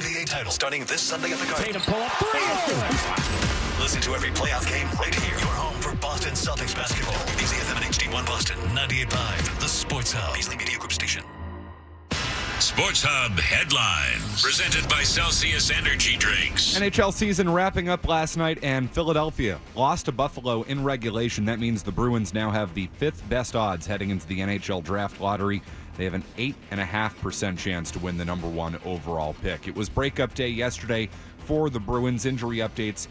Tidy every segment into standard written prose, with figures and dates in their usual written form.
NBA title starting this Sunday at the Garden. Tatum pull up three. Listen to every playoff game right here. Your home for Boston Celtics basketball. Easy FM and HD1 Boston, 98.5, the Sports Hub. Beasley Media Group station. Sports Hub headlines. Presented by Celsius Energy Drinks. NHL season wrapping up last night, and Philadelphia lost to Buffalo in regulation. That means the Bruins now have the fifth best odds heading into the NHL draft lottery. They have an 8.5% chance to win the number one overall pick. It was breakup day yesterday for the Bruins. Injury updates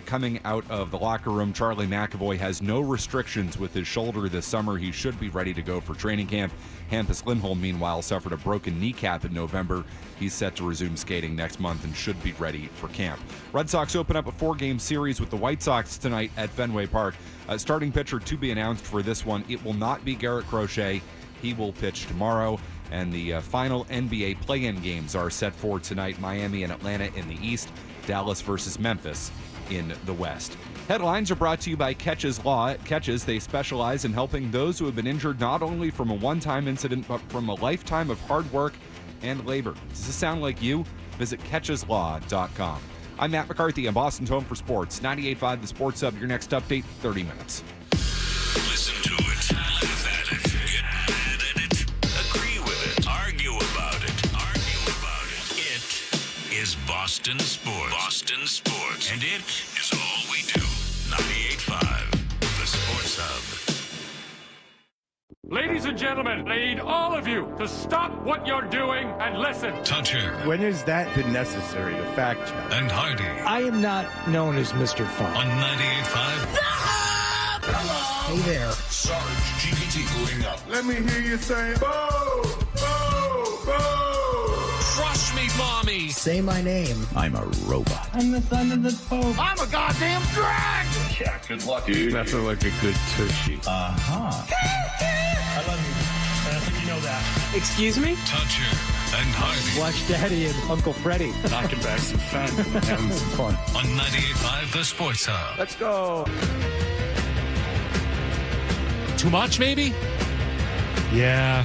coming out of the locker room. Charlie McAvoy has no restrictions with his shoulder this summer. He should be ready to go for training camp. Hampus Lindholm, meanwhile, suffered a broken kneecap in November. He's set to resume skating next month and should be ready for camp. Red Sox open up a four-game series with the White Sox tonight at Fenway Park. Starting pitcher to be announced for this one. It will not be Garrett Crochet. He will pitch tomorrow. And the final NBA play-in games are set for tonight. Miami and Atlanta in the East. Dallas versus Memphis in the West. Headlines are brought to you by Catches Law. At Catches, they specialize in helping those who have been injured not only from a one-time incident, but from a lifetime of hard work and labor. Does this sound like you? Visit CatchesLaw.com. I'm Matt McCarthy. I'm Boston's Home for Sports. 98.5 The Sports Hub. Your next update, 30 minutes. Listen to it. Laugh at it. Get mad at it. Agree with it. Argue about it. It is Boston Sports. Boston Sports. And it is all we do. 98.5 The Sports Hub. Ladies and gentlemen, I need all of you to stop what you're doing and listen. Toucher When has that been necessary to fact check? and Hardy I am not known as Mr. Fun. on 98.5. Hey there. Sarge GPT going up. Let me hear you say, "Boo! Boo! Boo!" Crush me, mommy. Say my name. I'm a robot. I'm the son of the Pope. I'm a goddamn drag. Yeah, good luck, dude. Nothing like a good tushy. I love you. And I think you know that. Excuse me? Toucher and Hardy Watch Daddy and Uncle Freddie. Knocking back some fun. Having some fun. on 98.5 The Sports Hub. Let's go. Too much, maybe? Yeah.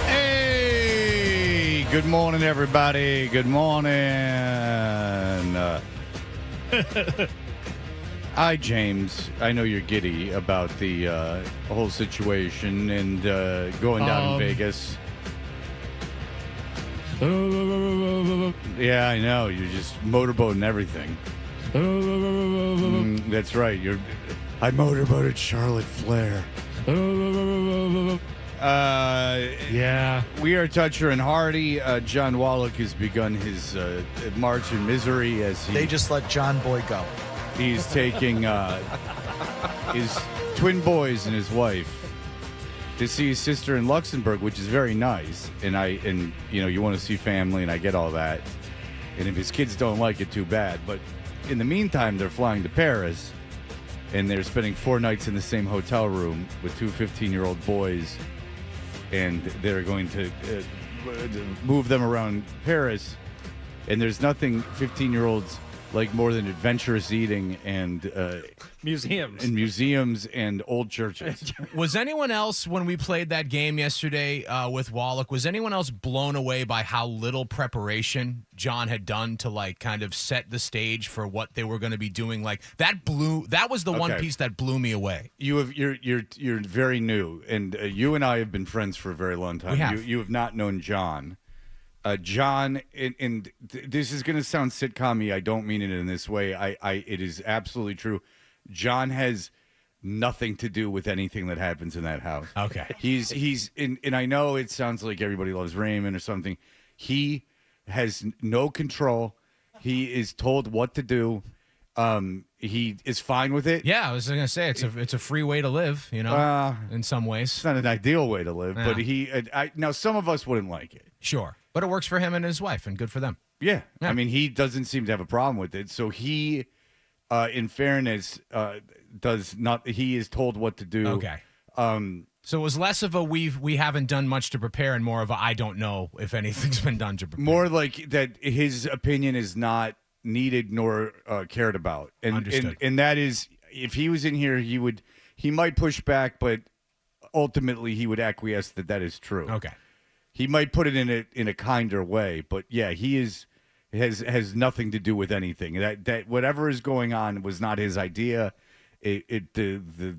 Hey, good morning, everybody. Good morning. Hi, James. I know you're giddy about the whole situation and going down in Vegas. Yeah, I know. You're just motorboating everything. That's right. I motorboated Charlotte Flair. Yeah. We are Toucher and Hardy. John Wallach has begun his march in misery as They just let John Boy go. he's taking his twin boys and his wife to see his sister in Luxembourg, which is very nice. And you want to see family, and I get all that. And if his kids don't like it, too bad. But in the meantime, they're flying to Paris. And they're spending 4 nights in the same hotel room with 2 15-year-old boys. And they're going to move them around Paris. And there's nothing 15-year-olds like more than adventurous eating and museums and old churches. Was anyone else, when we played that game yesterday with Wallach, was anyone else blown away by how little preparation John had done to like kind of set the stage for what they were going to be doing? Like that was the one piece that blew me away. You're very new, and you and I have been friends for a very long time. We have. You have not known John. John, and this is going to sound sitcom-y. I don't mean it in this way. It is absolutely true. John has nothing to do with anything that happens in that house. Okay. And I know it sounds like everybody loves Raymond or something. He has no control. He is told what to do. He is fine with it. Yeah, I was going to say it's a free way to live, in some ways. It's not an ideal way to live, but now some of us wouldn't like it. Sure. But it works for him and his wife, and good for them. Yeah. I mean, he doesn't seem to have a problem with it. So he, in fairness, does not. He is told what to do. Okay. So it was less of a we haven't done much to prepare, and more of a I don't know if anything's been done to prepare. More like that his opinion is not needed nor cared about. And, Understood. And that is, if he was in here, he might push back, but ultimately he would acquiesce that is true. Okay. He might put it in a kinder way, but yeah, he has nothing to do with anything. That whatever is going on was not his idea. The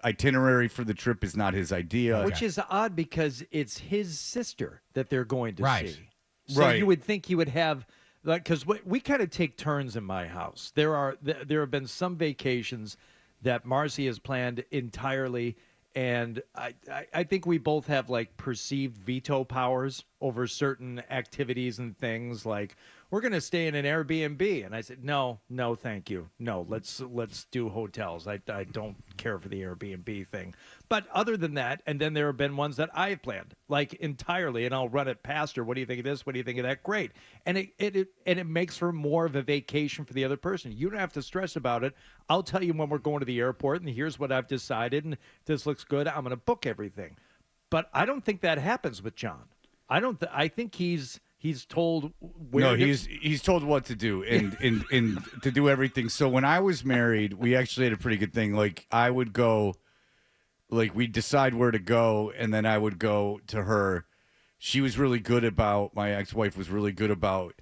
itinerary for the trip is not his idea. Which is odd because it's his sister that they're going to Right. see. So Right. you would think he would have, like, because we kind of take turns in my house. There have been some vacations that Marcy has planned entirely, and I think we both have like perceived veto powers over certain activities and things. Like, we're going to stay in an Airbnb, and I said, no, thank you, no, let's do hotels. I don't care for the Airbnb thing. But other than that, and then there have been ones that I've planned like entirely, and I'll run it past her. What do you think of this? What do you think of that? Great, and it makes for more of a vacation for the other person. You don't have to stress about it. I'll tell you when we're going to the airport, and here's what I've decided, and this looks good. I'm going to book everything. But I don't think that happens with John. I think he's told where. No, he's told what to do and to do everything. So when I was married, we actually had a pretty good thing. Like I would go, like we'd decide where to go, and then I would go to her. She was really good about, my ex-wife was really good about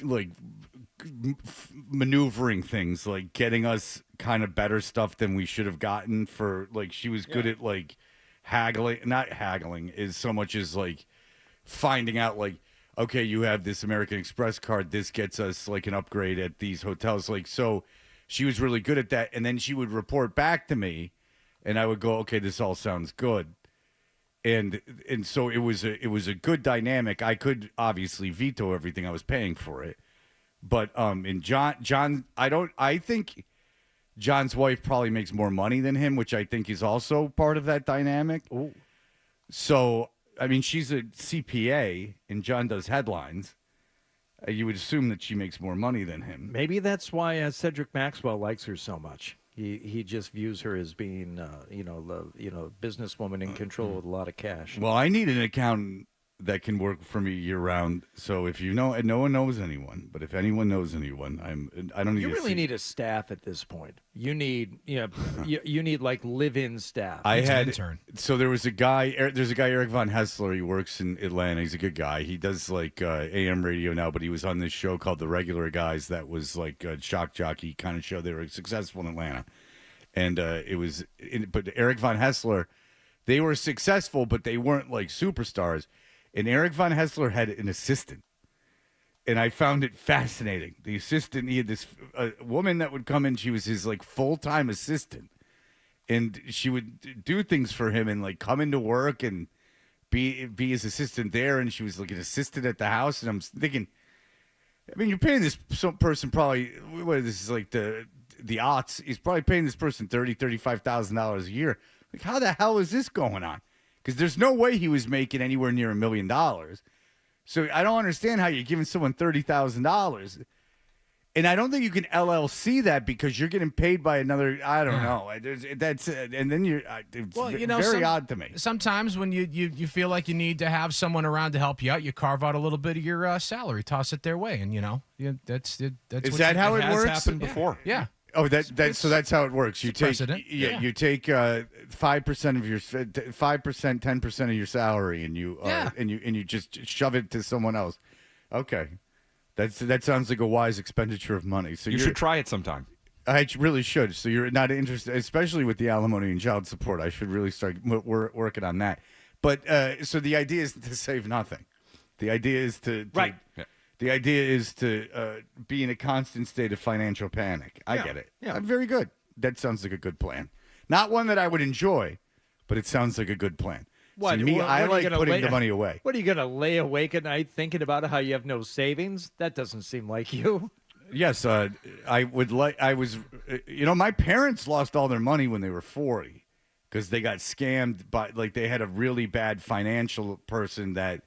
like maneuvering things, like getting us kind of better stuff than we should have gotten for, like, she was good at like not haggling is so much as like finding out, like, okay, you have this American Express card, this gets us like an upgrade at these hotels. Like, so she was really good at that. And then she would report back to me and I would go, okay, this all sounds good. And so it was a good dynamic. I could obviously veto everything. I was paying for it. But in John, I think John's wife probably makes more money than him, which I think is also part of that dynamic. Ooh. So, I mean, she's a CPA and John does headlines. You would assume that she makes more money than him. Maybe that's why Cedric Maxwell likes her so much. He just views her as being, businesswoman in control with a lot of cash. Well, I need an accountant that can work for me year round. So if you know, and no one knows anyone, but if anyone knows anyone, I don't need. You really need a staff at this point. You need, you need like live-in staff. I It's an had intern. So there's a guy Eric Von Hessler. He works in Atlanta. He's a good guy. He does like AM radio now, but he was on this show called The Regular Guys. That was like a shock jockey kind of show. They were successful in Atlanta, and but Eric Von Hessler, they were successful, but they weren't like superstars. And Eric Von Hessler had an assistant, and I found it fascinating. The assistant, he had this woman that would come in. She was his like full-time assistant, and she would do things for him and like come into work and be his assistant there. And she was like an assistant at the house. And I'm thinking, I mean, you're paying this person probably, what this is like the aughts. He's probably paying this person $35,000 a year. Like, how the hell is this going on? Because there's no way he was making anywhere near $1 million. So I don't understand how you're giving someone $30,000. And I don't think you can LLC that because you're getting paid by another. I don't know. And then you're. It's very odd to me. Sometimes when you feel like you need to have someone around to help you out, you carve out a little bit of your salary, toss it their way, and that's. Is what that how it has works? happened before. Yeah. Oh, so that's how it works. You take precedent. Yeah. You take 5% of your 5%, 10% of your salary, and you just shove it to someone else. Okay, that sounds like a wise expenditure of money. So You should try it sometime. I really should. So you're not interested, especially with the alimony and child support. I should really start working on that. But so the idea is to save nothing. The idea is to Right. The idea is to be in a constant state of financial panic. I get it. Yeah. Very good. That sounds like a good plan. Not one that I would enjoy, but it sounds like a good plan. What? See, me, What I are you like gonna putting lay- the money away. What are you going to lay awake at night thinking about how you have no savings? That doesn't seem like you. Yes, I would like. I was, my parents lost all their money when they were 40 because they got scammed by, like, they had a really bad financial person that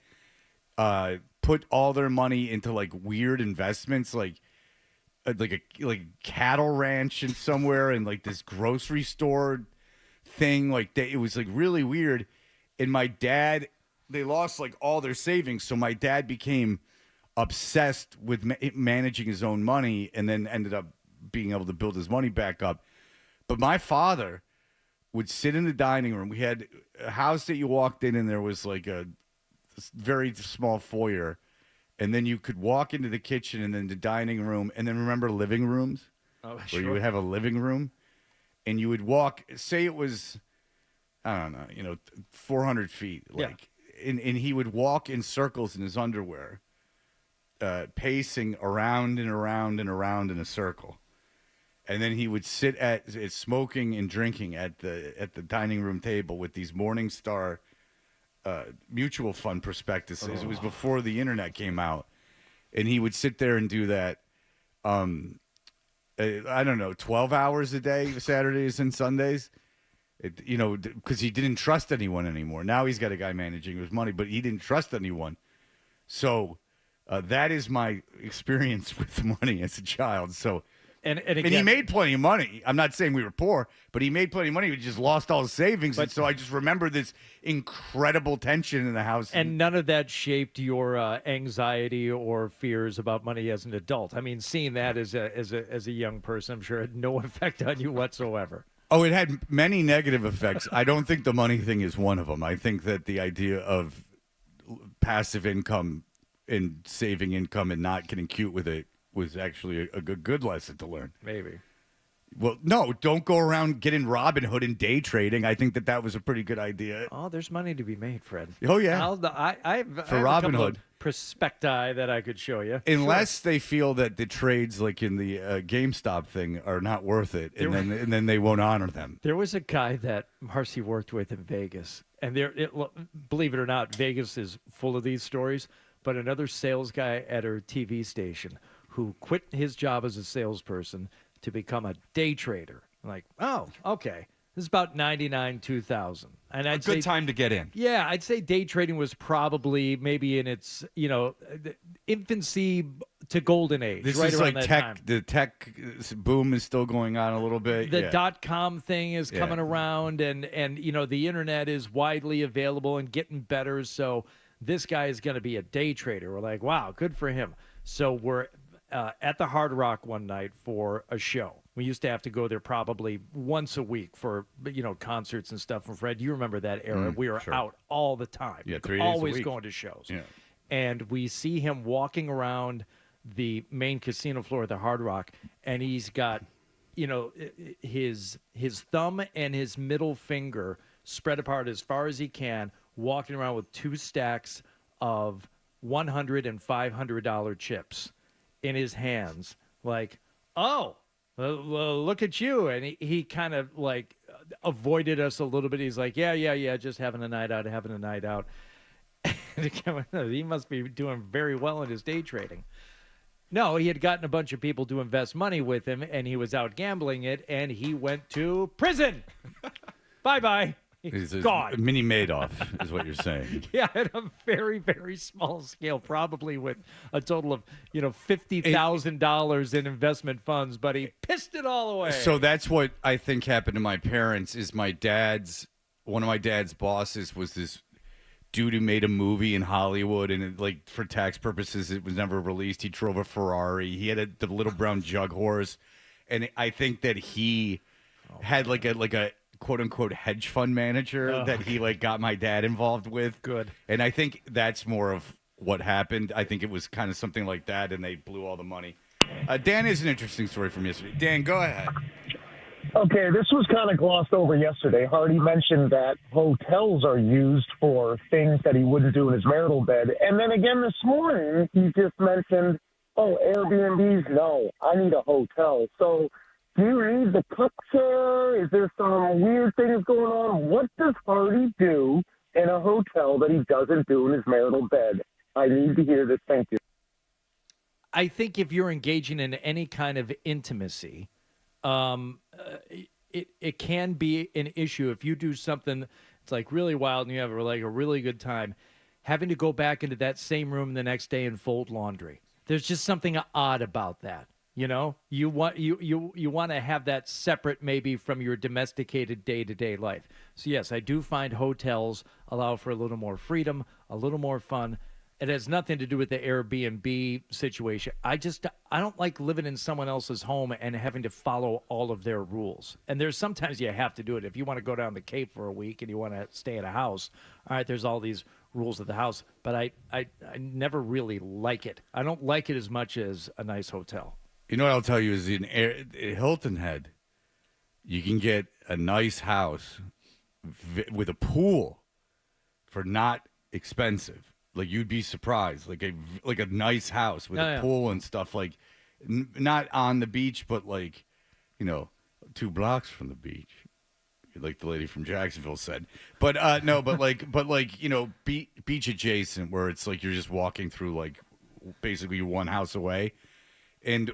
put all their money into like weird investments, like a cattle ranch in somewhere and like this grocery store thing. Like it was like really weird. And my dad, they lost like all their savings, so my dad became obsessed with managing his own money, and then ended up being able to build his money back up. But my father would sit in the dining room. We had a house that you walked in, and there was like very small foyer, and then you could walk into the kitchen and then the dining room, and then remember living rooms, where you would have a living room, and you would walk. Say it was, I don't know, 400 feet, and he would walk in circles in his underwear, pacing around and around and around in a circle. And then he would sit at smoking and drinking at the dining room table with these Morningstar mutual fund prospectuses. It was before the internet came out, and he would sit there and do that. I don't know, 12 hours a day, Saturdays and Sundays. Because he didn't trust anyone anymore. Now he's got a guy managing his money, but he didn't trust anyone. So that is my experience with money as a child. So. And again, he made plenty of money. I'm not saying we were poor, but he made plenty of money. We just lost all his savings. And so I just remember this incredible tension in the house. And none of that shaped your anxiety or fears about money as an adult. I mean, seeing that as a young person, I'm sure had no effect on you whatsoever. Oh, it had many negative effects. I don't think the money thing is one of them. I think that the idea of passive income and saving income and not getting cute with it was actually a good lesson to learn. Maybe. Well, no, don't go around getting Robin Hood and day trading. I think that was a pretty good idea. Oh, there's money to be made, Fred. Oh, yeah. I have Robin a couple Hood of prospecti that I could show you. Unless they feel that the trades like in the GameStop thing are not worth it, and then they won't honor them. There was a guy that Marcy worked with in Vegas, and believe it or not, Vegas is full of these stories, but another sales guy at her TV station who quit his job as a salesperson to become a day trader. I'm like, oh, okay. This is about 99, 2000. And I'd say, good time to get in. Yeah, I'd say day trading was probably maybe in its, infancy to golden age. This right is around like that tech. time. The tech boom is still going on a little bit. The .com thing is coming around, and the internet is widely available and getting better. So this guy is going to be a day trader. We're like, wow, good for him. So we're at the Hard Rock one night for a show. We used to have to go there probably once a week for concerts and stuff. And Fred, you remember that era? We were out all the time. Yeah, 3 days always a week. going to shows. Yeah. And we see him walking around the main casino floor at the Hard Rock, and he's got his thumb and his middle finger spread apart as far as he can, walking around with 2 stacks of $100 and $500 chips in his hands, like, oh, well, look at you. And he kind of like avoided us a little bit. He's like, yeah, just having a night out. He must be doing very well in his day trading. No, he had gotten a bunch of people to invest money with him, and he was out gambling it, and he went to prison. Bye-bye. He's gone. Mini Madoff is what you're saying. Yeah, at a very, very small scale, probably with a total of $50,000 in investment funds, but he pissed it all away. So that's what I think happened to my parents. Is one of my dad's bosses was this dude who made a movie in Hollywood, and for tax purposes, it was never released. He drove a Ferrari. He had the little brown jug horse, and I think that he had like a quote unquote hedge fund manager that he got my dad involved with. Good. And I think that's more of what happened. I think it was kind of something like that, and they blew all the money. Dan is an interesting story from yesterday. Dan, go ahead. Okay, this was kind of glossed over yesterday. Hardy mentioned that hotels are used for things that he wouldn't do in his marital bed. And then again this morning, he just mentioned, Airbnbs, no, I need a hotel. So do you need the cook, sir? Is there some weird things going on? What does Hardy do in a hotel that he doesn't do in his marital bed? I need to hear this. Thank you. I think if you're engaging in any kind of intimacy, it can be an issue if you do something that's like really wild and you have a really good time, having to go back into that same room the next day and fold laundry. There's just something odd about that. You want to have that separate maybe from your domesticated day-to-day life. So yes, I do find hotels allow for a little more freedom, a little more fun. It has nothing to do with the Airbnb situation. I don't like living in someone else's home and having to follow all of their rules. And there's sometimes you have to do it. If you want to go down the Cape for a week and you want to stay at a house, all right, there's all these rules of the house. But I never really like it. I don't like it as much as a nice hotel. You know what I'll tell you is in Hilton Head, you can get a nice house with a pool for not expensive. Like you'd be surprised, like a nice house with a pool and stuff. Like not on the beach, but like 2 blocks from the beach, like the lady from Jacksonville said. But no, but beach adjacent, where it's like you're just walking through like basically one house away.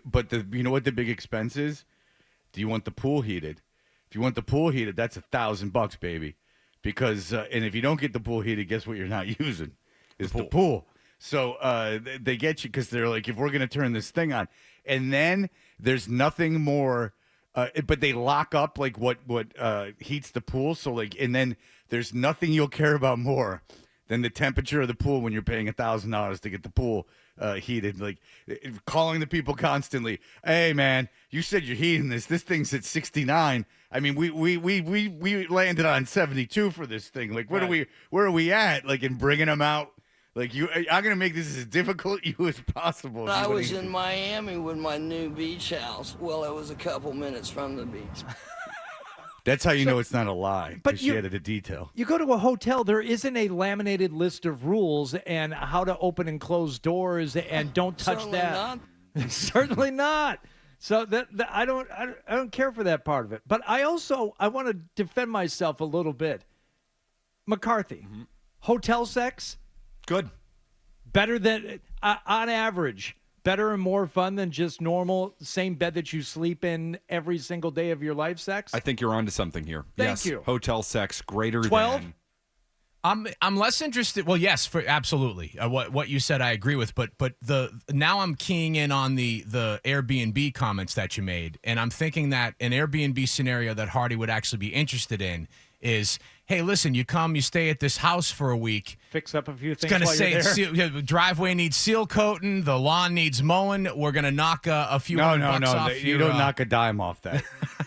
But you know what the big expense is? Do you want the pool heated? If you want the pool heated, that's $1,000, baby. Because and if you don't get the pool heated, guess what you're not using? Is the pool. So they get you because they're like, if we're gonna turn this thing on, and then there's nothing more. But they lock up like what heats the pool. So like, and then there's nothing you'll care about more than the temperature of the pool when you're paying $1,000 to get the pool heated. Like calling the people constantly. Hey man, you said you're heating this. This thing's at 69. I mean, we landed on 72 for this thing. Like, where are we at? Like, in bringing them out. Like I'm gonna make this as difficult as possible. I was in Miami with my new beach house. Well, it was a couple minutes from the beach. That's how you know it's not a lie, because she added a detail. You go to a hotel, there isn't a laminated list of rules and how to open and close doors and don't touch Certainly that. not. Certainly not. So that I don't care for that part of it. But I want to defend myself a little bit. McCarthy, hotel sex, Good. better than on average. Better and more fun than just normal, same bed that you sleep in every single day of your life sex? I think you're onto something here. Thank you. Hotel sex greater 12? than. I'm less interested. Well, yes, absolutely. What you said, I agree with. But now I'm keying in on the Airbnb comments that you made, and I'm thinking that an Airbnb scenario that Hardy would actually be interested in is, hey, listen, you come, you stay at this house for a week. Fix up a few things. It's going to say the driveway needs seal coating, the lawn needs mowing. We're going to knock a few $100 off. You don't knock a dime off that.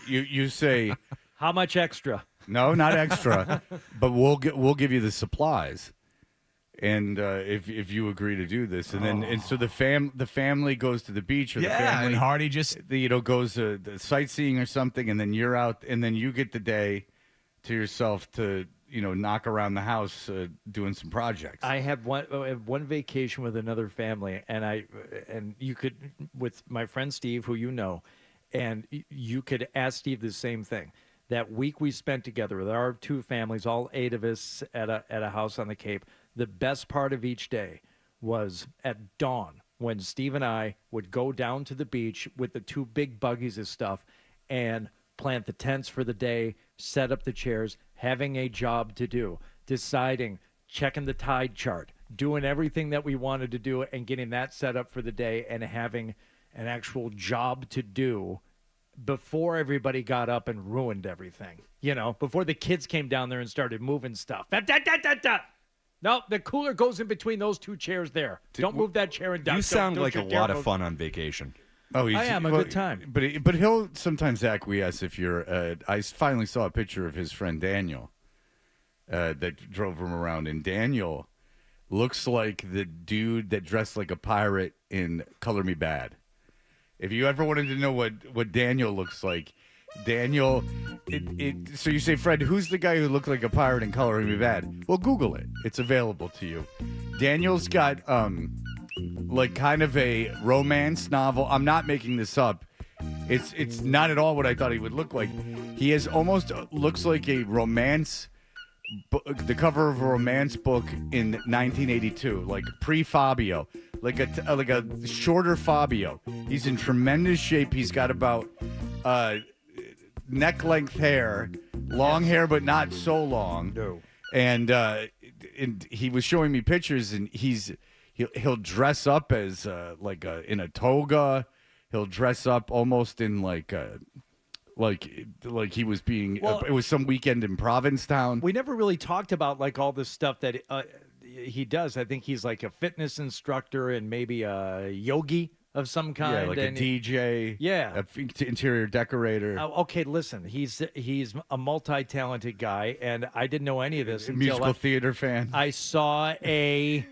you say, how much extra? No, not extra, but we'll give you the supplies, and if you agree to do this, and then and so the family goes to the beach, or the family and Hardy just goes to the sightseeing or something, and then you're out, and then you get the day to yourself to knock around the house doing some projects. I had one vacation with another family, and you could, with my friend Steve, who you know, and you could ask Steve the same thing. That week we spent together with our 2 families, all 8 of us at a house on the Cape, the best part of each day was at dawn when Steve and I would go down to the beach with the 2 big buggies of stuff and plant the tents for the day, set up the chairs, having a job to do, deciding, checking the tide chart, doing everything that we wanted to do and getting that set up for the day and having an actual job to do before everybody got up and ruined everything. Before the kids came down there and started moving stuff. No, the cooler goes in between those 2 chairs there. Don't move that chair and down. You sound like a lot of fun on vacation. Oh, I am a good time. But he'll sometimes acquiesce if you're. I finally saw a picture of his friend Daniel that drove him around, and Daniel looks like the dude that dressed like a pirate in Color Me Bad. If you ever wanted to know what Daniel looks like, Daniel, so you say, Fred, who's the guy who looked like a pirate in Color Me Bad? Well, Google it. It's available to you. Daniel's got like kind of a romance novel. I'm not making this up. It's not at all what I thought he would look like. He has almost looks like a romance the cover of a romance book in 1982, like pre-Fabio, like a shorter Fabio. He's in tremendous shape. He's got about neck-length hair, long hair, but not so long. No. And he was showing me pictures, and he'll dress up as in a toga. He'll dress up almost in like he was being it was some weekend in Provincetown. We never really talked about like all this stuff that he does. I think he's like a fitness instructor and maybe a yogi of some kind. Yeah, like a DJ. Yeah. Interior decorator. Okay, listen, he's a multi-talented guy, and I didn't know any of this until musical theater fan. I saw a.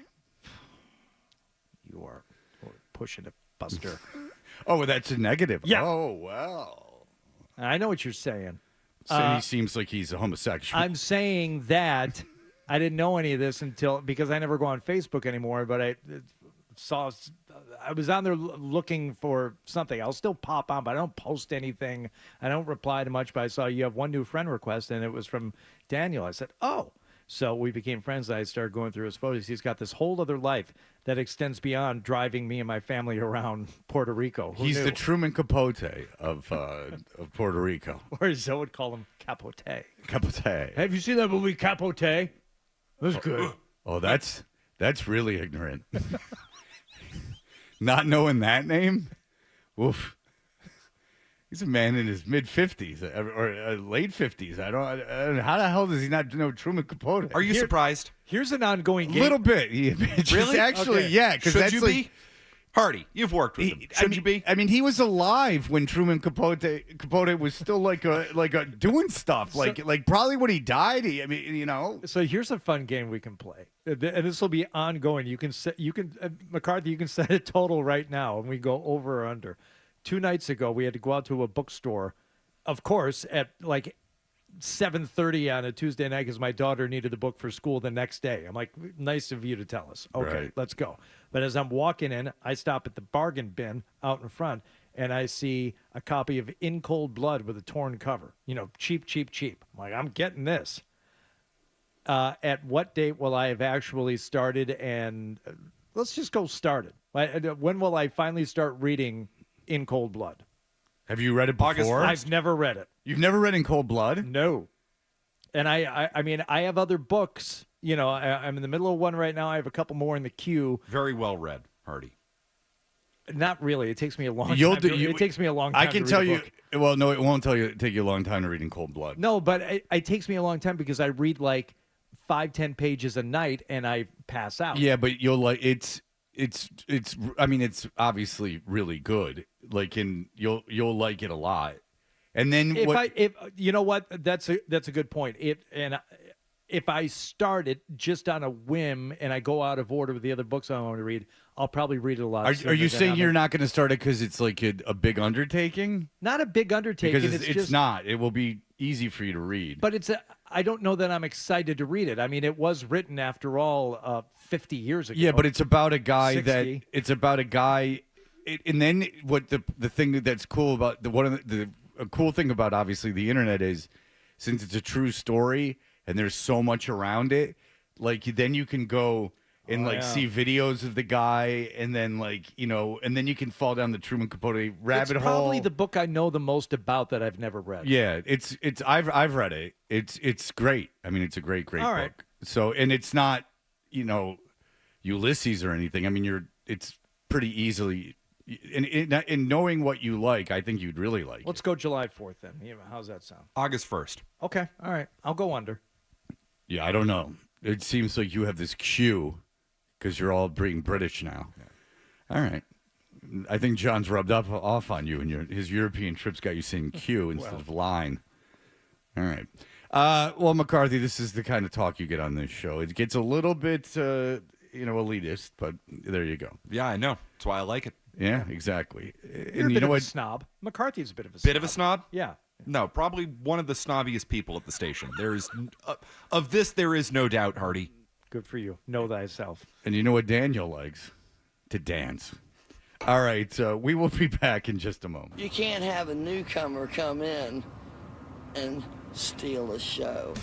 You are pushing it, Buster. Oh, that's a negative. Yeah. Oh, well. I know what you're saying. So he seems like he's a homosexual. I'm saying that I didn't know any of this until because I never go on Facebook anymore, but I was on there looking for something. I'll still pop on, but I don't post anything. I don't reply to much, but I saw you have one new friend request, and it was from Daniel. I said, oh. So we became friends. I started going through his photos. He's got this whole other life that extends beyond driving me and my family around Puerto Rico. He's the Truman Capote of Puerto Rico. Or Zoe would call him Capote. Capote. Have you seen that movie Capote? That's good. Oh, that's really ignorant. Not knowing that name? Oof. He's a man in his mid-50s or late 50s. I don't. How the hell does he not know Truman Capote? Are you surprised? Here's an ongoing game. A little bit. Really? Actually, Okay. yeah. Because Should you be? Hardy, you've worked with him. Should you be? I mean, he was alive when Truman Capote was still like a doing stuff. Like probably when he died. So here's a fun game we can play, and this will be ongoing. McCarthy, you can set a total right now, and we go over or under. 2 nights ago, we had to go out to a bookstore, of course, at like 7:30 on a Tuesday night because my daughter needed the book for school the next day. I'm like, nice of you to tell us. Okay, Right. Let's go. But as I'm walking in, I stop at the bargain bin out in front, and I see a copy of In Cold Blood with a torn cover. Cheap, cheap, cheap. I'm like, I'm getting this. At what date will I have actually started? And let's just go started. When will I finally start reading In Cold Blood? Have you read it before? August 1st. I've never read it. You've never read In Cold Blood? No. And I mean, I have other books. I'm in the middle of one right now. I have a couple more in the queue. Very well read, Hardy. Not really. It takes me a long time. It takes me a long time. I can to tell read a you. book. Well, no, it won't take you a long time to read In Cold Blood. No, but it takes me a long time because I read like 5-10 pages a night and I pass out. Yeah, but you'll like it's. I mean, it's obviously really good. You'll like it a lot. And then If you know what, that's a good point. If I start it just on a whim and I go out of order with the other books I want to read, I'll probably read it a lot. Are you saying you're not going to start it because it's like a big undertaking? Not a big undertaking. Because it's not. It will be easy for you to read. But I don't know that I'm excited to read it. I mean, it was written after all 50 years ago. Yeah, but it's about a guy 60. and then what the thing that's cool about a cool thing about obviously the internet is since it's a true story and there's so much around it, then you can go and see videos of the guy and then and then you can fall down the Truman Capote rabbit hole. It's probably the book I know the most about that I've never read. Yeah, I've read it. It's great. I mean, it's a great All book. right. So, and it's not, Ulysses or anything. I mean, it's pretty easily in knowing what you like, I think you'd really like Let's it. go July 4th then. How's that sound? August 1st. Okay. All right. I'll go under. Yeah, I don't know. It seems like you have this queue because you're all being British now. Yeah. All right. I think John's rubbed off on you, and his European trips got you saying queue instead of line. All right. Well, McCarthy, this is the kind of talk you get on this show. It gets a little bit, elitist, but there you go. Yeah, I know. That's why I like it. Yeah, exactly. You're a bit of a snob. McCarthy's a bit of a snob. Bit of a snob? Yeah. No, probably one of the snobbiest people at the station. There is of this, there is no doubt, Hardy. Good for you. Know thyself. And you know what Daniel likes? To dance. All right, we will be back in just a moment. You can't have a newcomer come in and steal a show.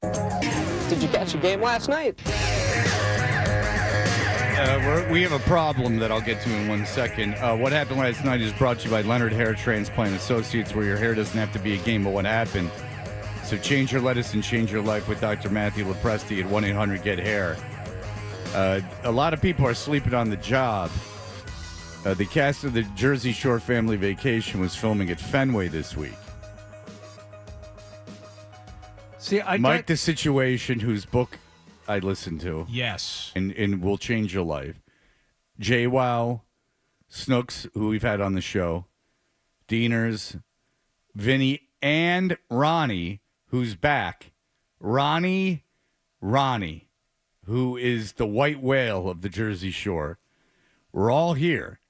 Did you catch a game last night? We have a problem that I'll get to in 1 second. What happened last night is brought to you by Leonard Hair Transplant Associates, where your hair doesn't have to be a game, but what happened. So change your lettuce and change your life with Dr. Matthew Lepresti at 1-800-GET-HAIR. A lot of people are sleeping on the job. The cast of the Jersey Shore Family Vacation was filming at Fenway this week. See, Mike the Situation, whose book I listened to. Yes. And will change your life. JWoww, Snooks, who we've had on the show, Deaners, Vinny, and Ronnie, who's back. Ronnie, who is the white whale of the Jersey Shore. We're all here.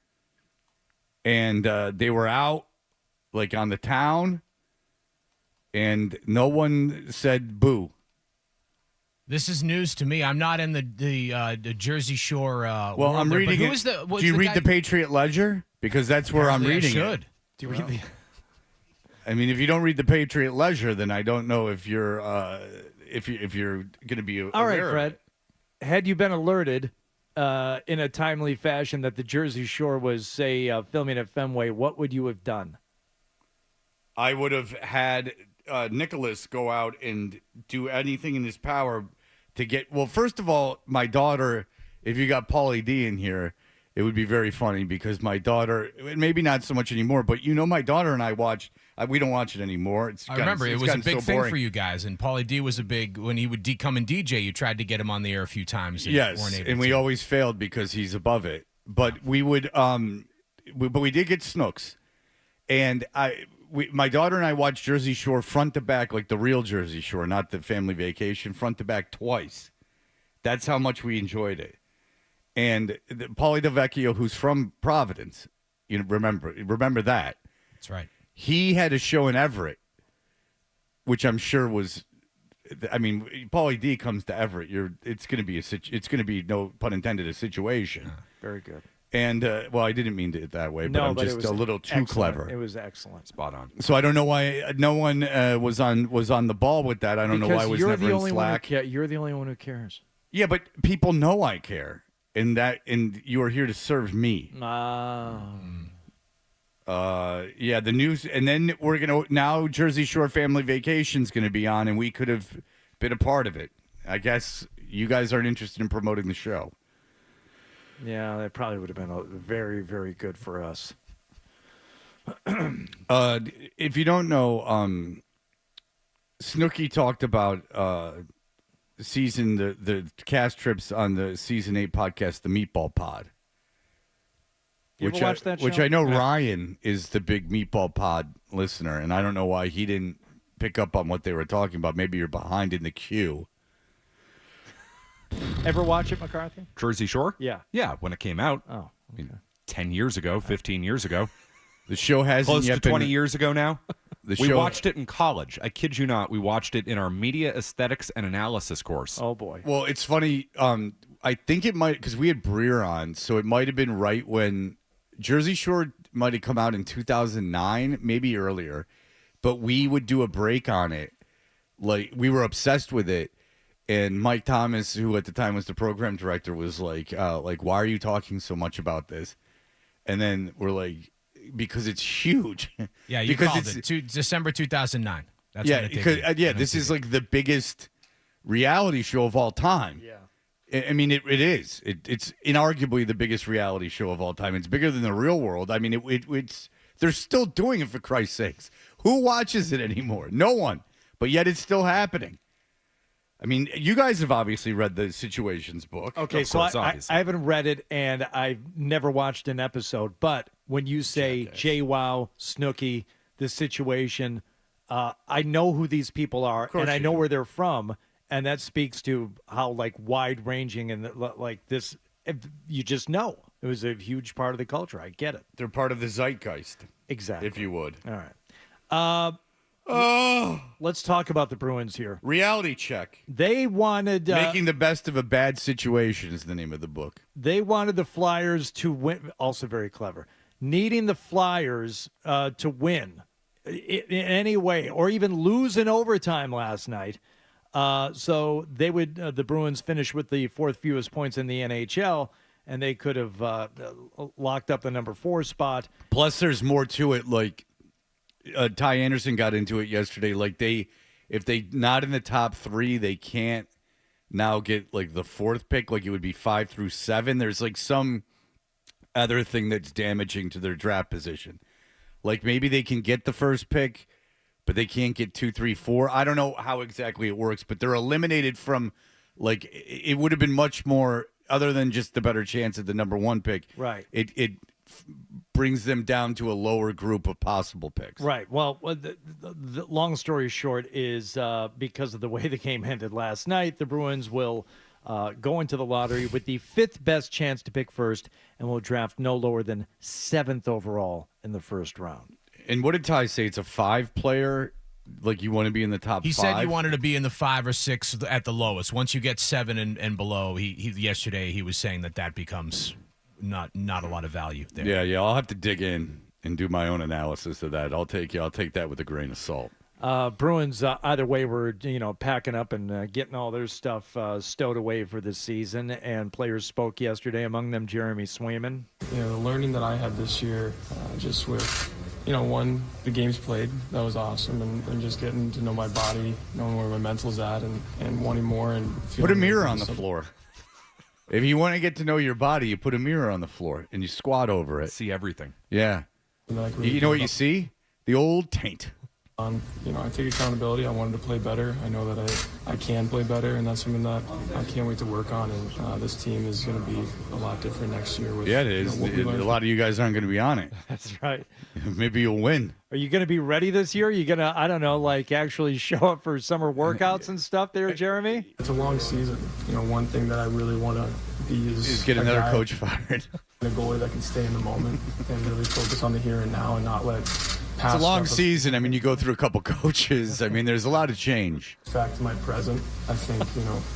And they were out, like, on the town, and no one said boo. This is news to me. I'm not in the Jersey Shore. Well, I'm reading it. Do you read the Patriot Ledger? Because that's where I'm reading it. Do you read the? I mean, if you don't read the Patriot Ledger, then I don't know if you're if you're going to be All right, Fred. Had you been alerted in a timely fashion that the Jersey Shore was, say, filming at Fenway, what would you have done? I would have had Nicholas go out and do anything in his power to get. Well, first of all, my daughter. If you got Pauly D in here, it would be very funny because my daughter, maybe not so much anymore, but my daughter and I watched. We don't watch it anymore. I remember it was a big thing for you guys, and Pauly D was a big when he would come and DJ. You tried to get him on the air a few times. And yes, and we always failed because he's above it. But we would, but we did get Snooks, and my daughter and I watched Jersey Shore front to back, like the real Jersey Shore, not the family vacation, front to back twice. That's how much we enjoyed it. And Pauly DeVecchio, who's from Providence, remember that. That's right. He had a show in Everett, which I'm sure was. I mean, Pauly D comes to Everett. It's going to be no pun intended a situation. Very good. And well, I didn't mean it that way, but I'm just a little too clever. It was excellent, spot on. So I don't know why no one was on the ball with that. I don't know why I was never in Slack. You're the only one who cares. Yeah, but people know I care, and you are here to serve me. Yeah, the news, and then now Jersey Shore Family Vacation's gonna be on, and we could have been a part of it. I guess you guys aren't interested in promoting the show. Yeah, that probably would have been very, very good for us. If you don't know, Snooki talked about the cast trips on the season 8 podcast, the Meatball Pod. You ever watch that show? Which I know Ryan is the big Meatball Pod listener, and I don't know why he didn't pick up on what they were talking about. Maybe you're behind in the queue. Ever watch it, McCarthy? Jersey Shore? Yeah. Yeah, when it came out. Oh, okay. I mean, 10 years ago, 15 years ago. The show hasn't Close yet to 20 years ago now. We watched it in college. I kid you not. We watched it in our media aesthetics and analysis course. Oh, boy. Well, it's funny. I think it might, because we had Breer on, so it might have been right when Jersey Shore might have come out in 2009, maybe earlier, but we would do a break on it. Like, we were obsessed with it, and Mike Thomas, who at the time was the program director, was like, why are you talking so much about this? And then we're like, because it's huge. Yeah, you called it. December 2009. That's when it debuted. This is like the biggest reality show of all time. Yeah. I mean, it is. It's inarguably the biggest reality show of all time. It's bigger than The Real World. I mean, it's they're still doing it, for Christ's sakes. Who watches it anymore? No one. But yet it's still happening. I mean, you guys have obviously read the Situations book. Okay, so I haven't read it, and I've never watched an episode. But when you say JWoww, Snooki, The Situation, I know who these people are, and I know where they're from. And that speaks to how, like, wide-ranging and, like, this, you just know. It was a huge part of the culture. I get it. They're part of the zeitgeist. Exactly. If you would. All right. Let's talk about the Bruins here. Reality check. They wanted... Making the best of a bad situation is the name of the book. They wanted the Flyers to win. Also very clever. Needing the Flyers to win in any way, or even lose in overtime last night. So they would the Bruins finish with the fourth fewest points in the NHL, and they could have locked up the number 4 spot. Plus, there's more to it. Like Ty Anderson got into it yesterday. Like if they not in the top 3, they can't now get like the 4th pick. Like it would be 5 through 7. There's like some other thing that's damaging to their draft position. Like maybe they can get the first pick, but they can't get 2, 3, 4. I don't know how exactly it works, but they're eliminated from, like, it would have been much more, other than just the better chance at the number 1 pick. Right. It brings them down to a lower group of possible picks. Right. Well, the long story short is because of the way the game ended last night, the Bruins will go into the lottery with the 5th best chance to pick first, and will draft no lower than 7th overall in the first round. And what did Ty say? It's a 5-player. Like you want to be in the top 5? He said you wanted to be in the 5 or 6 at the lowest. Once you get 7 and below, he yesterday he was saying that becomes not a lot of value there. Yeah. I'll have to dig in and do my own analysis of that. I'll take that with a grain of salt. Bruins, either way, were packing up and getting all their stuff stowed away for the season. And players spoke yesterday, among them Jeremy Swayman. The learning that I had this year, just with the games played, that was awesome, and just getting to know my body, knowing where my mental's at, and wanting more. And put a mirror on the floor. If you want to get to know your body, you put a mirror on the floor and you squat over it. See everything. Yeah. You know what you see? The old taint. I take accountability. I wanted to play better. I know that I can play better, and that's something that I can't wait to work on. And this team is going to be a lot different next year. It is. A lot of you guys aren't going to be on it. That's right. Maybe you'll win. Are you going to be ready this year? Are you going to, I don't know, like actually show up for summer workouts and stuff there, Jeremy? It's a long season. One thing that I really want to be is get another coach fired. A goalie that can stay in the moment and really focus on the here and now and not let past. It's a long season. I mean, you go through a couple coaches. I mean, there's a lot of change. Back to my present, I think,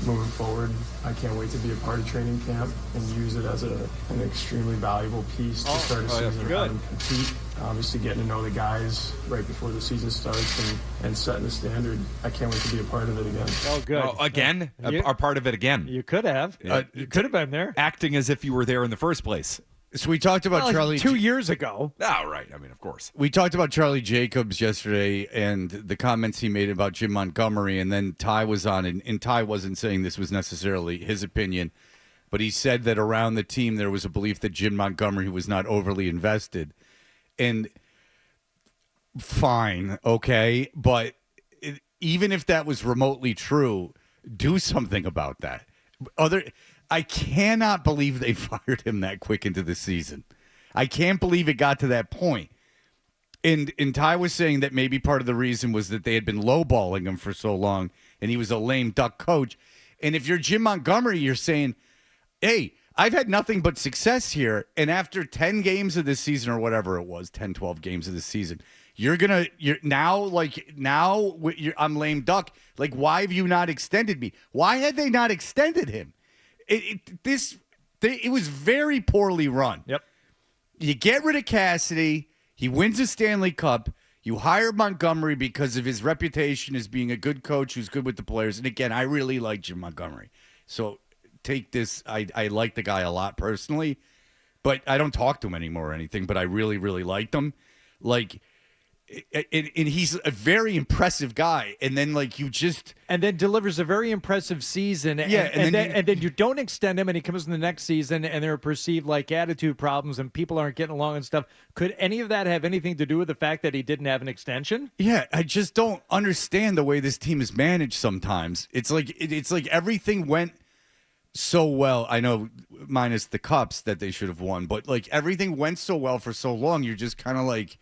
moving forward, I can't wait to be a part of training camp and use it as an extremely valuable piece to start a season and compete. Obviously, getting to know the guys right before the season starts and setting the standard. I can't wait to be a part of it again. Oh, good. Again? A part of it again? You could have. You could have been there. Acting as if you were there in the first place. So we talked about Charlie 2 years ago. Oh, right. I mean, of course. We talked about Charlie Jacobs yesterday and the comments he made about Jim Montgomery, and then Ty was on, and Ty wasn't saying this was necessarily his opinion, but he said that around the team there was a belief that Jim Montgomery was not overly invested. And fine, okay, but even if that was remotely true, do something about that. I cannot believe they fired him that quick into the season. I can't believe it got to that point. And Ty was saying that maybe part of the reason was that they had been lowballing him for so long, and he was a lame duck coach. And if you're Jim Montgomery, you're saying, hey, I've had nothing but success here, and after 10 games of this season or whatever it was, 10, 12 games of this season, I'm lame duck. Like, why have you not extended me? Why had they not extended him? It was very poorly run. Yep. You get rid of Cassidy, he wins a Stanley Cup, you hire Montgomery because of his reputation as being a good coach who's good with the players. And again, I really like Jim Montgomery. So take this. I like the guy a lot personally, but I don't talk to him anymore or anything, but I really, really liked him. Like, and he's a very impressive guy. And then, like, and then delivers a very impressive season. And then you don't extend him, and he comes in the next season, and there are perceived, like, attitude problems, and people aren't getting along and stuff. Could any of that have anything to do with the fact that he didn't have an extension? Yeah, I just don't understand the way this team is managed sometimes. It's like everything went so well. I know, minus the cups that they should have won, but, like, everything went so well for so long, you're just kind of like,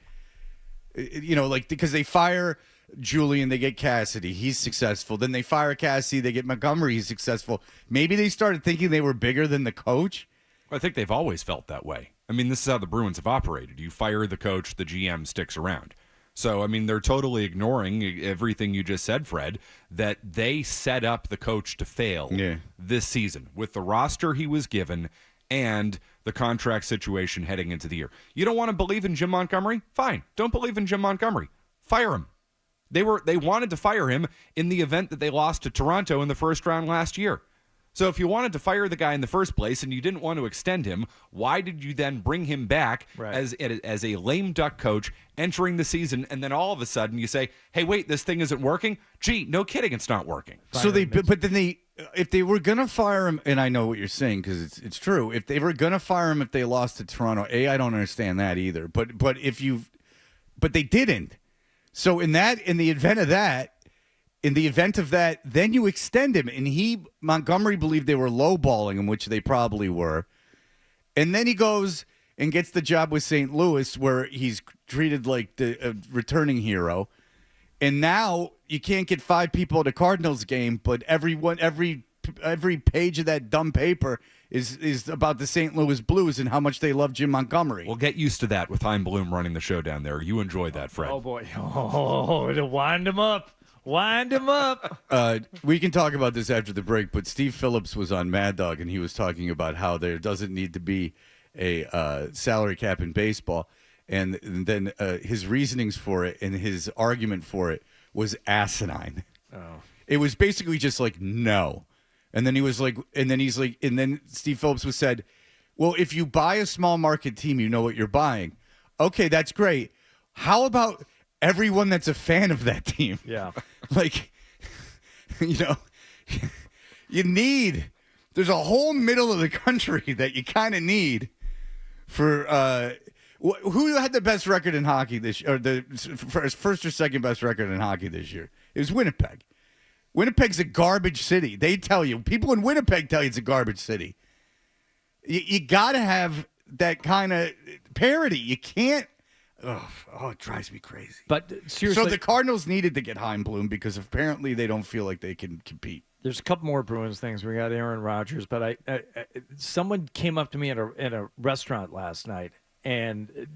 because they fire Julian, they get Cassidy, he's successful. Then they fire Cassidy, they get Montgomery, he's successful. Maybe they started thinking they were bigger than the coach. I think they've always felt that way. I mean, this is how the Bruins have operated. You fire the coach, the GM sticks around. So, I mean, they're totally ignoring everything you just said, Fred, that they set up the coach to fail this season with the roster he was given and the contract situation heading into the year. You don't want to believe in Jim Montgomery? Fine. Don't believe in Jim Montgomery. Fire him. They wanted to fire him in the event that they lost to Toronto in the first round last year. So if you wanted to fire the guy in the first place and you didn't want to extend him, why did you then bring him back as a lame duck coach entering the season, and then all of a sudden you say, hey, wait, this thing isn't working? Gee, no kidding, it's not working. If they were going to fire him, and I know what you're saying because it's true, if they were going to fire him if they lost to Toronto, I don't understand that either. But they didn't. So in the event of that, then you extend him, and Montgomery believed they were lowballing him, which they probably were, and then he goes and gets the job with St. Louis, where he's treated like the returning hero, and now you can't get 5 people at a Cardinals game, but every page of that dumb paper is about the St. Louis Blues and how much they love Jim Montgomery. We'll get used to that with Chaim Bloom running the show down there. You enjoy that, Fred. Oh boy, to wind him up. Wind him up. We can talk about this after the break, but Steve Phillips was on Mad Dog, and he was talking about how there doesn't need to be a salary cap in baseball. And then his reasonings for it and his argument for it was asinine. Oh. It was basically just like, no. And then he's like, and then Steve Phillips said, well, if you buy a small market team, you know what you're buying. Okay, that's great. How about everyone that's a fan of that team? Yeah. There's a whole middle of the country that you kind of need for, who had the best record in hockey this year, or the first or second best record in hockey this year? It was Winnipeg. Winnipeg's a garbage city. They tell you. People in Winnipeg tell you it's a garbage city. You got to have that kind of parity. You can't. It drives me crazy. But seriously, so the Cardinals needed to get Chaim Bloom because apparently they don't feel like they can compete. There's a couple more Bruins things. We got Aaron Rodgers, but someone came up to me at a restaurant last night, and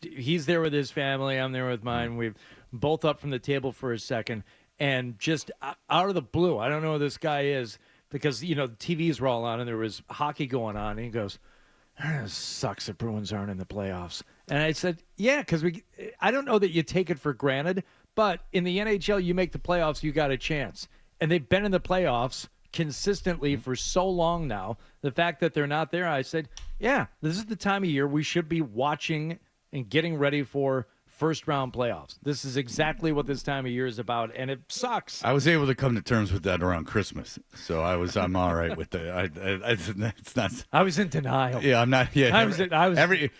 he's there with his family. I'm there with mine. We're both up from the table for a second, and just out of the blue, I don't know who this guy is because the TVs were all on and there was hockey going on, and he goes, "It sucks the Bruins aren't in the playoffs." And I said, yeah, because I don't know that you take it for granted, but in the NHL, you make the playoffs, you got a chance. And they've been in the playoffs consistently for so long now. The fact that they're not there, I said, yeah, this is the time of year we should be watching and getting ready for first-round playoffs. This is exactly what this time of year is about, and it sucks. I was able to come to terms with that around Christmas, so I'm all right with that. It's not. I was in denial. Yeah, I'm not. Yeah,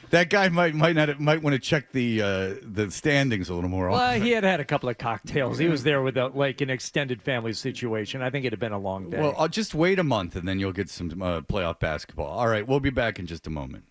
that guy might want to check the standings a little more often. Well, he had a couple of cocktails. He was there with an extended family situation. I think it had been a long day. Well, I'll just wait a month, and then you'll get some playoff basketball. All right, we'll be back in just a moment.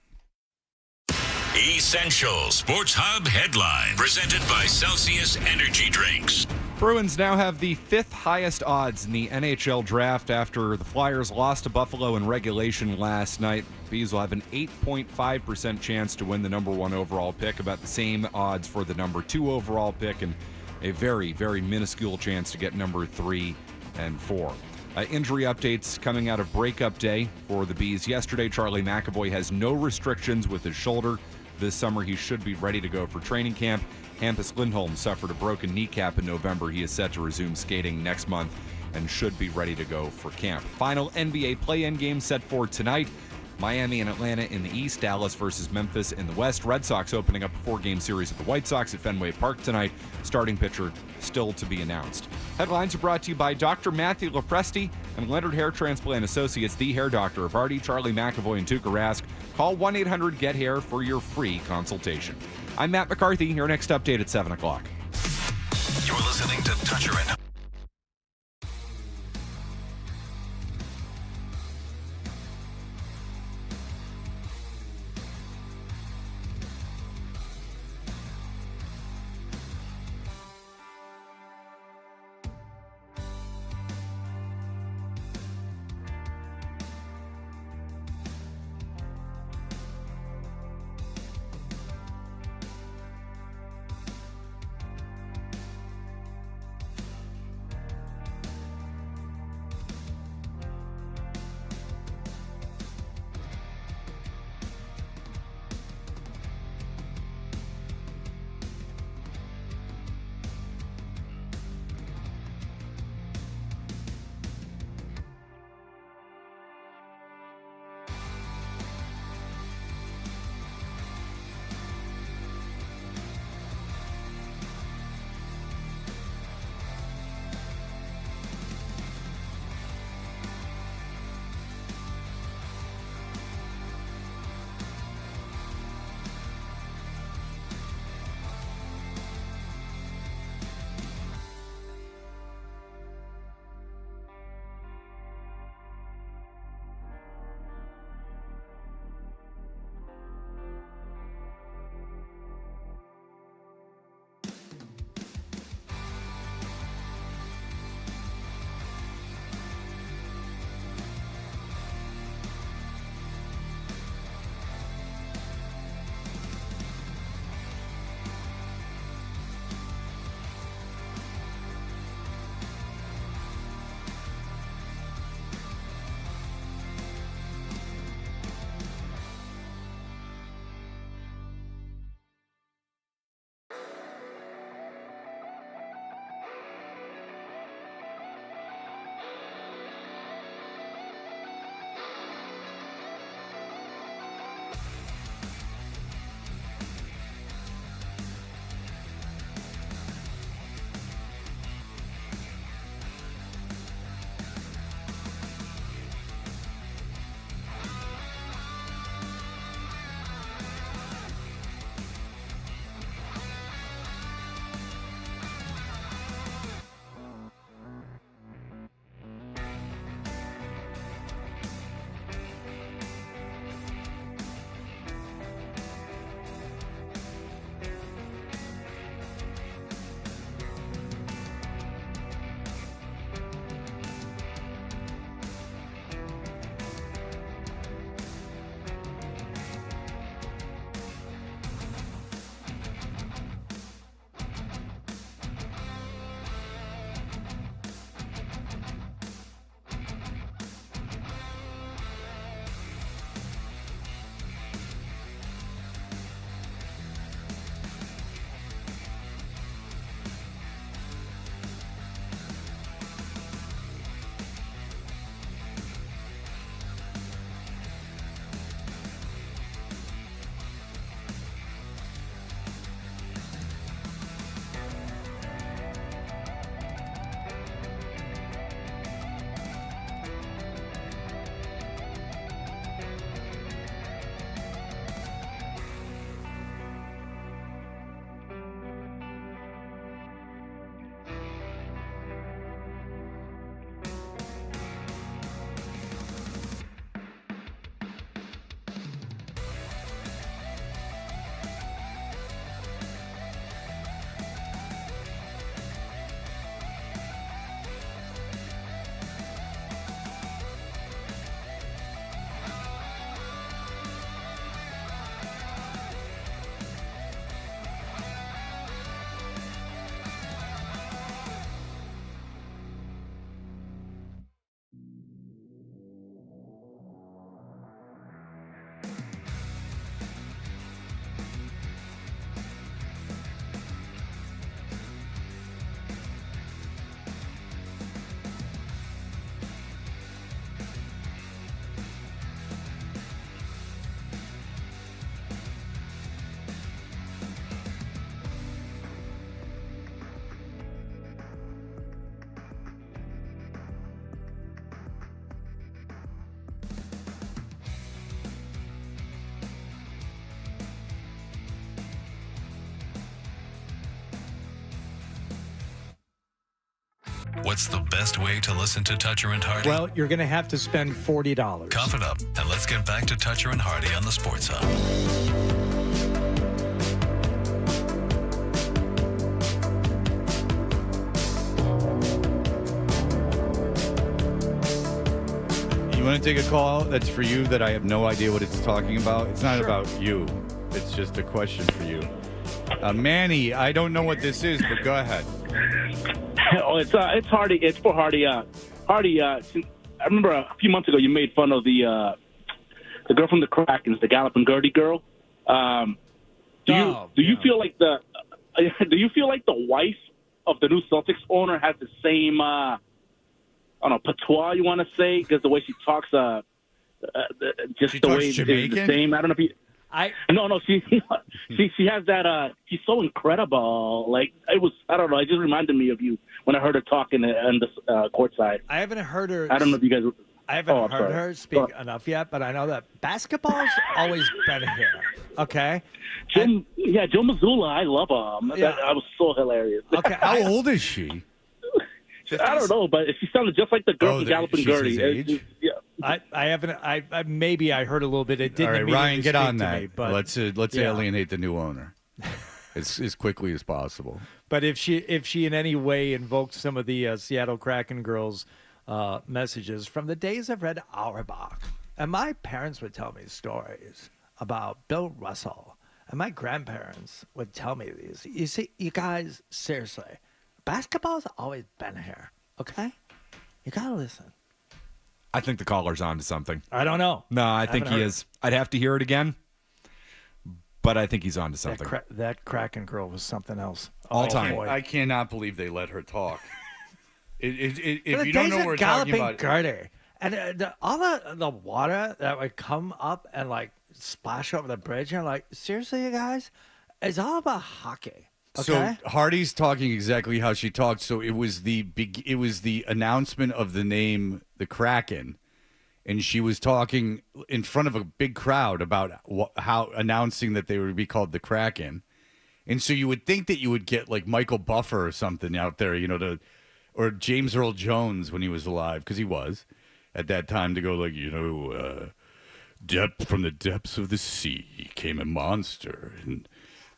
Essential Sports Hub headline presented by Celsius Energy Drinks. Bruins now have the 5th highest odds in the NHL draft after the Flyers lost to Buffalo in regulation last night. Bees will have an 8.5% chance to win the number 1 overall pick, about the same odds for the number 2 overall pick, and a very, very minuscule chance to get number 3 and 4. Injury updates coming out of breakup day for the Bees. Yesterday, Charlie McAvoy has no restrictions with his shoulder. This summer, he should be ready to go for training camp. Hampus Lindholm suffered a broken kneecap in November. He is set to resume skating next month and should be ready to go for camp. Final NBA play-in game set for tonight. Miami and Atlanta in the East, Dallas versus Memphis in the West. Red Sox opening up a 4-game series with the White Sox at Fenway Park tonight. Starting pitcher still to be announced. Headlines are brought to you by Dr. Matthew Lopresti and Leonard Hair Transplant Associates, the hair doctor of Artie, Charlie McAvoy, and Tuukka Rask. Call 1-800-GET-HAIR for your free consultation. I'm Matt McCarthy. Your next update at 7 o'clock. You're listening to Toucher and What's the best way to listen to Toucher and Hardy? Well, you're going to have to spend $40. Cough it up, and let's get back to Toucher and Hardy on the Sports Hub. You want to take a call that's for you that I have no idea what it's talking about? It's not about you. It's just a question for you. Manny, I don't know what this is, but go ahead. Oh, it's Hardy. It's for Hardy. Hardy, I remember a few months ago you made fun of the girl from the Krakens, the Gallop and Gertie girl. Do you feel like the wife of the new Celtics owner has the same I don't know, patois you want to say, because the way she talks, just she the talks way Jamaican? it's the same. I don't know if you. No, she has that. She's so incredible. Like it was. I don't know. It just reminded me of you when I heard her talking on the courtside. I haven't heard her. I don't know if you guys. I haven't heard her speak enough yet, but I know that basketball's always been here. Okay. Joe Mazzulla, I love him. Yeah. I was so hilarious. Okay. How old is she? I don't know, but she sounded just like the girl from Gallop and she's Gertie. his age? Yeah. I haven't. I maybe I heard a little bit. It didn't. All right, immediately Ryan, get speak on to that. me, but Let's yeah. alienate the new owner as quickly as possible. But if she in any way invoked some of the Seattle Kraken girls' messages from the days I've read Auerbach, and my parents would tell me stories about Bill Russell, and my grandparents would tell me these. You see, you guys, seriously, basketball's always been here. Okay, you gotta listen. I think the caller's on to something. I don't know. No, I think he is. I'd have to hear it again, but I think he's on to something. That Kraken girl was something else. All time. Boy. I cannot believe they let her talk. If you days don't know what of we're talking about, Gertie, and all the water that would come up and like splash over the bridge, and like, seriously, you guys, it's all about hockey. Okay? So Hardy's talking exactly how she talked. So it was the announcement of the name, the Kraken, and she was talking in front of a big crowd about how announcing that they would be called the Kraken. And so you would think that you would get like Michael Buffer or something out there, or James Earl Jones when he was alive, because he was at that time, to go like, from the depths of the sea came a monster, and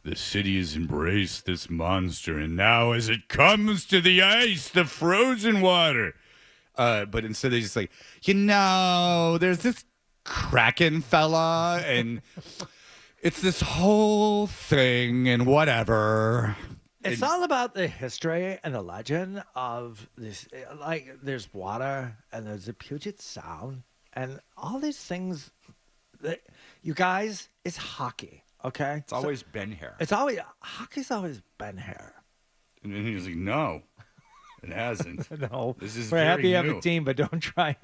the city has embraced this monster, and now as it comes to the ice, the frozen water. But instead they just like, there's this Kraken fella, and it's this whole thing, and whatever. It's all about the history and the legend of this. Like, there's water, and there's the Puget Sound, and all these things. You guys, it's hockey. Okay, It's always been here. Hockey's always been here. And then he's like, no, it hasn't. No, This is we're happy very you have new. a team, but don't try.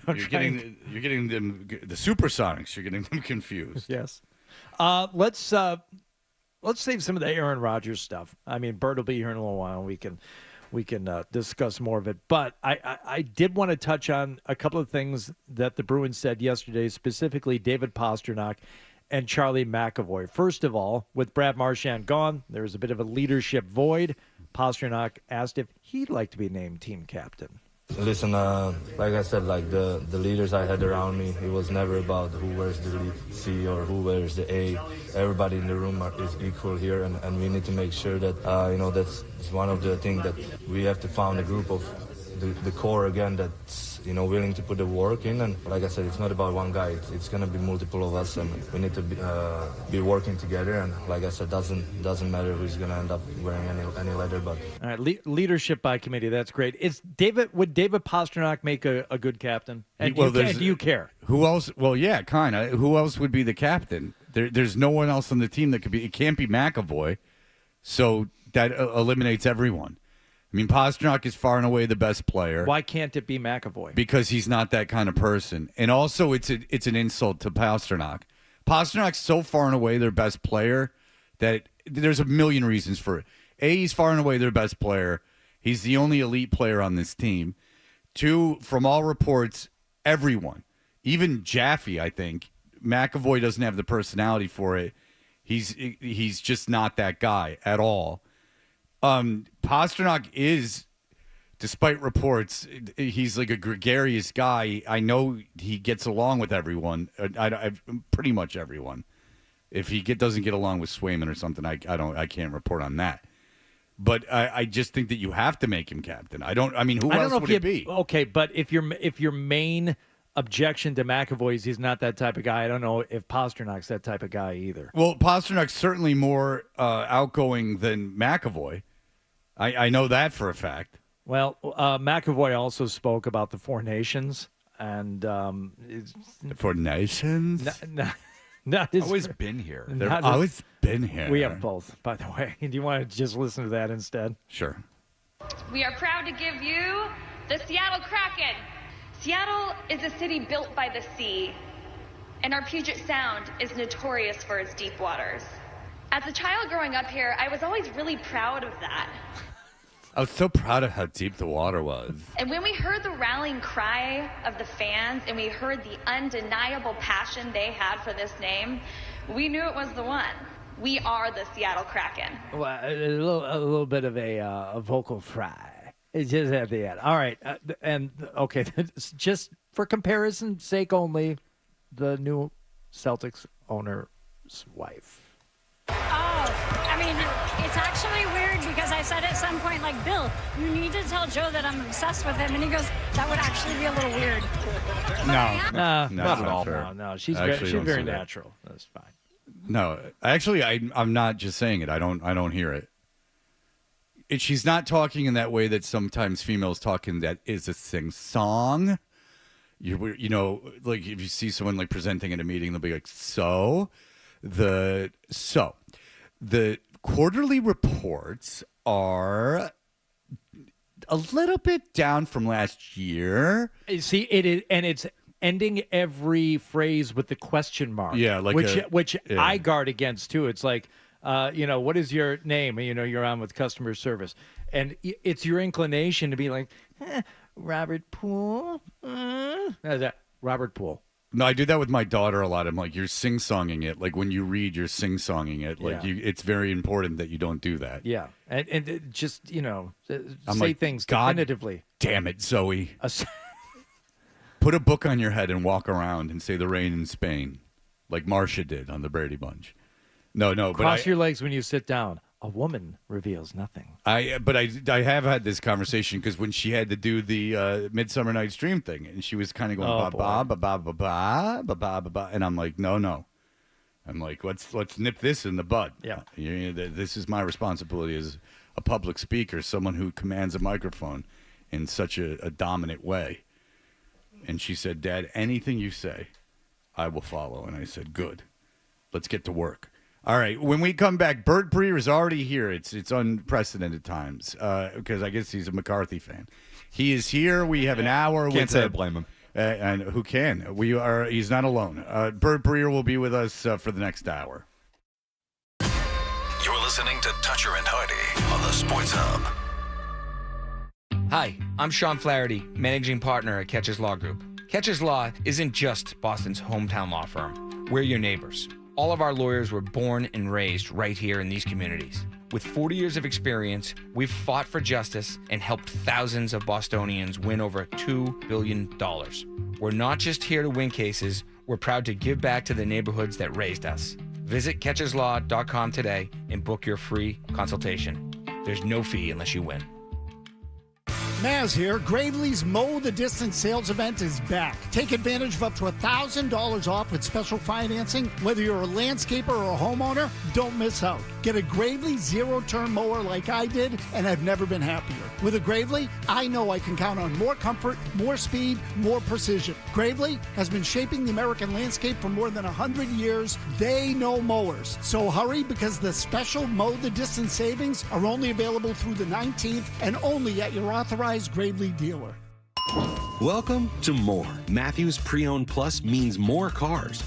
You're getting them, the Supersonics. You're getting them confused. Yes. Let's save some of the Aaron Rodgers stuff. I mean, Bert will be here in a little while. We can discuss more of it. But I did want to touch on a couple of things that the Bruins said yesterday, specifically David Pastrnak and Charlie McAvoy. First of all, with Brad Marchand gone, there was a bit of a leadership void. Pastrnak asked if he'd like to be named team captain. Listen, like I said, like the leaders I had around me, it was never about who wears the C or who wears the A. Everybody in the room is equal here, and we need to make sure that, that's one of the things that we have to find a group of the core again that's, willing to put the work in. And like I said, it's not about one guy. It's going to be multiple of us, and we need to be working together. And like I said, doesn't matter who's going to end up wearing any leather. But all right, leadership by committee. That's great. Would David Pastrnak make a good captain? And do you care? Who else? Well, yeah, kind of. Who else would be the captain? There's no one else on the team that could be. It can't be McAvoy, so that eliminates everyone. I mean, Pastrnak is far and away the best player. Why can't it be McAvoy? Because he's not that kind of person. And also, it's an insult to Pastrnak. Pasternak's so far and away their best player that there's a million reasons for it. A, he's far and away their best player. He's the only elite player on this team. Two, from all reports, everyone, even Jaffe, I think, McAvoy doesn't have the personality for it. He's just not that guy at all. Pastrnak is despite reports, he's like a gregarious guy. I know he gets along with everyone, pretty much everyone. If he doesn't get along with Swayman or something, I can't report on that. But I just think that you have to make him captain. Who else would it be? Okay, but if your main objection to McAvoy is he's not that type of guy, I don't know if Pasternak's that type of guy either. Well, Pasternak's certainly more outgoing than McAvoy. I know that for a fact. Well, McAvoy also spoke about the Four Nations and the Four Nations. Always been here. They've always been here. We have both, by the way. Do you want to just listen to that instead? Sure. We are proud to give you the Seattle Kraken. Seattle is a city built by the sea, and our Puget Sound is notorious for its deep waters. As a child growing up here, I was always really proud of that. I was so proud of how deep the water was. And when we heard the rallying cry of the fans and we heard the undeniable passion they had for this name, we knew it was the one. We are the Seattle Kraken. Well, a little bit of a vocal fry. It's just at the end. All right. Okay, just for comparison's sake only, the new Celtics owner's wife. It's actually weird because I said at some point, like, Bill, you need to tell Joe that I'm obsessed with him. And he goes, that would actually be a little weird. Not at all. Fair. No, she's very natural. That's fine. No, actually, I'm not just saying it. I don't hear it. She's not talking in that way that sometimes females talk in that is a sing-song. You know, like if you see someone like presenting at a meeting, they'll be like, the quarterly reports are a little bit down from last year. See, it is, and it's ending every phrase with the question mark. Yeah, which I guard against too. It's like, what is your name? You're on with customer service, and it's your inclination to be like, Robert Poole. Robert Poole. No, I do that with my daughter a lot. I'm like, you're sing-songing it. Like when you read, you're sing-songing it. Like it's very important that you don't do that. Yeah, and it just I'm say like, things God definitively. Damn it, Zoe. Put a book on your head and walk around and say the rain in Spain, like Marcia did on the Brady Bunch. No, Cross your legs when you sit down. A woman reveals nothing. I have had this conversation because when she had to do the Midsummer Night's Dream thing, and she was kind of going ba ba ba ba ba ba ba ba, and I'm like, no. I'm like, let's nip this in the bud. Yeah. This is my responsibility as a public speaker, someone who commands a microphone in such a dominant way. And she said, Dad, anything you say, I will follow. And I said, good. Let's get to work. All right, when we come back, Bert Breer is already here. It's unprecedented times because I guess he's a McCarthy fan. He is here. We have an hour. Can't say I blame him. And who can? He's not alone. Bert Breer will be with us for the next hour. You're listening to Toucher and Hardy on the Sports Hub. Hi, I'm Sean Flaherty, managing partner at Catches Law Group. Catches Law isn't just Boston's hometown law firm. We're your neighbors. All of our lawyers were born and raised right here in these communities. With 40 years of experience, we've fought for justice and helped thousands of Bostonians win over $2 billion. We're not just here to win cases, we're proud to give back to the neighborhoods that raised us. Visit catcheslaw.com today and book your free consultation. There's no fee unless you win. Maz here. Gravely's Mow the Distance sales event is back. Take advantage of up to $1,000 off with special financing. Whether you're a landscaper or a homeowner, don't miss out. Get a Gravely zero-turn mower like I did, and I've never been happier. With a Gravely, I know I can count on more comfort, more speed, more precision. Gravely has been shaping the American landscape for more than 100 years. They know mowers. So hurry, because the special Mow the Distance savings are only available through the 19th and only at your authorized Gravely dealer. Welcome to more. Matthews Pre-Owned Plus means more cars.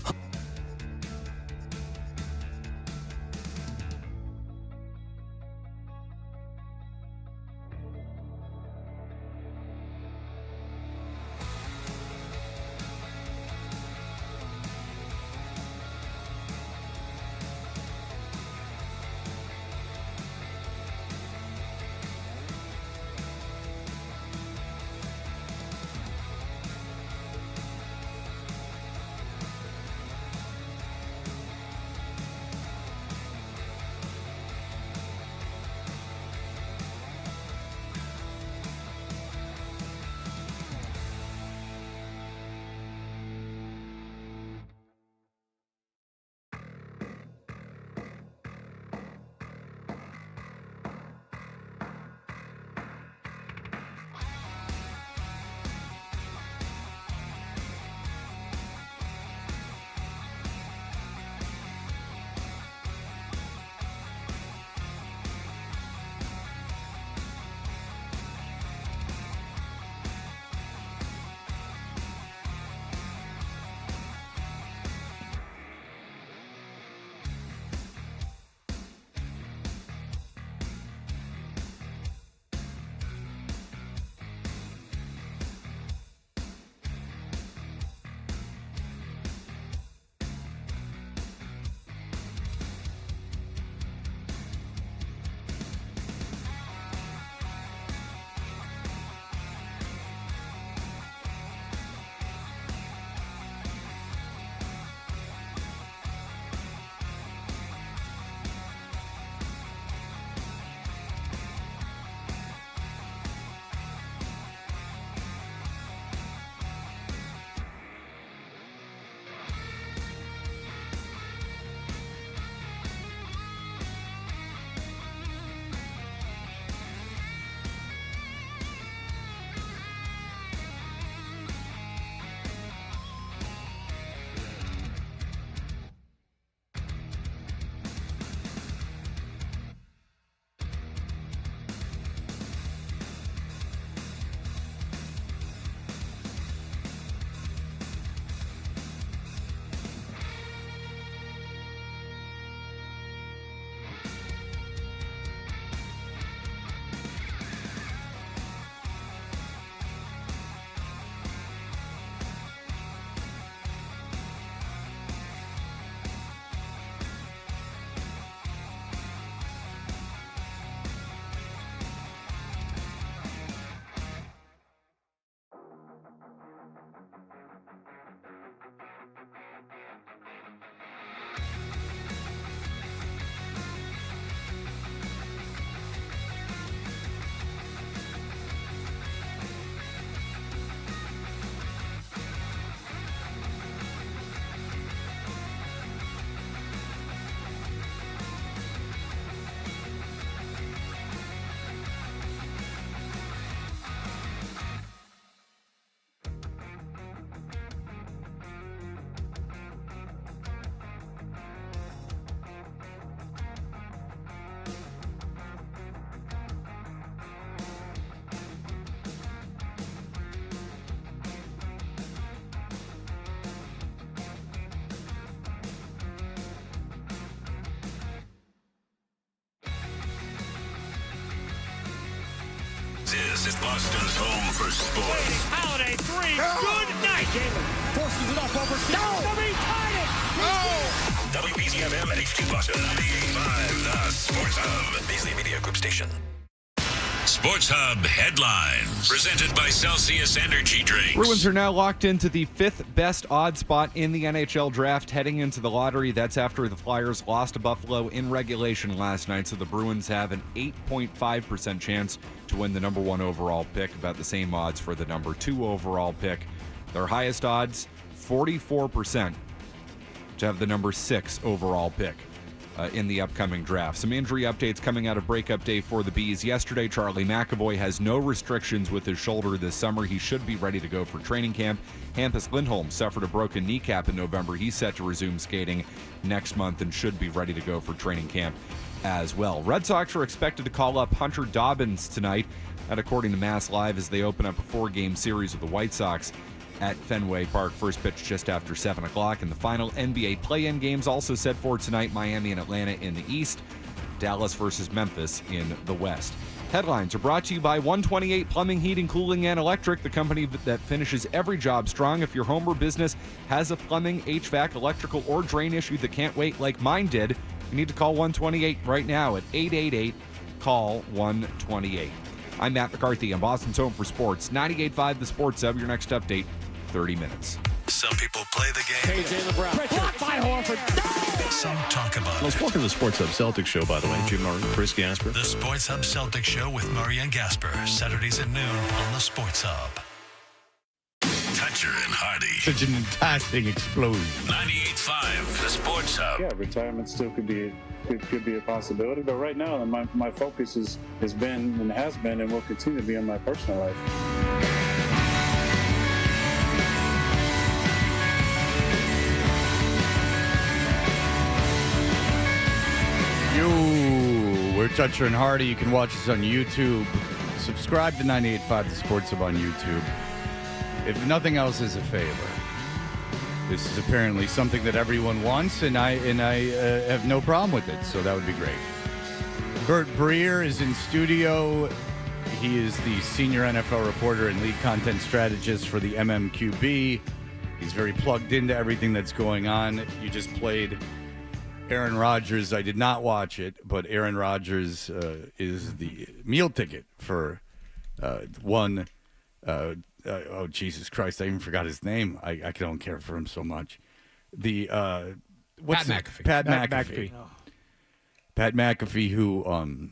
This is Boston's home for sports. Holiday 3. Good night. Jalen forces it up over. Somebody tied it. WBZFM and HD Boston 98.5, the Sports Hub. Beasley Media Group station. Sports Hub headlines presented by Celsius Energy Drinks. Bruins are now locked into the 5th best odd spot in the NHL draft heading into the lottery. That's after the Flyers lost to Buffalo in regulation last night, so the Bruins have an 8.5% chance to win the number 1 overall pick, about the same odds for the number 2 overall pick. Their highest odds, 44%, to have the number 6 overall pick in the upcoming draft. Some injury updates coming out of breakup day for the Bees. Yesterday, Charlie McAvoy has no restrictions with his shoulder this summer. He should be ready to go for training camp. Hampus Lindholm suffered a broken kneecap in November. He's set to resume skating next month and should be ready to go for training camp as well. Red Sox are expected to call up Hunter Dobbins tonight, that according to Mass Live, as they open up a 4-game series with the White Sox at Fenway Park. First pitch just after 7 o'clock. And the final NBA play-in games also set for tonight. Miami and Atlanta in the East. Dallas versus Memphis in the West. Headlines are brought to you by 128 Plumbing, Heating, Cooling, and Electric, the company that finishes every job strong. If your home or business has a plumbing, HVAC, electrical, or drain issue that can't wait like mine did, you need to call 128 right now at 888-CALL-128. I'm Matt McCarthy. I'm Boston's home for sports. 98.5 The Sports Hub. Your next update, 30 minutes. Some people play the game. KJ LeBron. Blocked by Horford. Some talk about Let's it. welcome to the Sports Hub Celtics show, by the way. Jim Murray, Chris Gasper. The Sports Hub Celtics Show with Murray and Gasper. Saturdays at noon on the Sports Hub. Toucher and Hardy. Such an fantastic explosion. 98.5 The Sports Hub. Yeah, retirement still could be a possibility, but right now my focus has been and will continue to be on my personal life. We're Toucher and Hardy. You can watch us on YouTube. Subscribe to 98.5 The Sports Hub on YouTube. If nothing else is a favor, this is apparently something that everyone wants, and I have no problem with it, so that would be great. Bert Breer is in studio. He is the senior NFL reporter and lead content strategist for the MMQB. He's very plugged into everything that's going on. You just played Aaron Rodgers. I did not watch it, but Aaron Rodgers is the meal ticket for one. Oh, Jesus Christ, I even forgot his name. I don't care for him so much. The Pat McAfee. Pat McAfee. Pat McAfee, who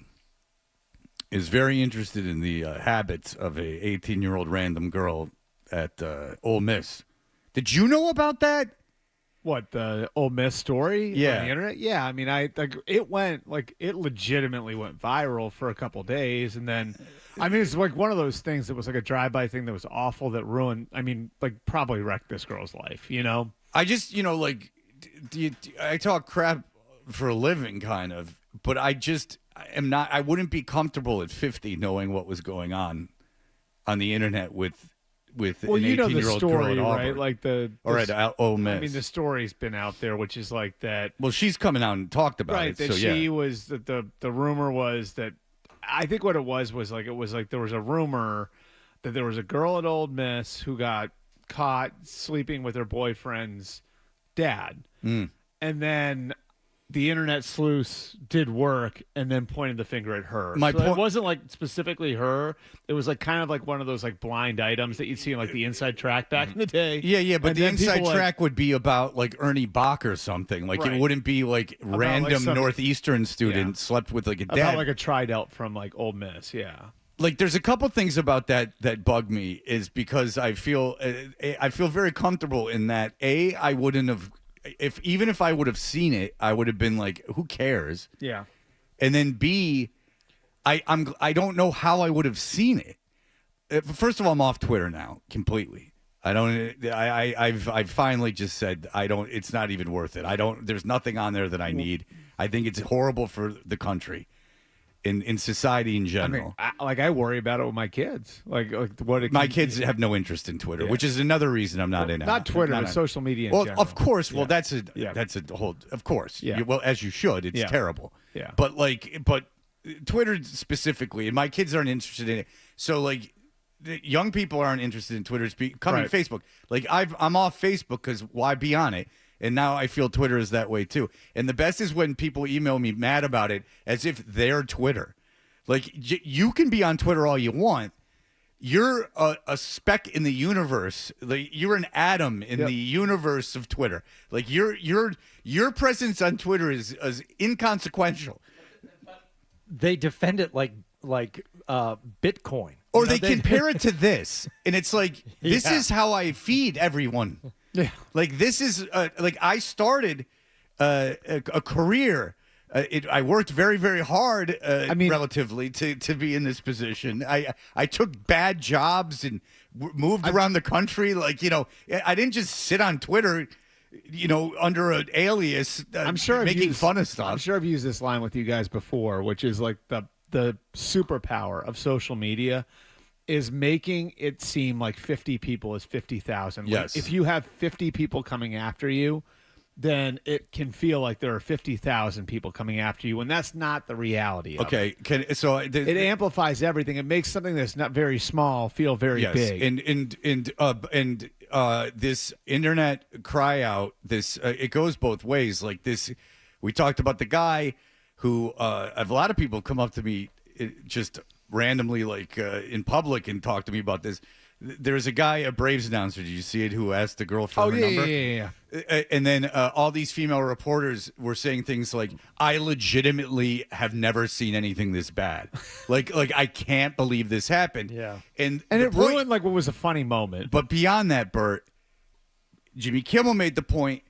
is very interested in the habits of a 18-year-old random girl at Ole Miss. Did you know about that? What, the Ole Miss story Yeah. on the internet? Yeah, I mean, it legitimately went viral for a couple days, and then, I mean, it's like one of those things that was like a drive-by thing that was awful that ruined, I mean, like probably wrecked this girl's life, you know? I just, I talk crap for a living, kind of, but I wouldn't be comfortable at 50 knowing what was going on the internet with an 18-year-old girl at Auburn. Right? Like Ole Miss. I mean, the story's been out there, which is like that. Well, she's coming out and talked about right, it. That so she was the rumor was that, I think what it was like there was a rumor that there was a girl at Ole Miss who got caught sleeping with her boyfriend's dad, and then the internet sleuths did work and then pointed the finger at her. It wasn't like specifically her. It was like kind of like one of those like blind items that you'd see in like the Inside Track back in the day. Yeah, but And the then Inside people, Track would be about like Ernie Bach or something. Like Right. it wouldn't be like About, random like, some- Northeastern student slept with like a about dad. like a Tridelt from like Ole Miss. Yeah. Like there's a couple things about that bug me is because I feel very comfortable in that I wouldn't have even if I would have seen it, I would have been like, who cares? Yeah. And then B, I don't know how I would have seen it. First of all, I'm off Twitter now completely. I've finally just said it's not even worth it. There's nothing on there that I need. I think it's horrible for the country. In society in general. I mean, I worry about it with my kids. Like what it my can- kids have no interest in Twitter, which is another reason I'm not in it. Not Twitter, but social media in well, general. of course. Yeah. Well, that's a whole. Of course. Yeah. Well, as you should. It's Yeah. terrible. Yeah. But Twitter specifically, and my kids aren't interested in it. So like, the young people aren't interested in Twitter. It's becoming Facebook. Like I'm off Facebook because why be on it? And now I feel Twitter is that way too. And the best is when people email me mad about it as if they're Twitter. Like you can be on Twitter all you want. You're a speck in the universe. Like you're an atom in the universe of Twitter. Like your presence on Twitter is inconsequential. They defend it like Bitcoin. Or they compare it to this, and it's like, this is how I feed everyone. Yeah. Like, this is, like, I started a career. I worked very, very hard, relatively, to be in this position. I took bad jobs and moved around the country. Like, you know, I didn't just sit on Twitter, you know, under an alias making fun of stuff. I'm sure I've used this line with you guys before, which is like the superpower of social media is making it seem like 50 people is 50,000. Yes. If you have 50 people coming after you, then it can feel like there are 50,000 people coming after you, and that's not the reality of it. It amplifies everything. It makes something that's not very small feel very big. And this internet cry out, this it goes both ways. Like this, we talked about the guy who a lot of people come up to me just randomly, like in public, and talk to me about this. There's a guy, a Braves announcer, did you see it, who asked the girl for her number? Yeah. And then all these female reporters were saying things like, I legitimately have never seen anything this bad. like I can't believe this happened. Yeah. And it ruined like what was a funny moment. But beyond that, Bert, Jimmy Kimmel made the point,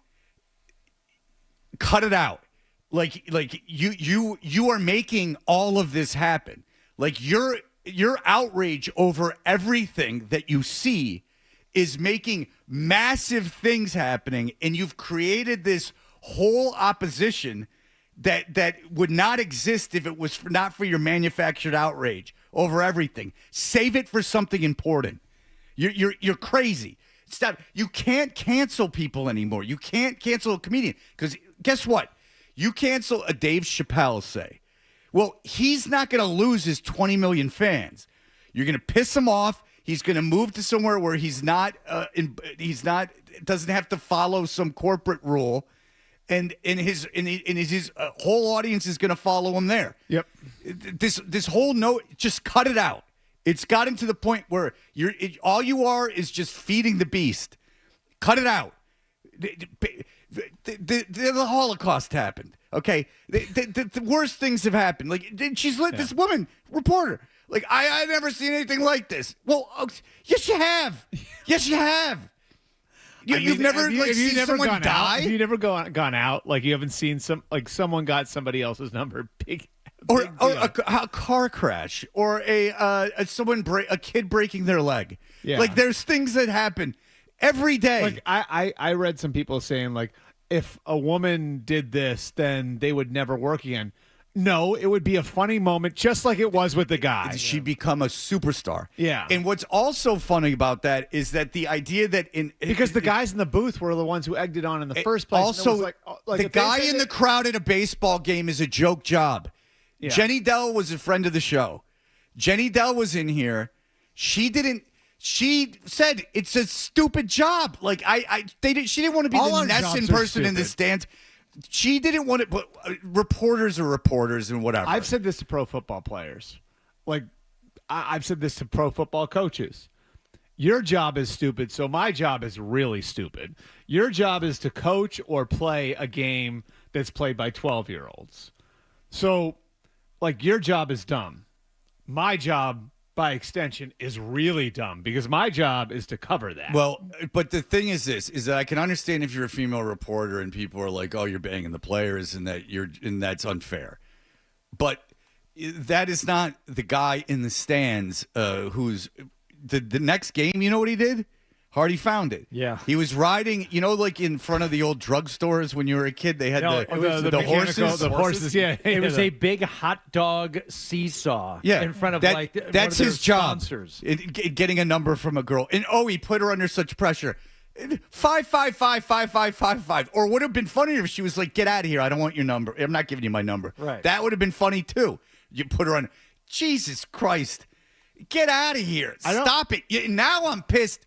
cut it out. Like you are making all of this happen. Like your outrage over everything that you see is making massive things happening, and you've created this whole opposition that would not exist if it was not for your manufactured outrage over everything. Save it for something important. You're crazy. Stop. You can't cancel people anymore. You can't cancel a comedian because guess what? You cancel a Dave Chappelle, say. Well, he's not going to lose his 20 million fans. You're going to piss him off. He's going to move to somewhere where he's not doesn't have to follow some corporate rule, and his whole audience is going to follow him there. Yep. This whole just cut it out. It's gotten to the point where all you are is just feeding the beast. Cut it out. The Holocaust happened. Okay, the worst things have happened. Like this woman reporter. Like I never seen anything like this. Well, yes you have. Yes you have. You've never seen someone die. Have you never gone out? Like you haven't seen someone got somebody else's number. Or a car crash, or a kid breaking their leg. Yeah. Like there's things that happen every day. Like I read some people saying like, if a woman did this, then they would never work again. No, it would be a funny moment, just like it was with the guy. She'd become a superstar. Yeah. And what's also funny about that is that the idea that because the guys in the booth were the ones who egged it on in the first place. Also, like the guy in the crowd at a baseball game is a joke job. Yeah. Jenny Dell was a friend of the show. Jenny Dell was in here. She said it's a stupid job. Like she didn't want to be the Nesson person in the stands. She didn't want it, but reporters are reporters and whatever. I've said this to pro football players. Like I've said this to pro football coaches. Your job is stupid, so my job is really stupid. Your job is to coach or play a game that's played by 12-year-olds. So, like, your job is dumb. My job, by extension, is really dumb because my job is to cover that. Well, but the thing is that I can understand if you're a female reporter and people are like, "Oh, you're banging the players," and that's unfair. But that is not the guy in the stands who's the next game. You know what he did? Hardy found it. Yeah. He was riding, like in front of the old drugstores when you were a kid. They had the horses. The horses, yeah. It was a big hot dog seesaw in front of that's his job. Sponsors. Getting a number from a girl. And he put her under such pressure. 5555555. Or would have been funnier if she was like, "Get out of here. I don't want your number. I'm not giving you my number." Right. That would have been funny too. You put her on. Jesus Christ. Get out of here. Stop it. Now I'm pissed.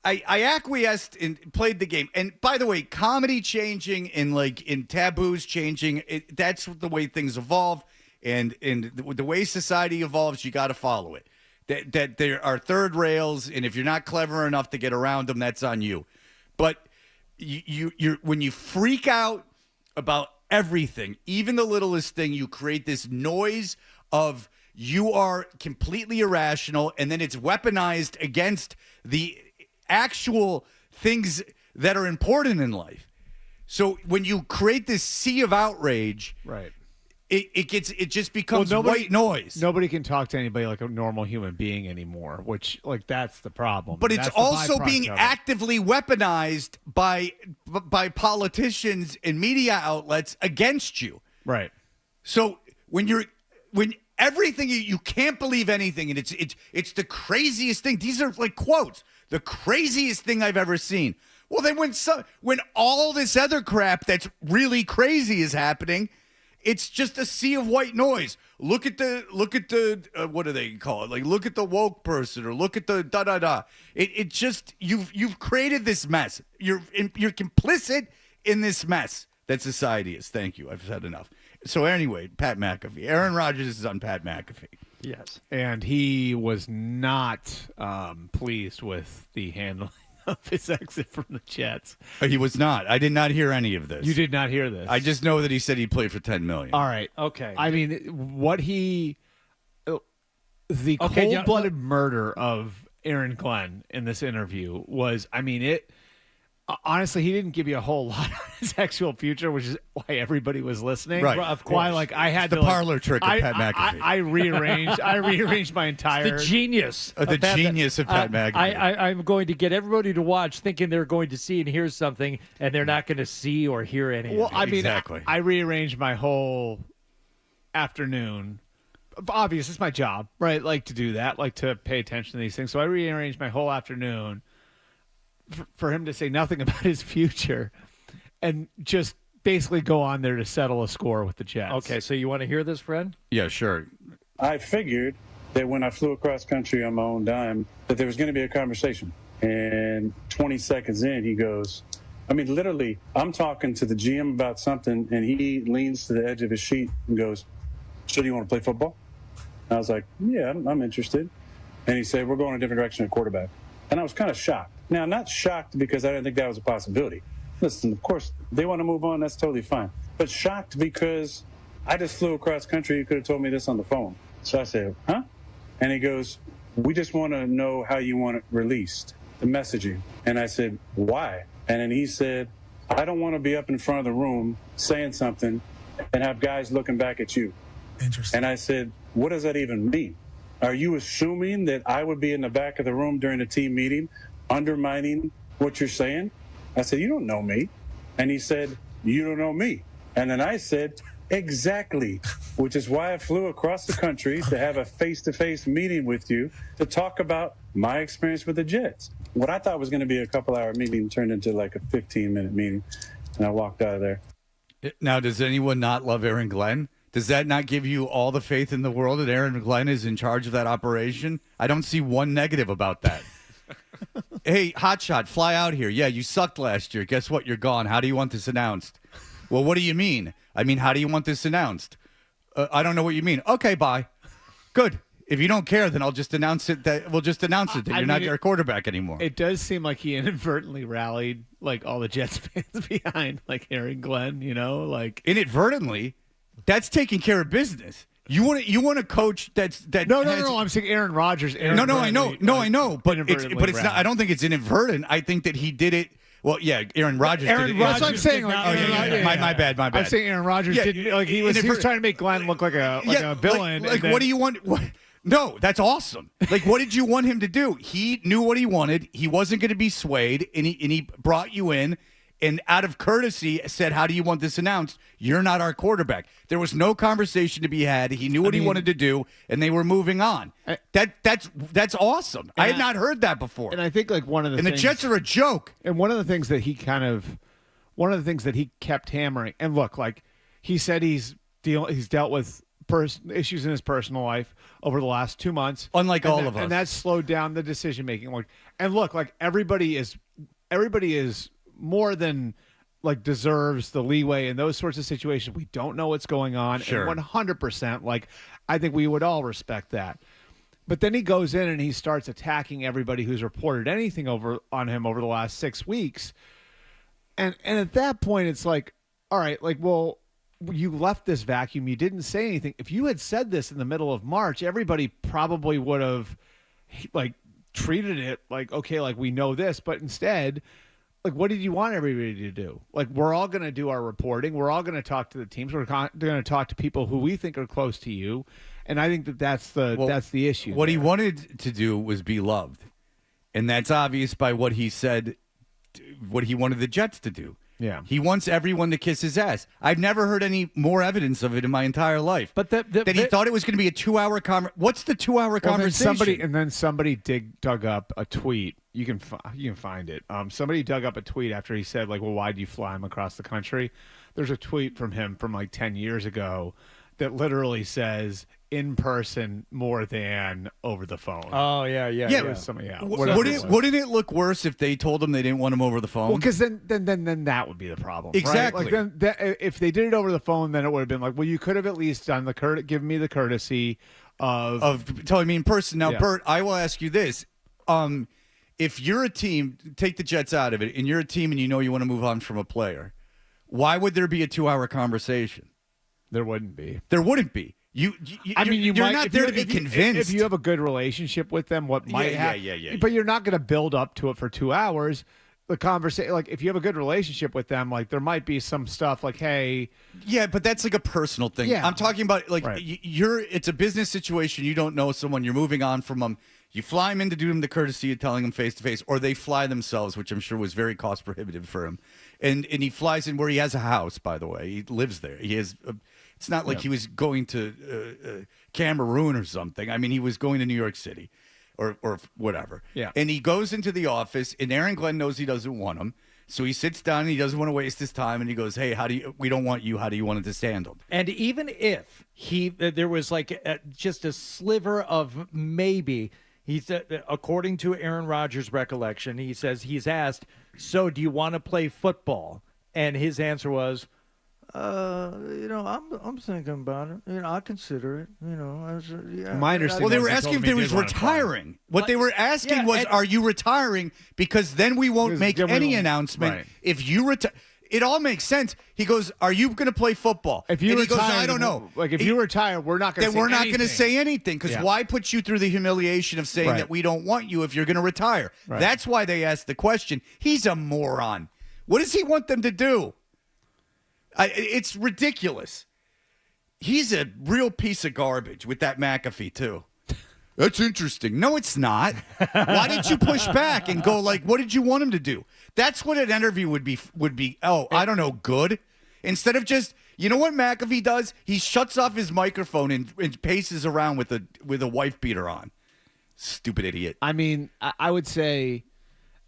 I acquiesced and played the game. And by the way, comedy changing and in taboos changing, that's the way things evolve. And the way society evolves, you got to follow it. That there are third rails, and if you're not clever enough to get around them, that's on you. But you're when you freak out about everything, even the littlest thing, you create this noise of you are completely irrational, and then it's weaponized against the actual things that are important in life. So when you create this sea of outrage, right, it just becomes white noise. Nobody can talk to anybody like a normal human being anymore, which that's the problem. But it's That's the also byproduct being of it. actively weaponized by politicians and media outlets against you. Right. So when everything you can't believe anything, and it's the craziest thing. These are like quotes. The craziest thing I've ever seen. Well, then when all this other crap that's really crazy is happening, it's just a sea of white noise. Look at the what do they call it? Like, look at the woke person, or look at the da da da. It just you've created this mess. You're complicit in this mess that society is. Thank you. I've said enough. So anyway, Pat McAfee. Aaron Rodgers is on Pat McAfee. Yes. And he was not pleased with the handling of his exit from the Jets. He was not. I did not hear any of this. You did not hear this. I just know that he said he played for $10 million. All right. Okay. I mean, the cold-blooded murder of Aaron Glenn in this interview was, honestly, he didn't give you a whole lot on his actual future, which is why everybody was listening. Right. Of course. Why, I had it's to the parlor trick of Pat McAfee. I rearranged my entire. The genius. The genius of Pat McAfee. I'm going to get everybody to watch thinking they're going to see and hear something, and they're not going to see or hear anything. Well, exactly. I rearranged my whole afternoon. Obvious, it's my job, right? Like to do that, like to pay attention to these things. So I rearranged my whole afternoon for him to say nothing about his future and just basically go on there to settle a score with the Jets. Okay, so you want to hear this, Fred? Yeah, sure. I figured that when I flew across country on my own dime, that there was going to be a conversation. And 20 seconds in, he goes, literally, I'm talking to the GM about something, and he leans to the edge of his sheet and goes, so do you want to play football? And I was like, yeah, I'm interested. And he said, we're going a different direction at quarterback. And I was kind of shocked. Now, not shocked because I didn't think that was a possibility. Listen, of course, they want to move on. That's totally fine. But shocked because I just flew across country. You could have told me this on the phone. So I said, huh? And he goes, we just want to know how you want it released, the messaging. And I said, why? And then he said, I don't want to be up in front of the room saying something and have guys looking back at you. Interesting. And I said, what does that even mean? Are you assuming that I would be in the back of the room during a team meeting undermining what you're saying? I said, you don't know me. And he said, you don't know me. And then I said, exactly, which is why I flew across the country to have a face-to-face meeting with you to talk about my experience with the Jets. What I thought was going to be a couple-hour meeting turned into like a 15-minute meeting, and I walked out of there. Now, does anyone not love Aaron Glenn? Does that not give you all the faith in the world that Aaron Glenn is in charge of that operation? I don't see one negative about that. Hey, hotshot, fly out here. Yeah, you sucked last year. Guess what? You're gone. How do you want this announced? Well, what do you mean? How do you want this announced? I don't know what you mean. Okay, bye. Good. If you don't care, then I'll just announce it. We'll just announce it that you're not our quarterback anymore. It does seem like he inadvertently rallied all the Jets fans behind Aaron Glenn. Inadvertently. That's taking care of business. You want a coach that no. I'm saying Aaron Rodgers. I know, but it's not. I don't think it's inadvertent. I think that he did it. Well, yeah, Aaron Rodgers. Did it. That's what I'm saying. My bad. I'm saying Aaron Rodgers didn't. He was trying to make Glenn look like a villain. What do you want? No, that's awesome. What did you want him to do? He knew what he wanted. He wasn't going to be swayed, and he brought you in. And out of courtesy, said, how do you want this announced? You're not our quarterback. There was no conversation to be had. He knew what he wanted to do, and they were moving on. That's awesome. I had not heard that before. And I think one of the things, the Jets are a joke. And one of the things that he kept hammering. And look, he said he's dealt with issues in his personal life over the last 2 months. Unlike all of us. And that's slowed down the decision making. And look, like everybody is more than like deserves the leeway in those sorts of situations. We don't know what's going on. Sure. And 100%, like I think we would all respect that. But then he goes in and he starts attacking everybody who's reported anything on him over the last 6 weeks. And at that point, it's like, all right, like, well, you left this vacuum. You didn't say anything. If you had said this in the middle of March, everybody probably would have like treated it like, okay, like we know this. But instead, like, what did you want everybody to do? Like, we're all going to do our reporting. We're all going to talk to the teams. We're going to talk to people who we think are close to you. And I think that's the issue. What he wanted to do was be loved. And that's obvious by what he said, what he wanted the Jets to do. Yeah. He wants everyone to kiss his ass. I've never heard any more evidence of it in my entire life. But that he thought it was going to be a 2-hour conversation. What's the 2-hour conversation? Then somebody dug up a tweet. You can find it. Somebody dug up a tweet after he said, like, well, why do you fly him across the country? There's a tweet from him from like 10 years ago that literally says in person more than over the phone. Oh, yeah. Wouldn't it look worse if they told him they didn't want him over the phone? Well, because then that would be the problem. Exactly. Right? Like then if they did it over the phone, then it would have been like, well, you could have at least done give me the courtesy of telling me in person. Now, Yeah. Bert, I will ask you this. If you're a team, take the Jets out of it, and you're a team and you know you want to move on from a player, why would there be a 2-hour conversation? There wouldn't be. There wouldn't be. You're not there to be convinced. If you have a good relationship with them, what might happen? Yeah. But you're not going to build up to it for 2 hours. The conversation, like if you have a good relationship with them, like there might be some stuff like, hey, yeah, but that's like a personal thing. Yeah. I'm talking about like Right. it's a business situation. You don't know someone. You're moving on from them. You fly him in to do him the courtesy of telling him face to face, or they fly themselves, which I'm sure was very cost prohibitive for him. And he flies in where he has a house. By the way, he lives there. He has. It's not like he was going to Cameroon or something. I mean, he was going to New York City or whatever. Yeah. And he goes into the office, and Aaron Glenn knows he doesn't want him. So he sits down, and he doesn't want to waste his time, and he goes, hey, we don't want you. How do you want this handled? And even if there was like just a sliver of maybe, he said, according to Aaron Rodgers' recollection, he says he's asked, so do you want to play football? And his answer was, I'm thinking about it. I'll consider it. My understanding. Well, they were asking if he was retiring. What they were asking was, are you retiring? Because then we won't make any announcement. Right. If you retire, it all makes sense. He goes, are you going to play football? If you and retire, he goes, I don't know. Like if you retire, we're not going to. Then we're not going to say anything because why put you through the humiliation of saying that we don't want you if you're going to retire? Right. That's why they asked the question. He's a moron. What does he want them to do? It's ridiculous. He's a real piece of garbage with that McAfee, too. That's interesting. No, it's not. Why did you push back and go like, what did you want him to do? That's what an interview would be. Oh, I don't know, good. Instead of just, you know what McAfee does? He shuts off his microphone and paces around with a wife beater on. Stupid idiot. I mean, I would say,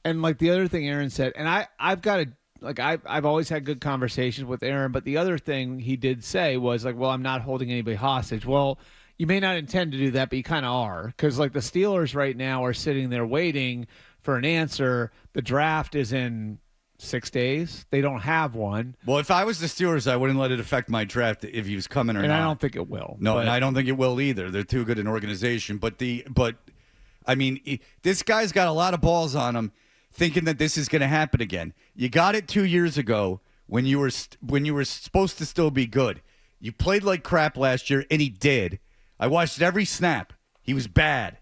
and like the other thing Aaron said, and I've got to. Like I've always had good conversations with Aaron, but the other thing he did say was like, well, I'm not holding anybody hostage. Well, you may not intend to do that, but you kind of are. Because like the Steelers right now are sitting there waiting for an answer. The draft is in 6 days. They don't have one. Well, if I was the Steelers, I wouldn't let it affect my draft if he was coming or not. And I don't think it will. No, and I don't think it will either. They're too good an organization. But I mean, this guy's got a lot of balls on him, thinking that this is going to happen again. You got it 2 years ago when you were supposed to still be good. You played like crap last year, and he did. I watched every snap. He was bad.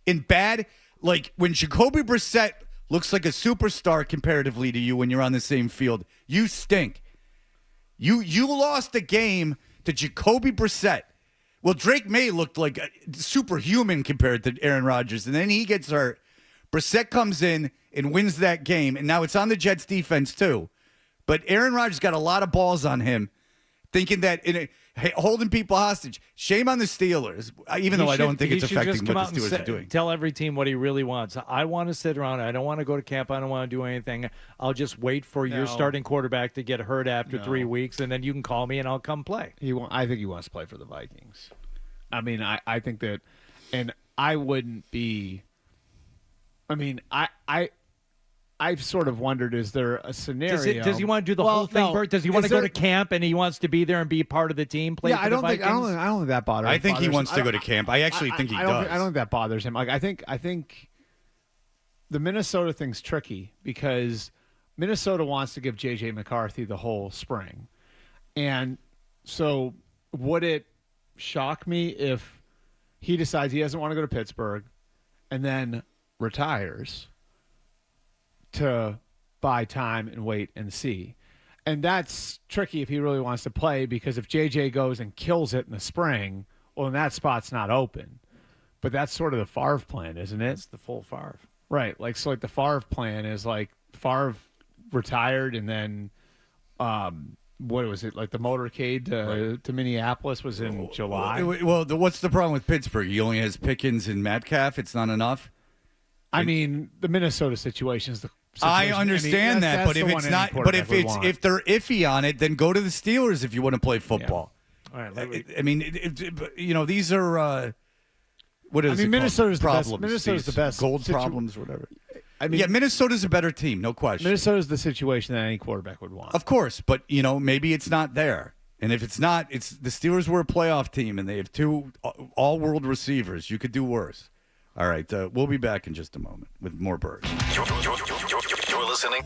And bad, like when Jacoby Brissett looks like a superstar comparatively to you when you're on the same field, you stink. You lost the game to Jacoby Brissett. Well, Drake May looked like a superhuman compared to Aaron Rodgers, and then he gets hurt. Brissett comes in and wins that game, and now it's on the Jets defense too. But Aaron Rodgers got a lot of balls on him thinking that holding people hostage. Shame on the Steelers, even though I don't think it's affecting what the Steelers are doing. Tell every team what he really wants. I want to sit around. I don't want to go to camp. I don't want to do anything. I'll just wait for your starting quarterback to get hurt after 3 weeks, and then you can call me and I'll come play. I think he wants to play for the Vikings. I mean, I think that, and I wouldn't be. I mean, I've sort of wondered, is there a scenario? Does he want to do the whole thing, Bert? Does he want to go to camp and he wants to be there and be part of the team? Play for the Vikings? I don't think that bothers him. I think he wants to go to camp. I actually think he does. I don't think that bothers him. Like I think the Minnesota thing's tricky because Minnesota wants to give J.J. McCarthy the whole spring. And so would it shock me if he decides he doesn't want to go to Pittsburgh and then retires to buy time and wait and see? And that's tricky if he really wants to play, because if JJ goes and kills it in the spring, well, then that spot's not open. But that's sort of the Favre plan, isn't it? It's the full Favre. Right. Like, so like the Favre plan is like Favre retired and then what was it? Like the motorcade to Minneapolis was in July. Well, what's the problem with Pittsburgh? He only has Pickens and Metcalf. It's not enough. I mean, the Minnesota situation is the situation. I understand that, but if it's not, but if they're iffy on it, then go to the Steelers if you want to play football. Yeah. All right. I mean, these are what is? I mean, it Minnesota's the problems, best. Minnesota's the best. Gold problems, whatever. I mean, yeah, Minnesota's a better team, no question. Minnesota's the situation that any quarterback would want. Of course, but maybe it's not there. And if it's not, it's the Steelers were a playoff team and they have 2 all-world receivers. You could do worse. All right, we'll be back in just a moment with more Birds. You're listening.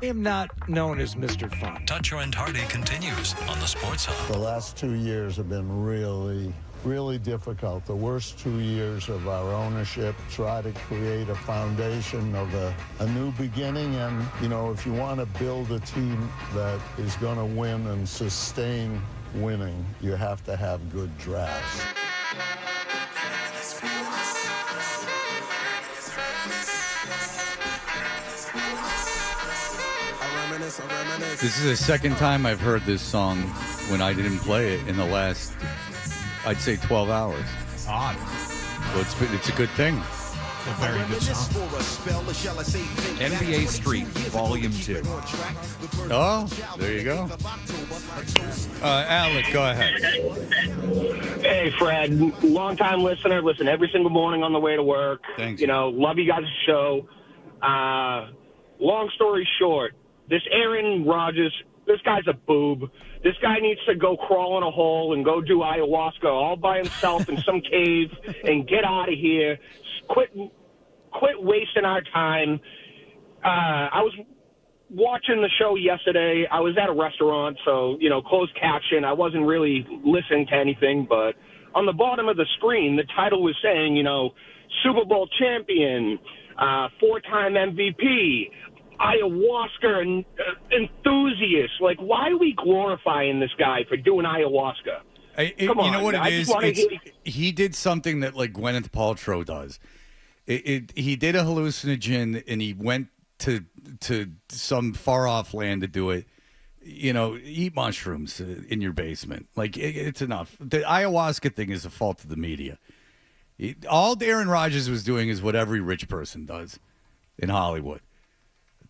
I am not known as Mr. Fun. Toucher and Hardy continues on the Sports Hub. The last 2 years have been really difficult. The worst 2 years of our ownership. Try to create a foundation of a new beginning. And, you know, if you want to build a team that is going to win and sustain winning, you have to have good drafts. This is the second time I've heard this song when I didn't play it in the last, I'd say, 12 hours. Odd. Well, it's a good thing. A very good song. NBA Street, Volume 2. Oh, there you go. Alec, go ahead. Hey, Fred, long-time listener. Listen every single morning on the way to work. Thanks. You know, love you guys' show. Long story short, this Aaron Rodgers, this guy's a boob. This guy needs to go crawl in a hole and go do ayahuasca all by himself in some cave and get out of here. Quit wasting our time. I was watching the show yesterday. I was at a restaurant, so, you know, closed caption. I wasn't really listening to anything, but on the bottom of the screen, the title was saying, you know, Super Bowl champion, 4-time MVP, ayahuasca enthusiast. Like, why are we glorifying this guy for doing ayahuasca? Come on, you know what I it just is? wanna hear- He did something that, like, Gwyneth Paltrow does. He did a hallucinogen, and he went to some far-off land to do it. You know, eat mushrooms in your basement. Like, it's enough. The ayahuasca thing is the fault of the media. All Aaron Rodgers was doing is what every rich person does in Hollywood.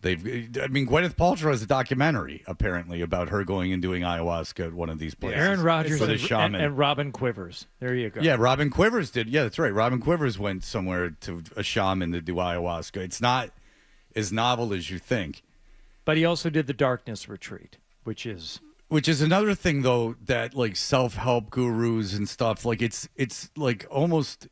Gwyneth Paltrow has a documentary, apparently, about her going and doing ayahuasca at one of these places. Aaron Rodgers with a shaman. and Robin Quivers. There you go. Yeah, Robin Quivers did. Yeah, that's right. Robin Quivers went somewhere to a shaman to do ayahuasca. It's not as novel as you think. But he also did the Darkness Retreat, which is another thing, though, that, like, self-help gurus and stuff, like, it's like almost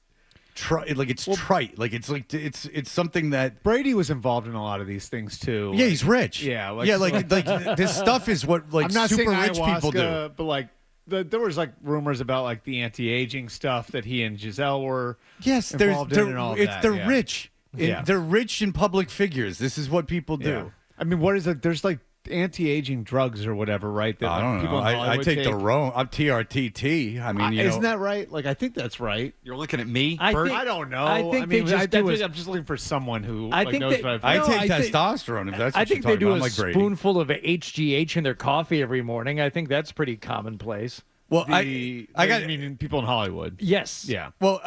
trite. It's something that Brady was involved in a lot of these things too. Yeah, he's rich. Yeah, like this stuff is what, like, I'm not super saying rich people do. ayahuasca, but like there was like rumors about like the anti-aging stuff that he and Giselle were involved in and all of that. They're rich. Yeah. They're rich and public figures. This is what people do. Yeah. I mean, what is it? There's like anti-aging drugs or whatever, right? That I don't people know. in I Hollywood take the Rome. I'm TRTT. I mean, isn't that right? Like, I think that's right. You're looking at me, I Bert? don't know. I think they just I'm just looking for someone who knows what I take testosterone. If that's what I think you're they talking do about. a I'm like Brady. spoonful of HGH in their coffee every morning. I think that's pretty commonplace. Well, I mean people in Hollywood. Yes. Yeah. Well,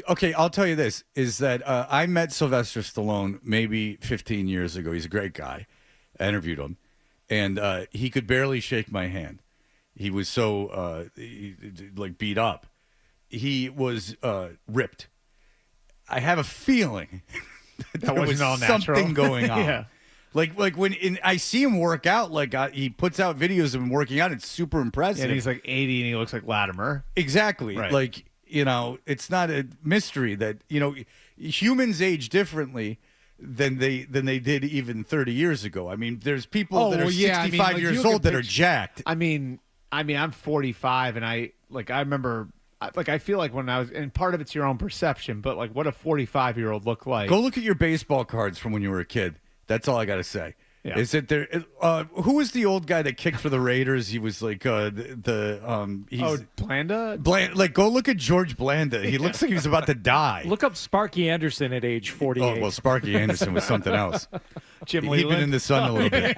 okay, I'll tell you this, is that I met Sylvester Stallone maybe 15 years ago. He's a great guy. I interviewed him, and he could barely shake my hand. He was so, like, beat up. He was ripped. I have a feeling that there was all natural. something going on. Yeah. Like when I see him work out, like he puts out videos of him working out. It's super impressive. And he's like 80 and he looks like Latimer. Exactly. Right. Like, you know, it's not a mystery that, you know, humans age differently than they did even 30 years ago. I mean, there's people that are 65 years old that are jacked. I mean, I'm 45 and I remember, like, I feel like when I was, and part of it's your own perception, but like what a 45-year-old looked like. Go look at your baseball cards from when you were a kid. That's all I got to say. Yeah. Is it there? Who was the old guy that kicked for the Raiders? He was like Blanda? Like, go look at George Blanda. He looks like he was about to die. Look up Sparky Anderson at age 48. Oh, well, Sparky Anderson was something else. Jim He'd Leland. been in the sun a little bit.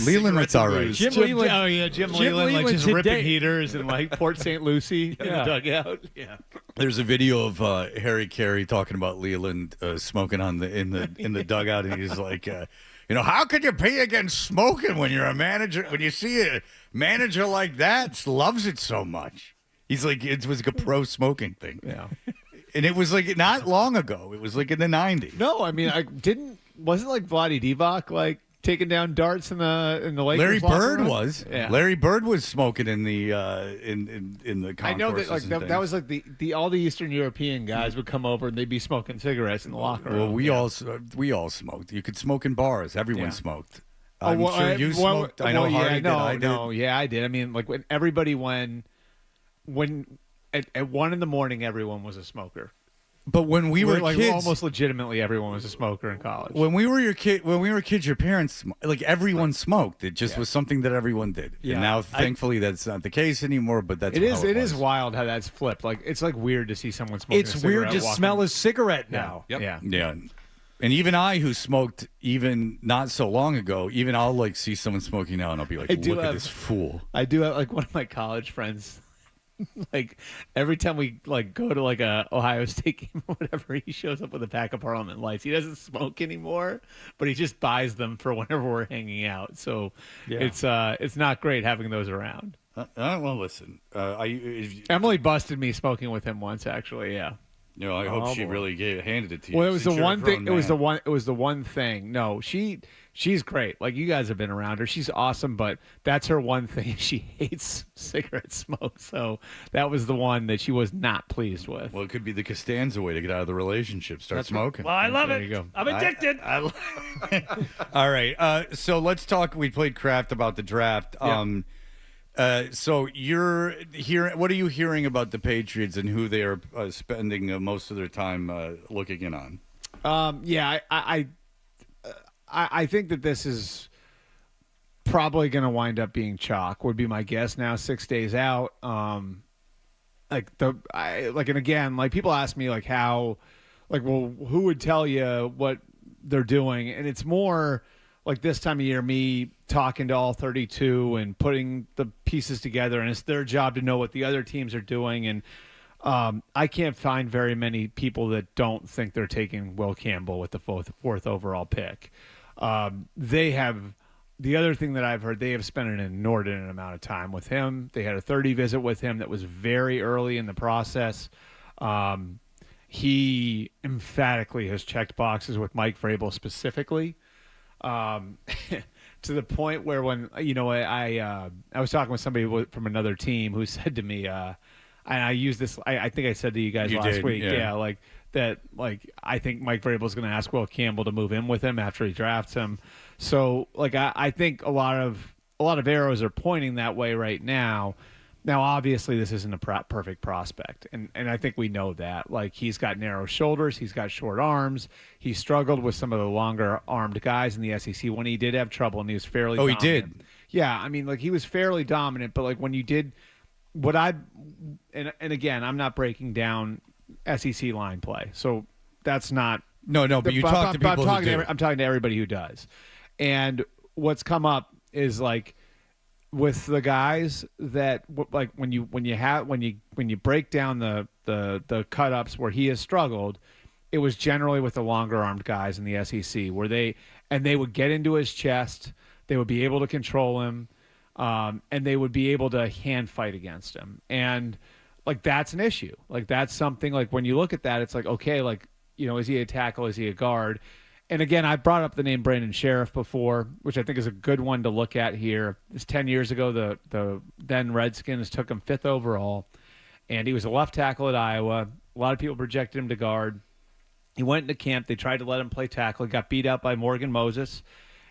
Leland, that's all right. Jim Leland. Oh, yeah, Jim Leland, like, just ripping heaters in, like, Port St. Lucie in the dugout. Yeah. There's a video of Harry Carey talking about Leland smoking in the dugout, and he's like, you know, how could you be against smoking when you're a manager? When you see a manager like that, loves it so much. He's like, it was like a pro smoking thing. Yeah. And it was like not long ago. It was like in the 90s. No, I mean, wasn't like Vlade Divac like taking down darts in the Lakers. Larry locker Bird room? was. Yeah. Larry Bird was smoking in the in the concourses. I know that and that was like the all the Eastern European guys would come over and they'd be smoking cigarettes in the locker room. Well, we all smoked. You could smoke in bars. Everyone smoked. I'm well, sure you smoked. I know Hardy did. I did. No, yeah, I did. I mean, like when everybody when at 1 a.m, everyone was a smoker. But when we were like kids, almost legitimately everyone was a smoker in college. when we were kids, your parents like everyone smoked. It just was something that everyone did. Yeah. And now, thankfully, that's not the case anymore. But that's it how is. it It was. is wild how that's flipped. Like it's like weird to see someone smoking. It's a weird cigarette to walking- smell a cigarette now. Yeah. Yep. Yeah. Yeah. And even I, who smoked even not so long ago, even I'll like see someone smoking now, and I'll be like, "Look at this fool." I do have like one of my college friends. Like every time we like go to like a Ohio State game or whatever, he shows up with a pack of Parliament Lights. He doesn't smoke anymore, but he just buys them for whenever we're hanging out. So it's not great having those around. Well, listen, Emily busted me smoking with him once, actually. Yeah. You know, I hope she really handed it to you. Well, it was since the you're a one thing. grown It was man. the one thing. No, she's great. Like you guys have been around her. She's awesome, but that's her one thing. She hates cigarette smoke. So that was the one that she was not pleased with. Well, it could be the Costanza way to get out of the relationship. Start smoking. Well, I love There it. you go. I'm addicted. All right. So let's talk. We played craft about the draft. So you're hearing. What are you hearing about the Patriots and who they are spending most of their time looking in on? Yeah, I think that this is probably going to wind up being chalk. Would be my guess now. 6 days out. And again, like people ask me like how, like, well, who would tell you what they're doing? And it's more like this time of year, me talking to all 32 and putting the pieces together, and it's their job to know what the other teams are doing. And I can't find very many people that don't think they're taking Will Campbell with the fourth overall pick. They have the other thing that I've heard, they have spent an inordinate amount of time with him. They had a 30 visit with him that was very early in the process. He emphatically has checked boxes with Mike Vrabel specifically. To the point where when, I was talking with somebody from another team who said to me, and I use this, I think I said to you guys last week, like that, like, I think Mike Vrabel is going to ask Will Campbell to move in with him after he drafts him. So like, I think a lot of arrows are pointing that way right now. Now, obviously, this isn't a perfect prospect, and I think we know that. Like, he's got narrow shoulders, he's got short arms, he struggled with some of the longer-armed guys in the SEC when he did have trouble, and he was fairly dominant. He did? Yeah, I mean, like, he was fairly dominant, but, like, when you did what and again, I'm not breaking down SEC line play, so that's not... No, but you talk to people who do. I'm talking to everybody who does. And what's come up is, like, with the guys that like when you break down the cut ups where he has struggled, it was generally with the longer armed guys in the SEC where they would get into his chest, they would be able to control him, and they would be able to hand fight against him. And like that's an issue. Like that's something like when you look at that, it's like, okay, like, is he a tackle? Is he a guard? And again, I brought up the name Brandon Sheriff before, which I think is a good one to look at here. It's 10 years ago, the then Redskins took him 5th overall, and he was a left tackle at Iowa. A lot of people projected him to guard. He went into camp. They tried to let him play tackle. He got beat out by Morgan Moses.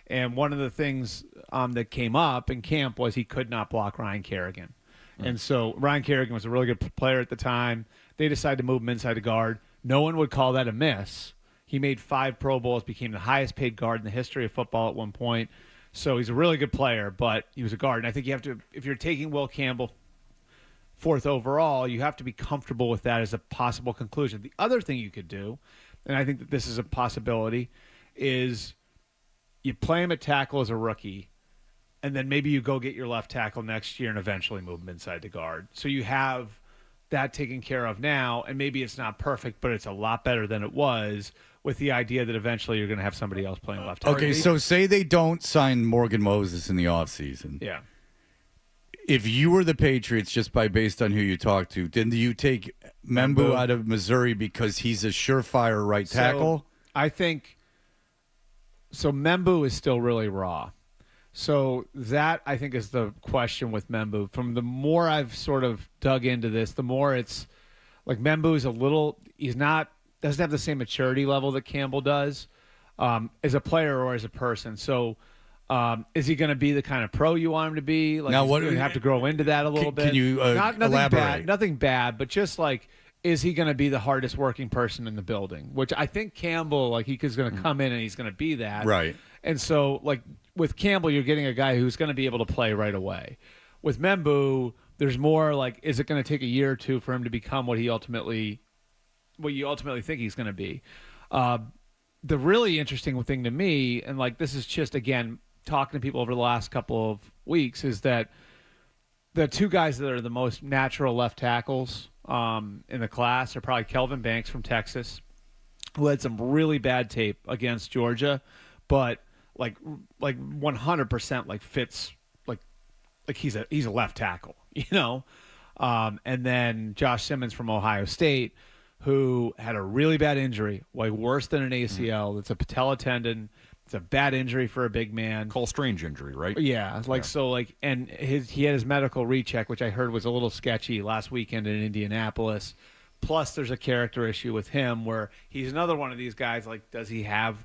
And one of the things that came up in camp was he could not block Ryan Kerrigan. And so Ryan Kerrigan was a really good player at the time. They decided to move him inside to guard. No one would call that a miss. He made 5 Pro Bowls, became the highest paid guard in the history of football at one point. So he's a really good player, but he was a guard. And I think you have to, if you're taking Will Campbell 4th overall, you have to be comfortable with that as a possible conclusion. The other thing you could do, and I think that this is a possibility, is you play him at tackle as a rookie, and then maybe you go get your left tackle next year and eventually move him inside to guard. So you have that taken care of now, and maybe it's not perfect, but it's a lot better than it was, with the idea that eventually you're going to have somebody else playing left tackle. Okay, so say they don't sign Morgan Moses in the offseason. Yeah. If you were the Patriots, just based on who you talked to, didn't you take Membu out of Missouri because he's a surefire right tackle? I think Membu is still really raw. So that, I think, is the question with Membu. From the more I've sort of dug into this, the more it's like Membu is doesn't have the same maturity level that Campbell does as a player or as a person. So is he going to be the kind of pro you want him to be? Like, now, he's what going to have to grow into that a little bit. Can you nothing elaborate? Nothing bad, but just like, is he going to be the hardest working person in the building? Which I think Campbell, like, he's going to come in and he's going to be that. Right. And so, like, with Campbell, you're getting a guy who's going to be able to play right away. With Membu, there's more like, is it going to take a year or two for him to become what you ultimately think he's going to be? The really interesting thing to me, and like this is just, again, talking to people over the last couple of weeks, is that the two guys that are the most natural left tackles in the class are probably Kelvin Banks from Texas, who had some really bad tape against Georgia, but like 100% like fits like he's a left tackle, you know. And then Josh Simmons from Ohio State, who had a really bad injury, like worse than an ACL. It's a patella tendon. It's a bad injury for a big man. Cole Strange injury, right? Yeah, so like, and he had his medical recheck, which I heard was a little sketchy last weekend in Indianapolis. Plus, there's a character issue with him where he's another one of these guys. Like, does he have?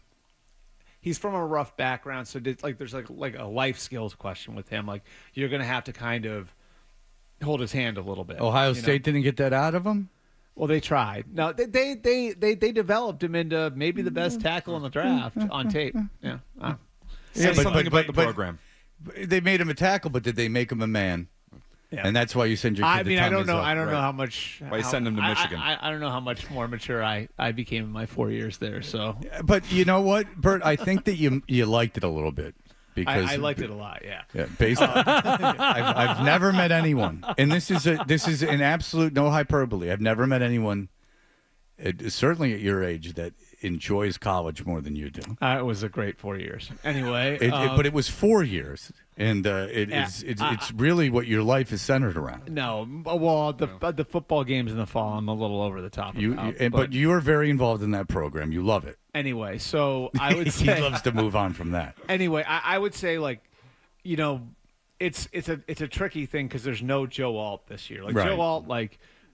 He's from a rough background, so there's like a life skills question with him. Like, you're going to have to kind of hold his hand a little bit. Ohio State didn't get that out of him? Well, they tried. No, they developed him into maybe the best tackle in the draft on tape. Yeah. Say something about the program. They made him a tackle, but did they make him a man? Yeah. And that's why you send your kid to I don't know. Tommy's I don't Up. know how much. Why you send him to Michigan? I don't know how much more mature I became in my 4 years there. So, but you know what, Bert? I think that you liked it a little bit. Because I liked it a lot, yeah. Based on, I've never met anyone, and this is an absolute no hyperbole. I've never met anyone, certainly at your age, that enjoys college more than you do. It was a great 4 years. Anyway, but it was 4 years, and it's really what your life is centered around. No, well, the football games in the fall, I'm a little over the top. But you are very involved in that program. You love it. Anyway, so I would say he loves to move on from that. Anyway, I would say, like, you know, it's a tricky thing because there's no Joe Alt this year. Like, right.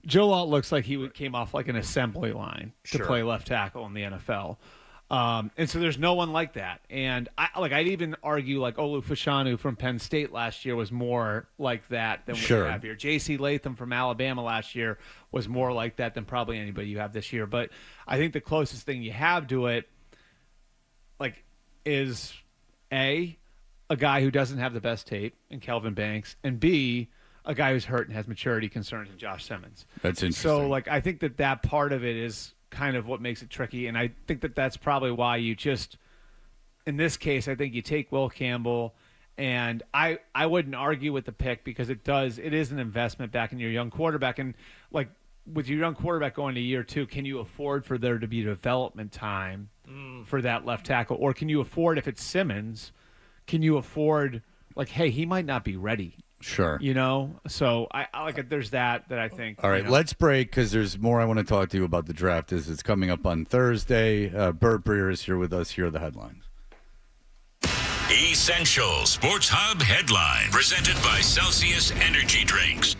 Joe Alt looks like he came off like an assembly line to play left tackle in the NFL. And so there's no one like that. And I'd even argue like Olu Fashanu from Penn State last year was more like that than what you have here. J.C. Latham from Alabama last year was more like that than probably anybody you have this year. But I think the closest thing you have to it, like, is A, a guy who doesn't have the best tape in Kelvin Banks, and B, a guy who's hurt and has maturity concerns in Josh Simmons. That's interesting. So, like, I think that part of it is kind of what makes it tricky, and I think that's probably why you just, in this case, I think you take Will Campbell, and I wouldn't argue with the pick because it is an investment back in your young quarterback, and like with your young quarterback going to year two, can you afford for there to be development time for that left tackle, or can you afford, if it's Simmons, can you afford, like, hey, he might not be ready. Sure. You know, so I like it. There's that I think. All right, let's break because there's more I want to talk to you about the draft. It's coming up on Thursday. Bert Breer is here with us. Here are the headlines. Essential Sports Hub headline presented by Celsius Energy Drinks.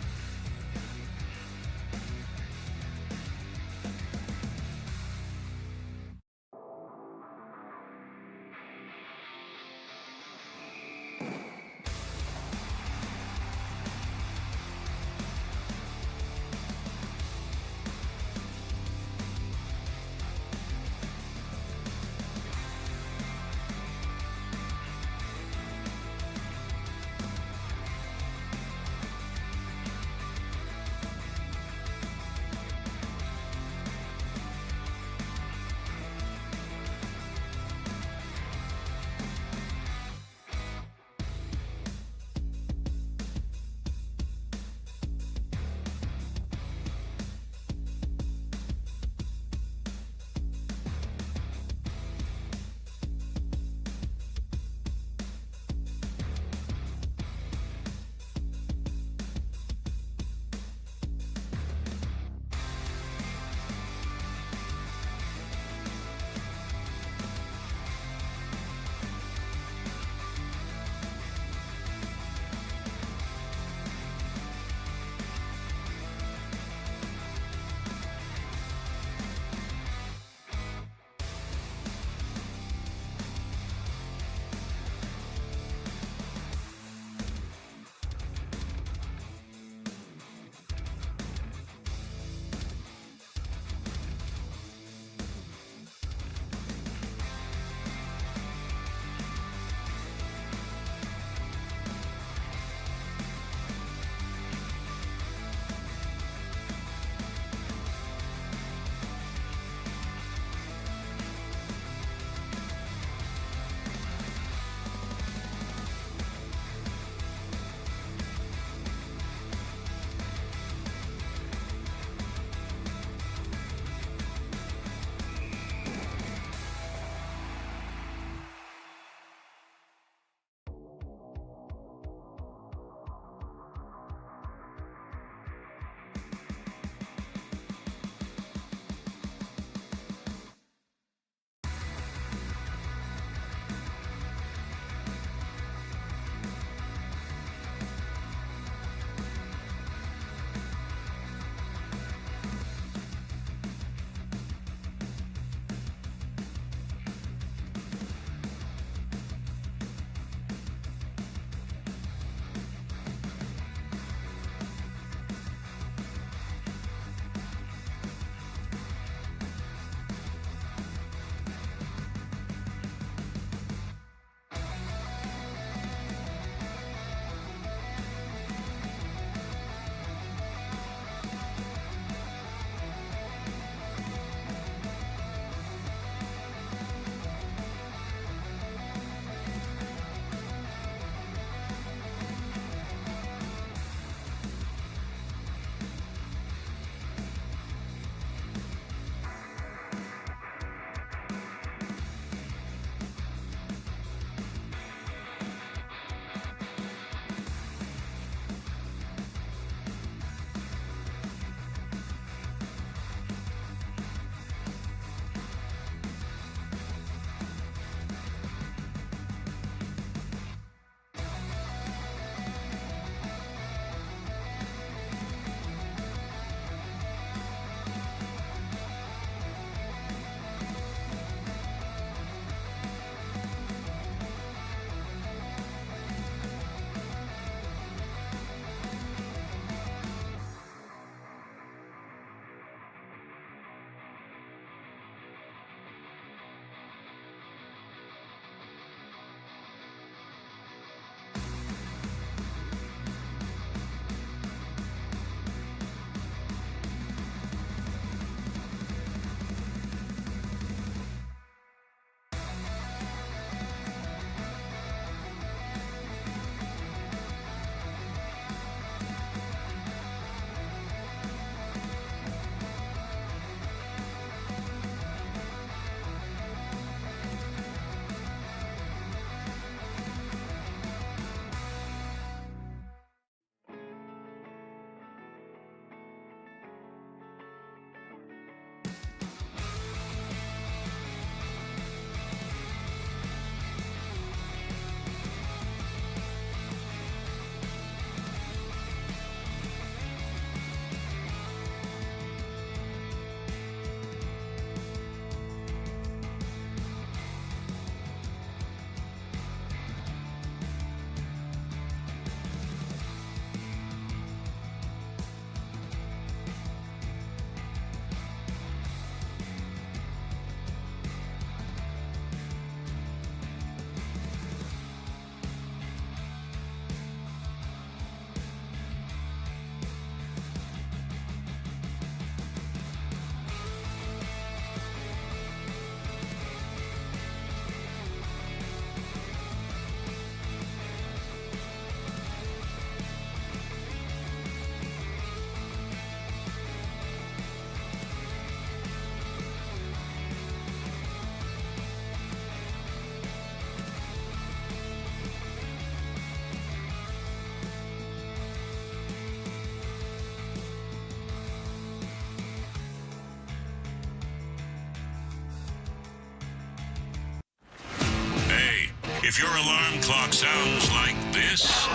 If your alarm clock sounds like this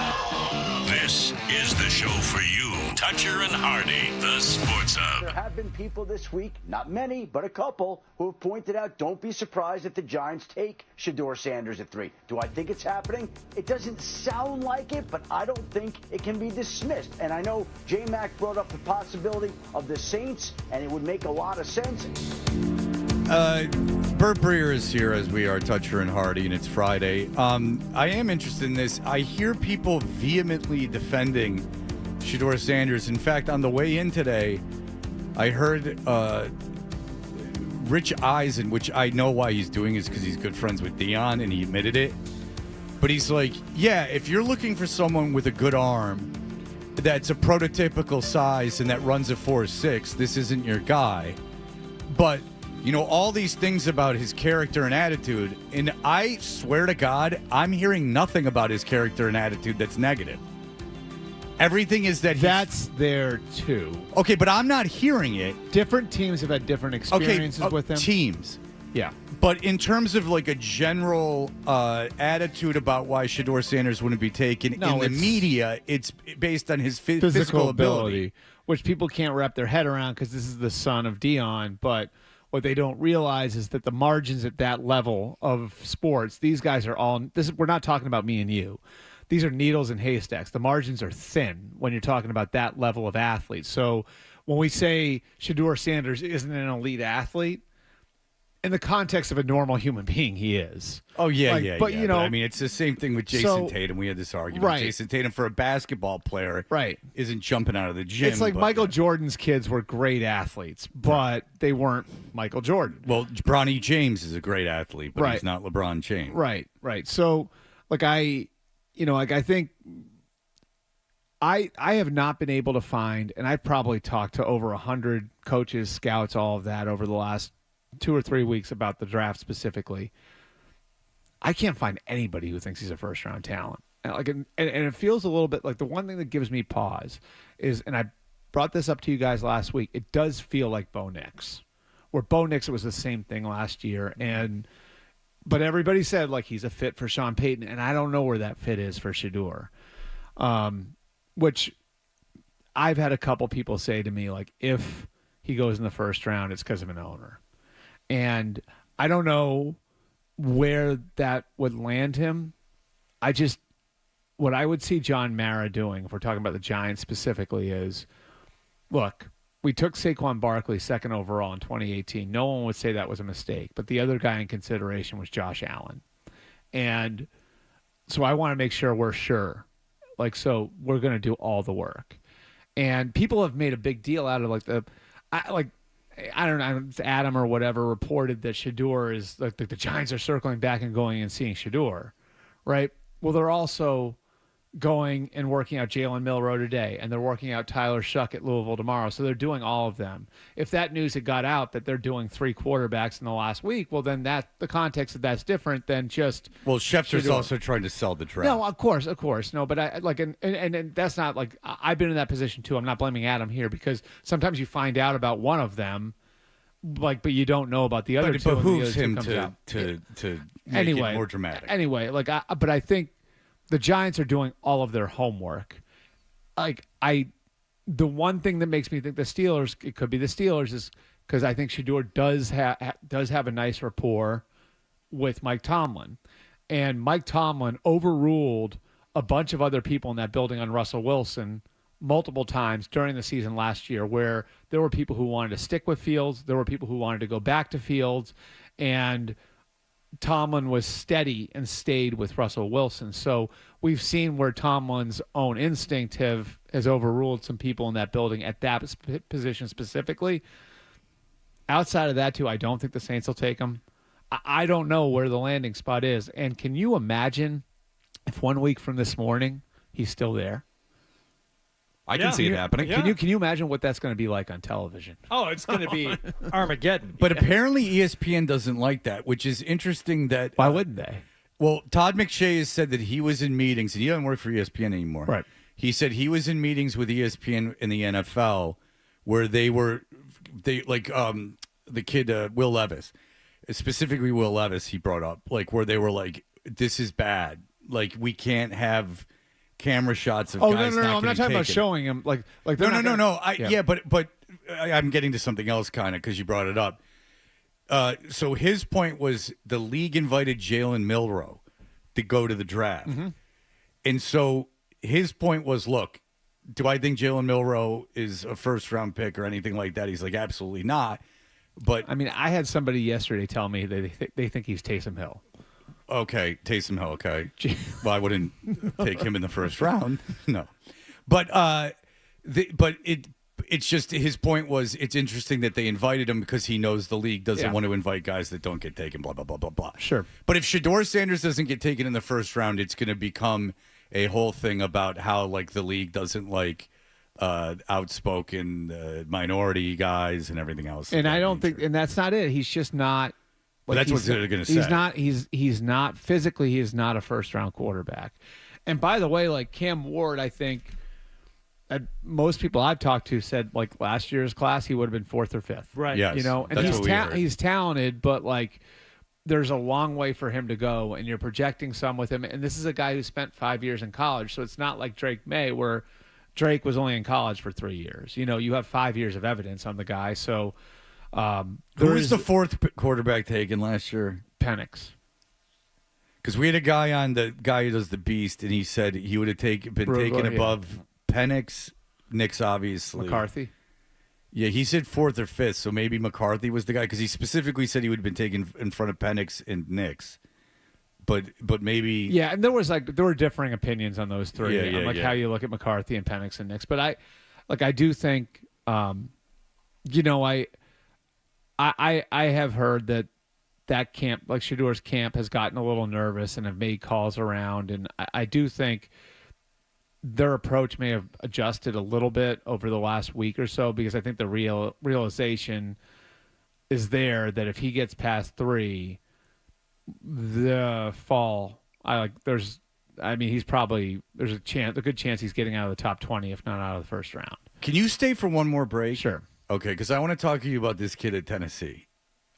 is the show for you. Toucher and Hardy, the Sports Hub. There have been people this week, not many, but a couple, who have pointed out, don't be surprised if the Giants take Shadur Sanders at 3. Do I think it's happening? It doesn't sound like it, but I don't think it can be dismissed. And I know J-Mac brought up the possibility of the Saints, and it would make a lot of sense. Bert Breer is here as we are, Toucher and Hardy, and it's Friday. I am interested in this. I hear people vehemently defending Shadur Sanders. In fact, on the way in today, I heard Rich Eisen, which I know why he's doing is because he's good friends with Dion, and he admitted it. But he's like, yeah, if you're looking for someone with a good arm that's a prototypical size and that runs a 4.6, this isn't your guy. But you know, all these things about his character and attitude, and I swear to God, I'm hearing nothing about his character and attitude that's negative. Everything is that that's there too. Okay, but I'm not hearing it. Different teams have had different experiences with him. Teams. Yeah. But in terms of like a general attitude about why Shadur Sanders wouldn't be taken in the media, it's based on his physical ability. Which people can't wrap their head around because this is the son of Dion, but what they don't realize is that the margins at that level of sports, these guys are all we're not talking about me and you. These are needles and haystacks. The margins are thin when you're talking about that level of athlete. So when we say Shadur Sanders isn't an elite athlete, in the context of a normal human being, he is. Oh, yeah. But, you know, I mean, it's the same thing with Jason Tatum. We had this argument. Right. Jason Tatum, for a basketball player, right, isn't jumping out of the gym. It's like Michael Jordan's kids were great athletes, but they weren't Michael Jordan. Well, Bronny James is a great athlete, but he's not LeBron James. Right. So, like, I think I have not been able to find, and I've probably talked to over 100 coaches, scouts, all of that over the last 2 or 3 weeks about the draft specifically. I can't find anybody who thinks he's a first-round talent. And it feels a little bit like the one thing that gives me pause is, and I brought this up to you guys last week, it does feel like Bo Nix. Where Bo Nix, it was the same thing last year, but everybody said like he's a fit for Sean Payton, and I don't know where that fit is for Shadur. Which I've had a couple people say to me, like, if he goes in the first round, it's because of an owner. And I don't know where that would land him. What I would see John Mara doing, if we're talking about the Giants specifically, is, look, we took Saquon Barkley second overall in 2018. No one would say that was a mistake, but the other guy in consideration was Josh Allen. And so I want to make sure we're sure. Like, so we're going to do all the work. And people have made a big deal out of I don't know, Adam or whatever reported that Shadur is like the Giants are circling back and going and seeing Shadur, right? Well, they're also going and working out Jalen Milroe today, and they're working out Tyler Shuck at Louisville tomorrow. So they're doing all of them. If that news had got out that they're doing 3 quarterbacks in the last week, well, then the context of that's different than just. Well, Schefter's Shadur. also trying to sell the draft. No, of course, no. But I like, and that's not like I've been in that position too. I'm not blaming Adam here because sometimes you find out about one of them. But you don't know about the other two. But it behooves him to make it more dramatic. Anyway, but I think the Giants are doing all of their homework. The one thing that makes me think it could be the Steelers, is because I think Shadur does have a nice rapport with Mike Tomlin, and Mike Tomlin overruled a bunch of other people in that building on Russell Wilson multiple times during the season last year, where there were people who wanted to stick with Fields, there were people who wanted to go back to Fields, and Tomlin was steady and stayed with Russell Wilson. So we've seen where Tomlin's own instinct has overruled some people in that building at that position specifically. Outside of that, too, I don't think the Saints will take him. I don't know where the landing spot is. And can you imagine if 1 week from this morning he's still there? I can see it happening. Yeah. Can you imagine what that's going to be like on television? Oh, it's going to be Armageddon. But apparently ESPN doesn't like that, which is interesting. That why wouldn't they? Well, Todd McShay has said that he was in meetings, and he doesn't work for ESPN anymore. Right. He said he was in meetings with ESPN in the NFL where the kid Will Levis, specifically Will Levis, he brought up, like where they were like, this is bad. Like, we can't have camera shots of Oh, guys no. not I'm not getting talking about taken. showing him. Like No. But I'm getting to something else kind of because you brought it up. So his point was the league invited Jalen Milroe to go to the draft. Mm-hmm. And so his point was, look, do I think Jalen Milroe is a first-round pick or anything like that? He's like, absolutely not. But I mean, I had somebody yesterday tell me they think he's Taysom Hill. Okay, Taysom Hill, okay. Well, I wouldn't take him in the first round. No. But it's just his point was it's interesting that they invited him because he knows the league doesn't want to invite guys that don't get taken, blah, blah, blah, blah, blah. Sure. But if Shadur Sanders doesn't get taken in the first round, it's going to become a whole thing about how, like, the league doesn't like outspoken minority guys and everything else. And I don't think, and that's not it. He's just not. But that's what they're going to say. He's not physically. He is not a first-round quarterback. And by the way, like Cam Ward, I think most people I've talked to said like last year's class he would have been 4th or 5th. Right. Yes, You know, and that's he's talented, but like there's a long way for him to go, and you're projecting some with him. And this is a guy who spent 5 years in college, so it's not like Drake May where Drake was only in college for 3 years. You know, you have 5 years of evidence on the guy. So who was the 4th quarterback taken last year? Penix. Because we had a guy on, the guy who does the Beast, and he said he would have been taken above Penix, Nix, obviously. McCarthy. Yeah, he said 4th or 5th, so maybe McCarthy was the guy, because he specifically said he would have been taken in front of Penix and Nix. But maybe... Yeah, and there were differing opinions on those three. Yeah, how you look at McCarthy and Penix and Nix. But I do think, you know, I have heard that camp, like Shadur's camp, has gotten a little nervous and have made calls around. And I do think their approach may have adjusted a little bit over the last week or so, because I think the realization is there that if he gets past 3, the fall, there's a good chance he's getting out of the top 20, if not out of the first round. Can you stay for one more break? Sure. Okay, because I want to talk to you about this kid at Tennessee.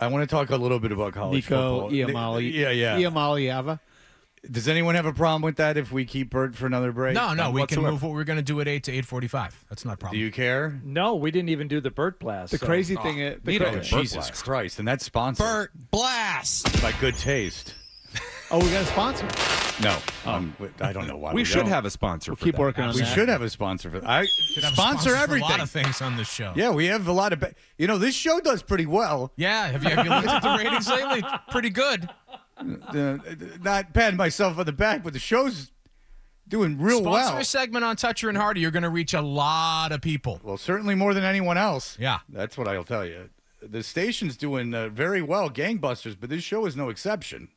I want to talk a little bit about college Nico football. Iamaleava. Does anyone have a problem with that if we keep Bert for another break? No, we can move what we're going to do at 8 to 8:45. That's not a problem. Do you care? No, we didn't even do the Bert Blast. The crazy thing is... Jesus Christ, and that's sponsored. Bert Blast! By Good Taste. Oh, we got a sponsor? No. I don't know why we should don't. have a sponsor for keep that. working on We that. should have a sponsor for that. I Should have sponsor sponsors for everything. a lot of things on this show. Yeah, we have a lot of... this show does pretty well. Yeah, have you looked at the ratings lately? It's pretty good. Not patting myself on the back, but the show's doing real Sponsor well. a segment on Toucher and Hardy. You're going to reach a lot of people. Well, certainly more than anyone else. Yeah. That's what I'll tell you. The station's doing very well, gangbusters, but this show is no exception.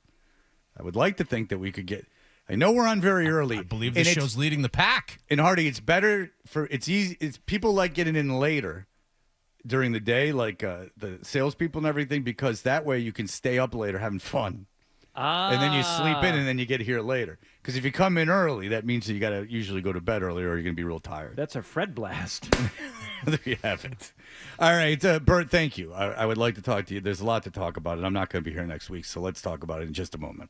I would like to think that we could get... I know we're on very early. I believe this show's leading the pack. And Hardy, it's better for... It's easy. It's people like getting in later during the day, like the salespeople and everything, because that way you can stay up later having fun. And then you sleep in, and then you get here later. Because if you come in early, that means that you got to usually go to bed early, or you're going to be real tired. That's a Fred Blast. There you have it. All right, Bert, thank you. I would like to talk to you. There's a lot to talk about, and I'm not going to be here next week, so let's talk about it in just a moment.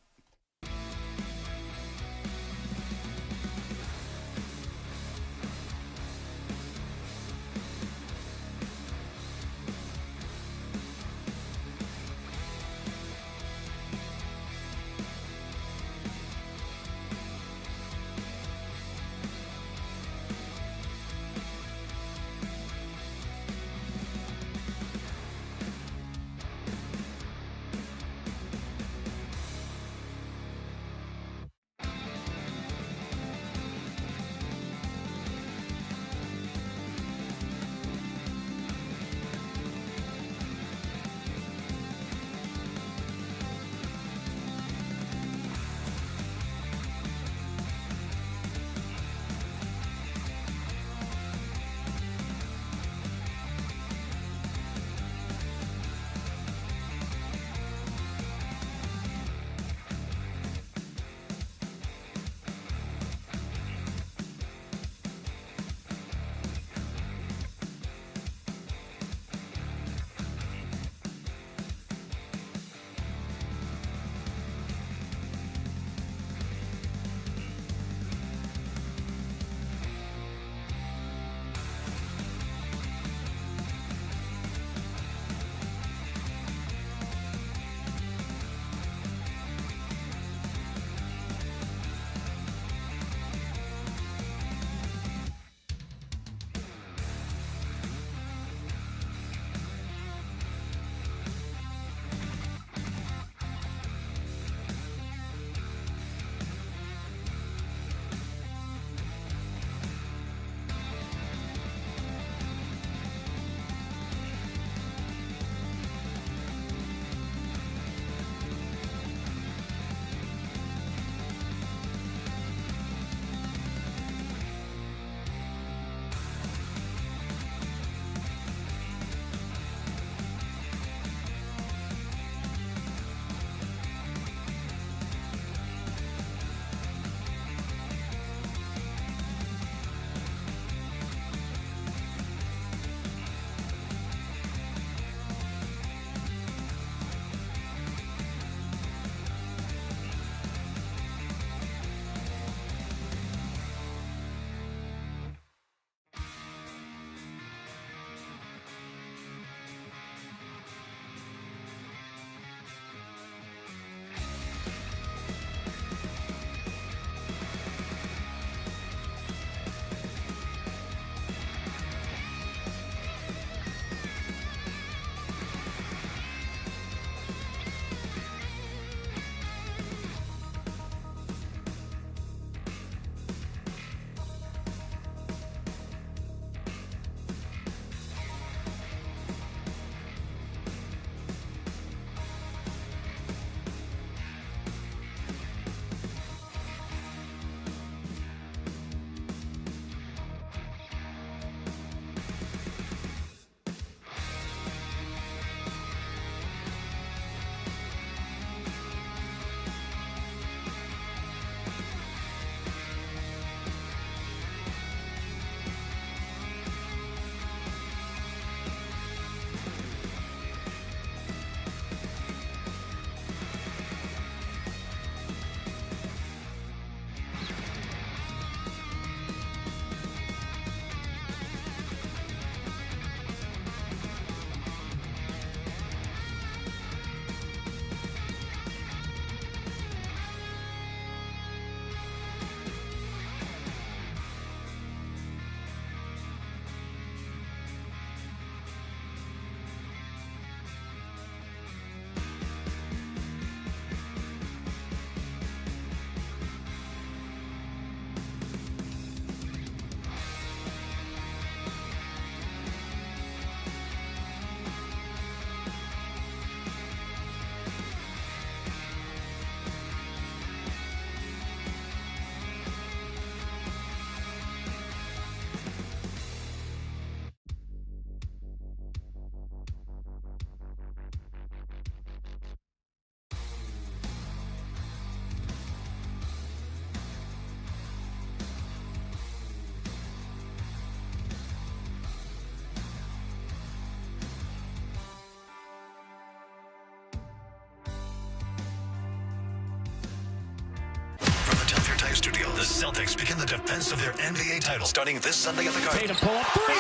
studio, the Celtics begin the defense of their NBA title starting this Sunday at the Garden. Tatum pull up three.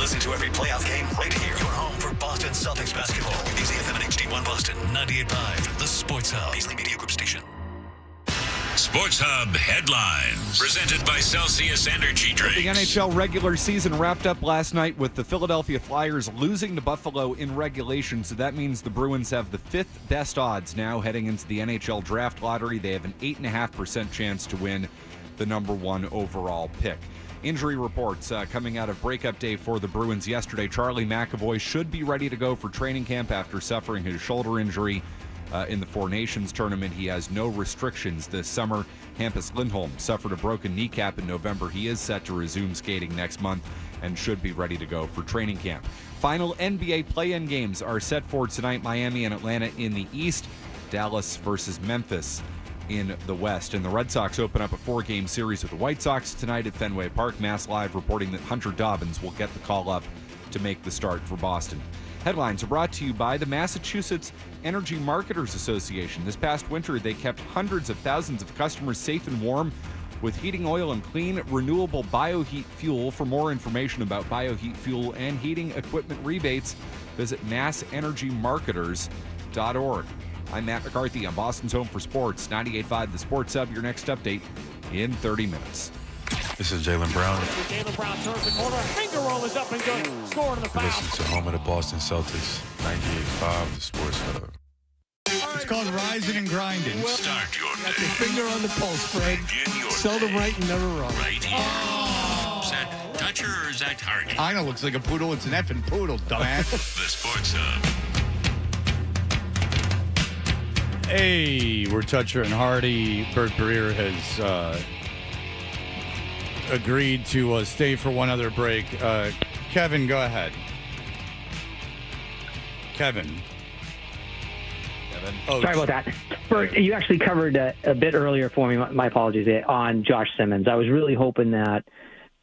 Listen to every playoff game right here. Your home for Boston Celtics basketball. Easy FM and HD1 Boston, 98.5, the Sports Hub, Beasley Media Group station. Sports Hub headlines presented by Celsius Energy Drinks. The NHL regular season wrapped up last night with the Philadelphia Flyers losing to Buffalo in regulation, so that means the Bruins have the 5th best odds now heading into the NHL draft lottery. They have an 8.5% chance to win the number 1 overall pick. Injury reports coming out of breakup day for the Bruins yesterday. Charlie McAvoy should be ready to go for training camp after suffering his shoulder injury in the Four Nations tournament. He has no restrictions this summer. Hampus Lindholm suffered a broken kneecap in November. He is set to resume skating next month and should be ready to go for training camp. Final NBA play-in games are set for tonight. Miami and Atlanta in the East, Dallas versus Memphis in the West. And the Red Sox open up a 4-game series with the White Sox tonight at Fenway Park. Mass Live reporting that Hunter Dobbins will get the call up to make the start for Boston. Headlines are brought to you by the Massachusetts Energy Marketers Association. This past winter, they kept hundreds of thousands of customers safe and warm with heating oil and clean, renewable bioheat fuel. For more information about bioheat fuel and heating equipment rebates, visit massenergymarketers.org. I'm Matt McCarthy on Boston's Home for Sports, 98.5 The Sports Hub. Your next update in 30 minutes. This is Jaylen Brown. Jaylen Brown turns the corner. Finger roll is up and good. Score to the foul. Listen to home of the Boston Celtics, 98.5 The Sports Hub. It's called rising and grinding. Start your day. Got your finger on the pulse, Fred. Begin your Seldom right and never wrong. right here. Oh. Is that Dutcher or is that Target? Kinda looks like a poodle. It's an effing poodle, dumbass. The Sports Hub. Hey, we're Toucher and Hardy. Bert Breer has agreed to stay for one other break. Kevin, go ahead. Kevin. Oh, sorry about that. Bert, you actually covered a bit earlier for me, my apologies, on Josh Simmons. I was really hoping that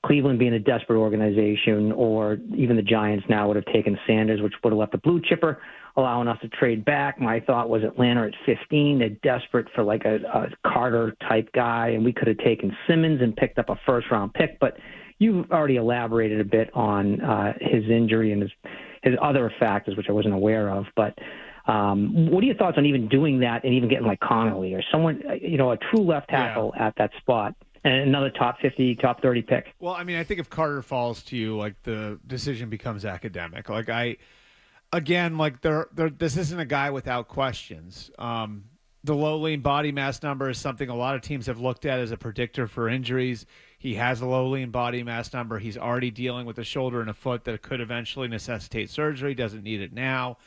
Cleveland, being a desperate organization, or even the Giants now would have taken Sanders, which would have left a blue chipper, allowing us to trade back. My thought was Atlanta at 15. They're desperate for like a Carter-type guy, and we could have taken Simmons and picked up a first-round pick. But you've already elaborated a bit on his injury and his other factors, which I wasn't aware of. But what are your thoughts on even doing that and even getting like Connolly or someone, a true left tackle at that spot? And another top 50, top 30 pick. Well, I mean, I think if Carter falls to you, like the decision becomes academic. Like this isn't a guy without questions. The low lean body mass number is something a lot of teams have looked at as a predictor for injuries. He has a low lean body mass number. He's already dealing with a shoulder and a foot that could eventually necessitate surgery. Doesn't need it now.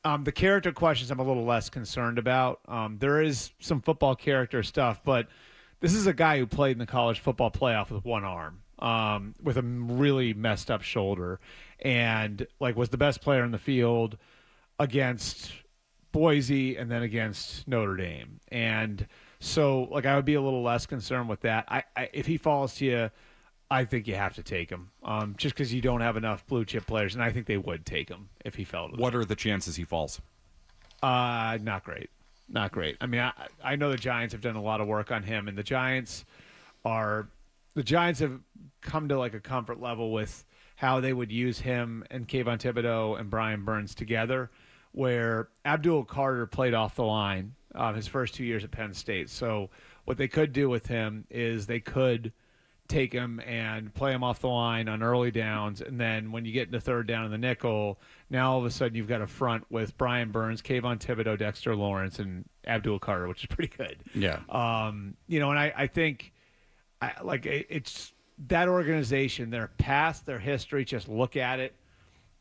The character questions I'm a little less concerned about. There is some football character stuff, but this is a guy who played in the college football playoff with one arm, with a really messed up shoulder, and was the best player in the field against Boise and then against Notre Dame. And so I would be a little less concerned with that. If he falls to you, I think you have to take him, just because you don't have enough blue chip players, and I think they would take him if he fell to them. What are the chances he falls? Not great. Not great. I mean, I know the Giants have done a lot of work on him, and the Giants have come to a comfort level with how they would use him and Kayvon Thibodeau and Brian Burns together, where Abdul Carter played off the line his first 2 years at Penn State. So what they could do with him is they could take him and play him off the line on early downs, and then when you get into third down in the nickel, now all of a sudden you've got a front with Brian Burns, Kayvon Thibodeau, Dexter Lawrence, and Abdul Carter, which is pretty good. Yeah. And I think it's that organization, their past, their history, just look at it.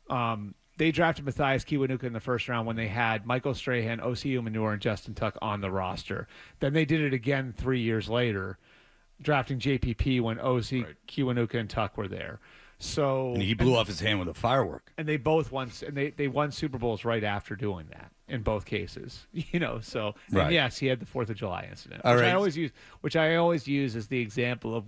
They drafted Matthias Kiwanuka in the first round when they had Michael Strahan, O.C. Umenor, and Justin Tuck on the roster. Then they did it again 3 years later, drafting JPP when O.C., Kiwanuka, and Tuck were there. So and he blew off his hand with a firework. And they both won. And they won Super Bowls right after doing that in both cases. So and yes, he had the 4th of July incident, which I always use as the example of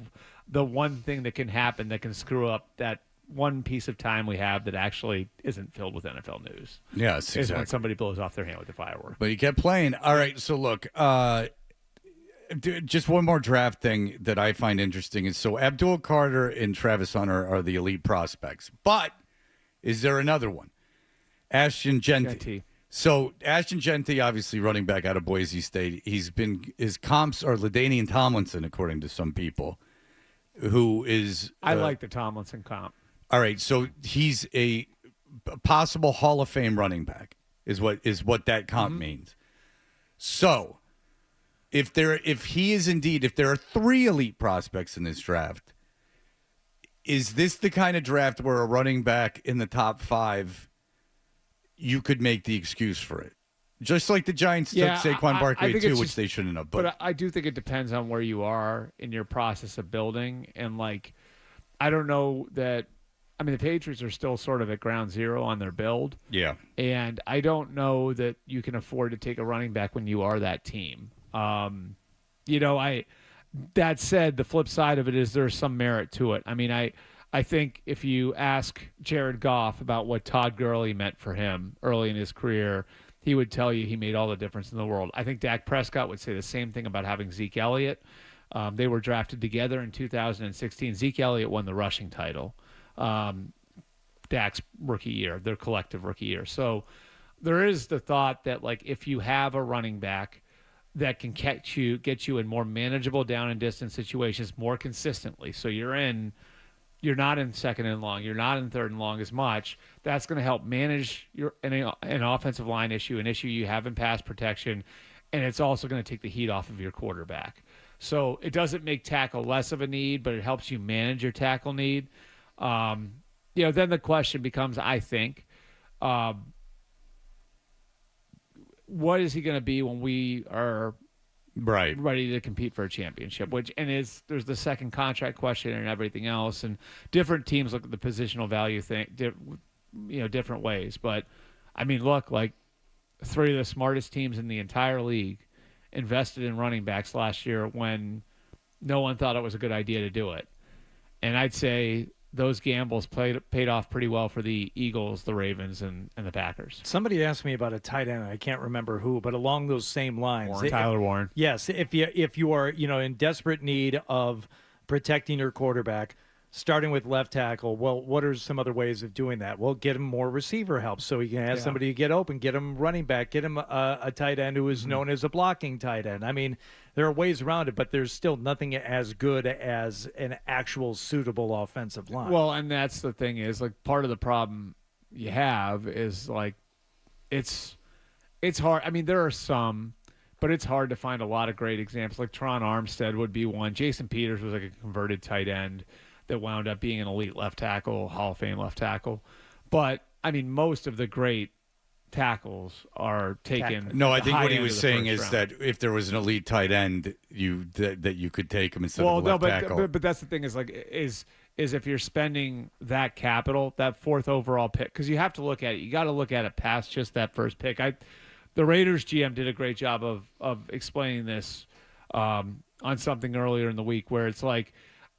the one thing that can happen that can screw up that one piece of time we have that actually isn't filled with NFL news. Yes, is when somebody blows off their hand with a firework. But he kept playing. All right, so look, just one more draft thing that I find interesting is so Abdul Carter and Travis Hunter are the elite prospects. But is there another one? Ashton Genty. So Ashton Genty, obviously running back out of Boise State, his comps are LaDainian Tomlinson, according to some people, who is I like the Tomlinson comp. All right, so he's a possible Hall of Fame running back is what that comp means. So if there are 3 elite prospects in this draft, is this the kind of draft where a running back in the top 5 you could make the excuse for it? Just like the Giants took Saquon Barkley too, which they shouldn't have. But I do think it depends on where you are in your process of building. And, like, I don't know that – I mean, the Patriots are still sort of at ground zero on their build. Yeah. And I don't know that you can afford to take a running back when you are that team. That said, the flip side of it is there's some merit to it. I mean, I think if you ask Jared Goff about what Todd Gurley meant for him early in his career, he would tell you he made all the difference in the world. I think Dak Prescott would say the same thing about having Zeke Elliott. They were drafted together in 2016. Zeke Elliott won the rushing title. Dak's rookie year, their collective rookie year. So there is the thought that, like, if you have a running back that can get you in more manageable down and distance situations more consistently, so you're not in second and long, you're not in third and long as much, that's going to help manage an offensive line issue, an issue you have in pass protection, and it's also going to take the heat off of your quarterback. So it doesn't make tackle less of a need, but it helps you manage your tackle need. Then the question becomes, I think, what is he going to be when we are ready to compete for a championship? There's the second contract question and everything else, and different teams look at the positional value thing, different ways. But I mean, look, like 3 of the smartest teams in the entire league invested in running backs last year when no one thought it was a good idea to do it, and I'd say those gambles paid off pretty well for the Eagles, the Ravens, and the Packers. Somebody asked me about a tight end. I can't remember who, but along those same lines. Tyler Warren. Yes, if you are in desperate need of protecting your quarterback, starting with left tackle, well, what are some other ways of doing that? Well, get him more receiver help so he can have somebody to get open, get him running back, get him a tight end who is known as a blocking tight end. I mean, there are ways around it, but there's still nothing as good as an actual suitable offensive line. Well, and that's the thing is, like, part of the problem you have is, like, it's hard. I mean, there are some, but it's hard to find a lot of great examples. Like Teron Armstead would be one. Jason Peters was like a converted tight end that wound up being an elite left tackle, Hall of Fame left tackle. But, I mean, most of the great tackles are taken. No, I think what he was saying is that if there was an elite tight end, that you could take him instead of a left tackle. But that's the thing is if you're spending that capital, that 4th overall pick, because you have to look at it. You got to look at it past just that first pick. The Raiders GM did a great job of explaining this on something earlier in the week, where it's like,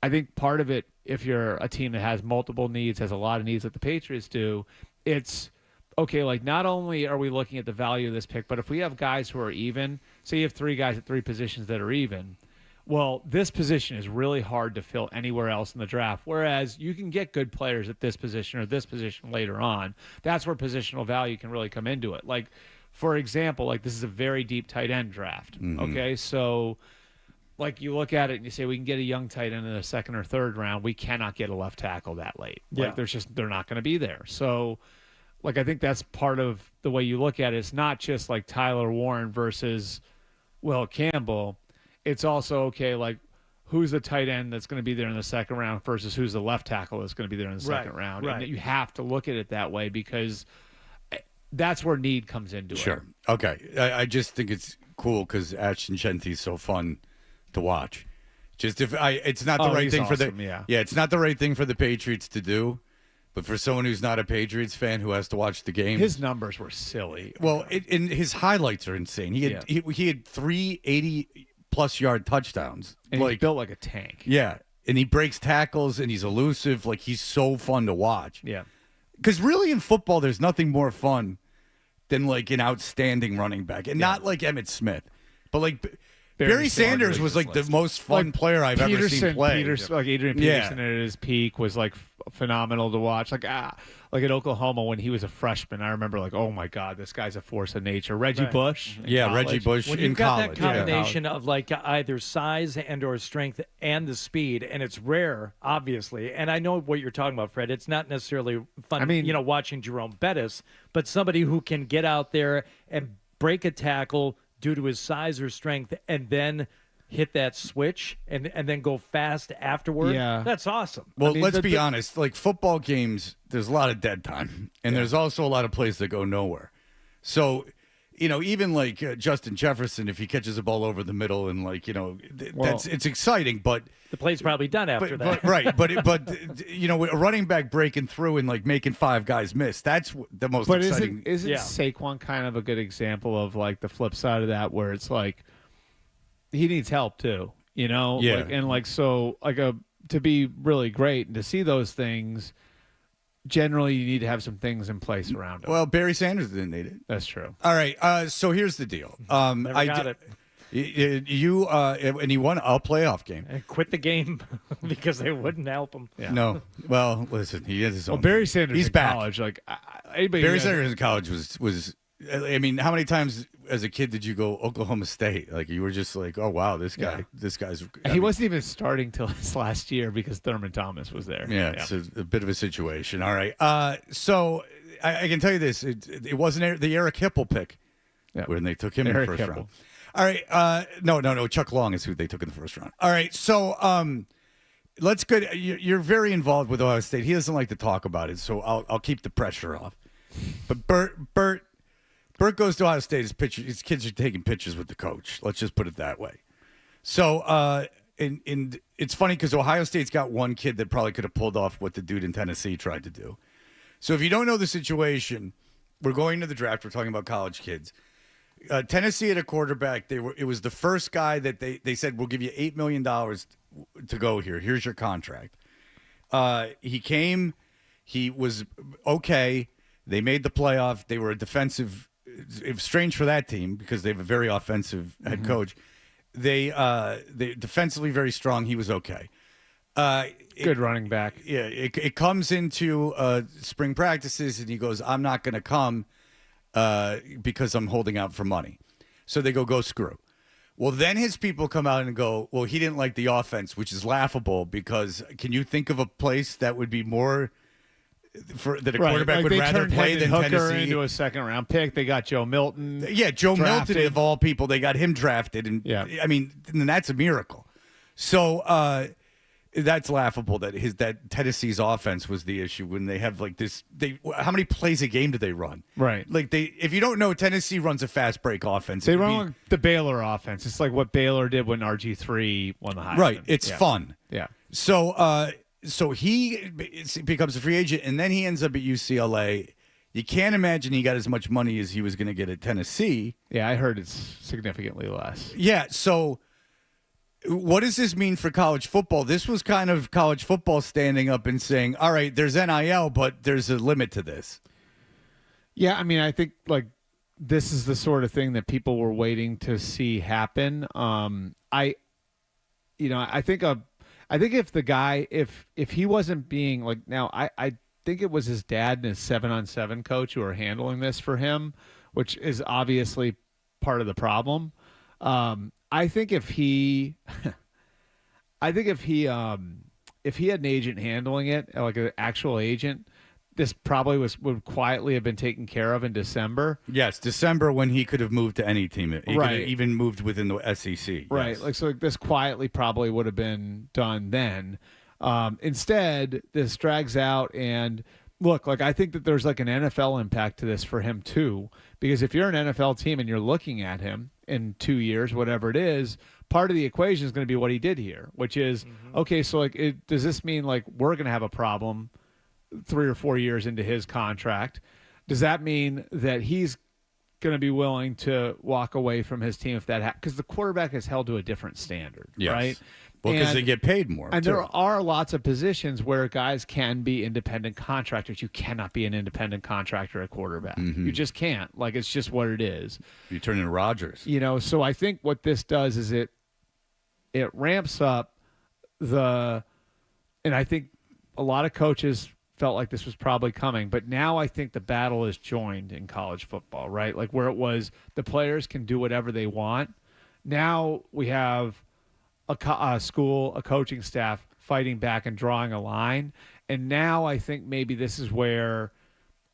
I think part of it, if you're a team that has multiple needs, has a lot of needs like the Patriots do, it's okay, like, not only are we looking at the value of this pick, but if we have guys who are even, say you have 3 guys at 3 positions that are even, well, this position is really hard to fill anywhere else in the draft, whereas you can get good players at this position or this position later on. That's where positional value can really come into it. Like, for example, like, this is a very deep tight end draft, okay? So, like, you look at it and you say, we can get a young tight end in the 2nd or 3rd round. We cannot get a left tackle that late. Yeah. Like, they're not going to be there. So, like, I think that's part of the way you look at it. It's not just like Tyler Warren versus Will Campbell. It's also, okay, like, who's the tight end that's going to be there in the 2nd round versus who's the left tackle that's going to be there in the second round. Right. And you have to look at it that way because that's where need comes into it. Sure. Okay. I just think it's cool because Ashton Genty is so fun to watch. Just it's not the right thing for the it's not the right thing for the Patriots to do, but for someone who's not a Patriots fan who has to watch the game, his numbers were silly. Well, and his highlights are insane. He had 3 80-plus yard touchdowns, and he's built like a tank. Yeah, and he breaks tackles and he's elusive. Like, he's so fun to watch. Yeah, because really in football, there's nothing more fun than, like, an outstanding running back, and not like Emmitt Smith, but like. Barry Sanders was like the most fun player I've ever seen play. Like Adrian Peterson at his peak was like phenomenal to watch. Like at Oklahoma when he was a freshman, I remember like, oh my God, this guy's a force of nature. Reggie Bush, Reggie Bush when in you've got college. that combination of like either size and or strength and the speed, and it's rare, obviously. And I know what you're talking about, Fred. It's not necessarily fun, watching Jerome Bettis, but somebody who can get out there and break a tackle due to his size or strength, and then hit that switch and then go fast afterward. Yeah. That's awesome. Well, let's be honest. Like football games, there's a lot of dead time, and there's also a lot of plays that go nowhere. So, even like Justin Jefferson, if he catches a ball over the middle and like, it's exciting, but the play's probably done after that. Right. But a running back breaking through and like making 5 guys miss, that's the most exciting. Isn't Saquon kind of a good example of like the flip side of that, where it's like, he needs help too, Yeah. To be really great and to see those things, generally you need to have some things in place around him. Well, Barry Sanders didn't need it. That's true. All right. So here's the deal. Never got it. And he won a playoff game. And quit the game because they wouldn't help him. Yeah. No. Well, listen, he has his own. Well, Barry Sanders He's in back. college. Like Barry Sanders in college was. I mean, how many times as a kid did you go Oklahoma State? Like you were just like, oh wow, this guy's. He wasn't even starting till his last year because Thurman Thomas was there. Yeah, it's a bit of a situation. All right, so I can tell you this: it wasn't the Eric Hipple pick when they took him in the first round. All right, no, Chuck Long is who they took in the first round. All right, so let's go. You're very involved with Ohio State. He doesn't like to talk about it, so I'll keep the pressure off. But Bert goes to Ohio State. His kids are taking pictures with the coach. Let's just put it that way. So, and it's funny because Ohio State's got one kid that probably could have pulled off what the dude in Tennessee tried to do. So if you don't know the situation, we're going to the draft. We're talking about college kids. Tennessee had a quarterback. It was the first guy that they said, we'll give you $8 million to go here. Here's your contract. He came. He was okay. They made the playoff. They were a defensive. It was strange for that team because they have a very offensive head coach. They defensively very strong. He was okay. Good running back. Yeah, it comes into spring practices and he goes, I'm not going to come because I'm holding out for money. So they go screw. Well, then his people come out and go, well, he didn't like the offense, which is laughable because can you think of a place that would be more that a quarterback would rather play than Hooker Tennessee into a second-round pick. They got Joe Milton. Yeah, Joe drafted. Milton of all people. They got him drafted, and I mean, that's a miracle. So that's laughable that Tennessee's offense was the issue when they have like this. How many plays a game do they run? Right. Like if you don't know, Tennessee runs a fast break offense. They run like the Baylor offense. It's like what Baylor did when RG3 won the Heisman. Right. It's fun. Yeah. So he becomes a free agent, and then he ends up at UCLA. You can't imagine he got as much money as he was going to get at Tennessee. Yeah, I heard it's significantly less. Yeah, so what does this mean for college football? This was kind of college football standing up and saying, all right, there's NIL, but there's a think this. Yeah, I mean, I think like this is the sort of thing that people were waiting to see happen. I think if the guy, if he wasn't being like, now I think it was his dad and his 7-on-7 coach who are handling this for him, which is obviously part of the problem. I think if he had an agent handling it, like an actual agent, this probably would quietly have been taken care of in December. Yes, December when he could have moved to any team. He could have even moved within the SEC. Right. Yes. Like this quietly probably would have been done then. Instead, this drags out and look, like I think that there's like an NFL impact to this for him too, because if you're an NFL team and you're looking at him in 2 years, whatever it is, part of the equation is going to be what he did here, which is, okay, so like does this mean like we're going to have a problem 3 or 4 years into his contract? Does that mean that he's going to be willing to walk away from his team if that happens? Because the quarterback is held to a different standard, right? Well, because And- they get paid more. And too. there are lots of positions where guys can be independent contractors. You cannot be an independent contractor at quarterback. Mhm. You just can't. Like, it's just what it is. You turn into Rodgers. So I think what this does is it ramps up and I think a lot of coaches felt like this was probably coming, but now I think the battle is joined in college football, right? Like where it was the players can do whatever they want. Now we have a school, a coaching staff fighting back and drawing a line. And now I think maybe this is where,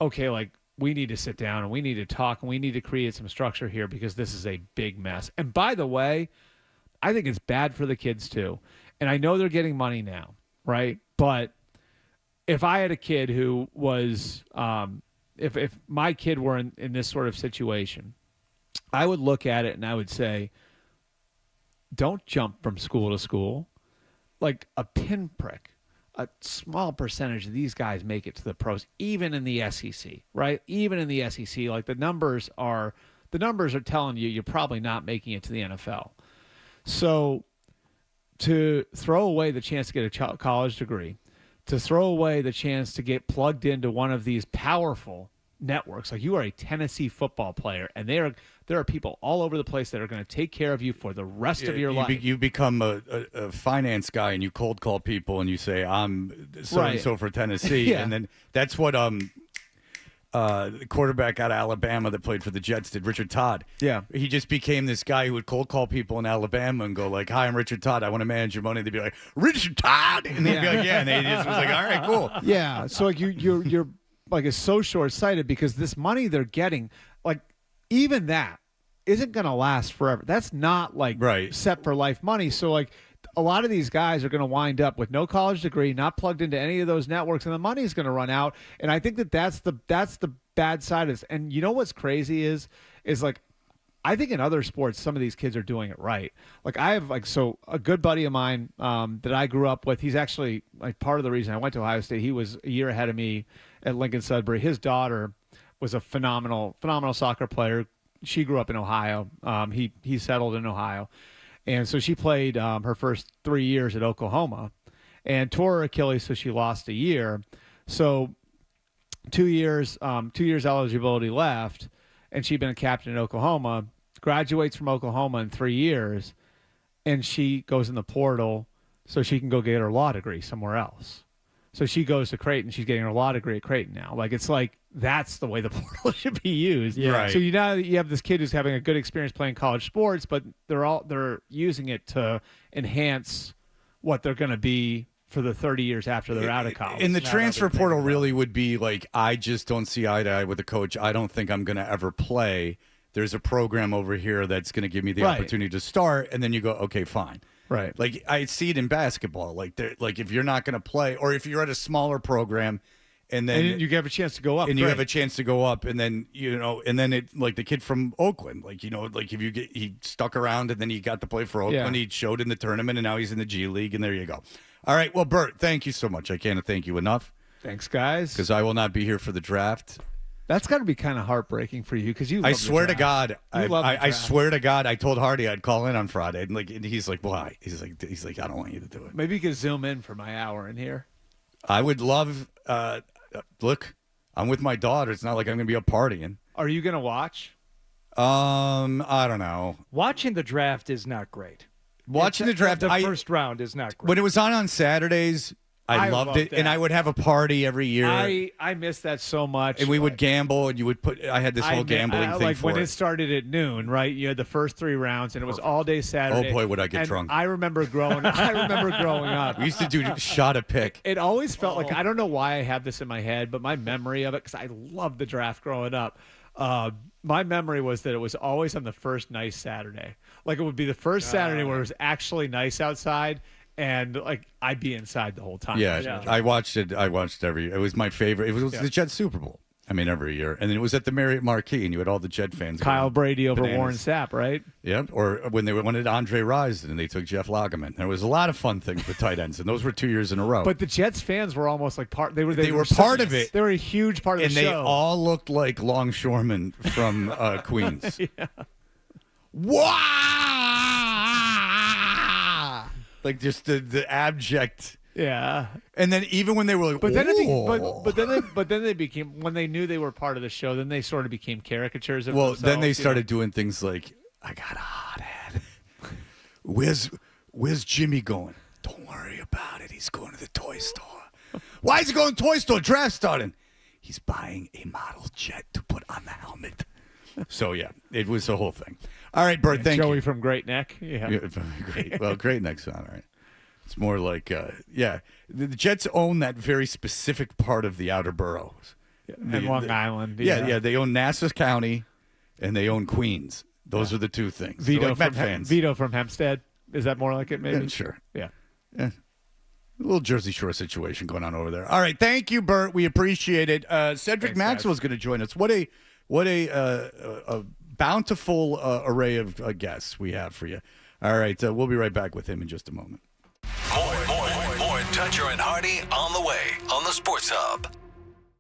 okay, like we need to sit down and we need to talk and we need to create some structure here because this is a big mess. And by the way, I think it's bad for the kids too. And I know they're getting money now, right? But if I had a kid who was, if my kid were in this sort of situation, I would look at it and I would say, don't jump from school to school. Like a pinprick, a small percentage of these guys make it to the pros, even in the SEC, right? Even in the SEC, like the numbers are telling you you're probably not making it to the NFL. So to throw away the chance to get a college degree, to throw away the chance to get plugged into one of these powerful networks, like you are a Tennessee football player, and there are people all over the place that are going to take care of you for the rest of your life. You become a finance guy, and you cold call people, and you say, I'm so-and-so for Tennessee. Yeah. And then that's what the quarterback out of Alabama that played for the Jets did, Richard Todd. Yeah. He just became this guy who would cold call people in Alabama and go like, hi, I'm Richard Todd. I want to manage your money. They'd be like, Richard Todd? And they'd be like, yeah. And they just was like, all right, cool. Yeah. So like you're like it's so short-sighted because this money they're getting, like even that isn't going to last forever. That's not like set for life money. So like a lot of these guys are going to wind up with no college degree, not plugged into any of those networks, and the money is going to run out. And I think that's the bad side of this. And you know what's crazy is like I think in other sports some of these kids are doing it right. Like I have a good buddy of mine that I grew up with. He's actually like part of the reason I went to Ohio State. He was a year ahead of me at Lincoln Sudbury. His daughter was a phenomenal soccer player. She grew up in Ohio. He settled in Ohio. And so she played her first 3 years at Oklahoma and tore her Achilles, so she lost a year. So 2 years eligibility left, and she'd been a captain at Oklahoma, graduates from Oklahoma in 3 years, and she goes in the portal so she can go get her law degree somewhere else. So she goes to Creighton. She's getting her law degree at Creighton now. Like it's like that's the way the portal should be used. Yeah. Right. So you have this kid who's having a good experience playing college sports, but they're using it to enhance what they're going to be for the 30 years after they're out of college. And the Not transfer other portal things. really would be like, I just don't see eye to eye with the coach. I don't think I'm going to ever play. There's a program over here that's going to give me the Right. opportunity to start, and then you go, okay, fine. Right. Like I see it in basketball. Like if you're not going to play, or if you're at a smaller program, and then And you have a chance to go up. and you Great. have a chance to go up, and then and then it like the kid from Oakland, like like if he stuck around and then he got to play for Oakland, Yeah. he showed in the tournament, and now he's in the G League, and there you go. All right, well, Bert, thank you so much. I can't thank you enough. Thanks, guys. Because I will not be here for the draft. That's got to be kind of heartbreaking for you because you. I love the swear to draft. God, You love the I draft. swear to God, I told Hardy I'd call in on Friday, and he's like, why? He's like, I don't want you to do it. Maybe you could zoom in for my hour in here. I would love. Look, I'm with my daughter. It's not like I'm going to be up partying. Are you going to watch? I don't know. Watching the draft is not great. Watching the draft, the first round is not great. When it was on Saturdays, I loved it, that. and I would have a party every year. I miss that so much. And we would gamble, and you would put. I had this whole gambling thing like for when it. it started at noon, right? You had the first 3 rounds, and it was all day Saturday. Oh boy, would I get And drunk! I remember growing up. We used to do shot a pick. It always felt like I don't know why I have this in my head, but my memory of it because I loved the draft growing up. My memory was that it was always on the first nice Saturday. Like it would be the first Saturday where it was actually nice outside. And like I'd be inside the whole time. Yeah, I watched it. I watched it was my favorite. It was the Jets Super Bowl. I mean, every year, and then it was at the Marriott Marquis, and you had all the Jet fans. Kyle going Brady over bananas. Warren Sapp, right? Yep. Or when they wanted Andre Rison, and they took Jeff Lageman. There was a lot of fun things with tight ends, and those were 2 years in a row. But the Jets fans were almost like part. They were part of it. They were a huge part of and the show. they all looked like longshoremen from Queens. Yeah. Wow! Like just the abject. Yeah. And then even when they were like, But then, "Whoa." they became, when they knew they were part of the show, then they sort of became caricatures of Well, themselves. then they you started know? doing things like, I got a hot head. Where's Jimmy going? Don't worry about it. He's going to the toy store. Why is he going to the toy store? Draft starting. He's buying a model jet to put on the helmet. So, yeah, it was the whole thing. All right, Bert, thank Joey you. from Great Neck. Yeah. Great. Well, Great Neck's all right. It's more like, the Jets own that very specific part of the outer boroughs. And Long Island. Yeah, they own Nassau County and they own Queens. Those are the two things. They're like Met fans. Vito from Hempstead. Is that more like it, maybe? Yeah, sure. Yeah. A little Jersey Shore situation going on over there. All right, thank you, Bert. We appreciate it. Cedric Maxwell's going to join us. What a bountiful array of guests we have for you. All right, we'll be right back with him in just a moment. More Toucher and Hardy on the way on the Sports Hub.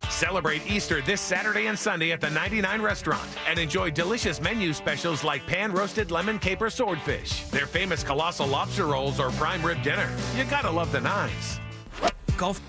Celebrate Easter this Saturday and Sunday at the 99 Restaurant and enjoy delicious menu specials like pan-roasted lemon caper swordfish, their famous colossal lobster rolls, or prime rib dinner. You gotta love the nines. Golf.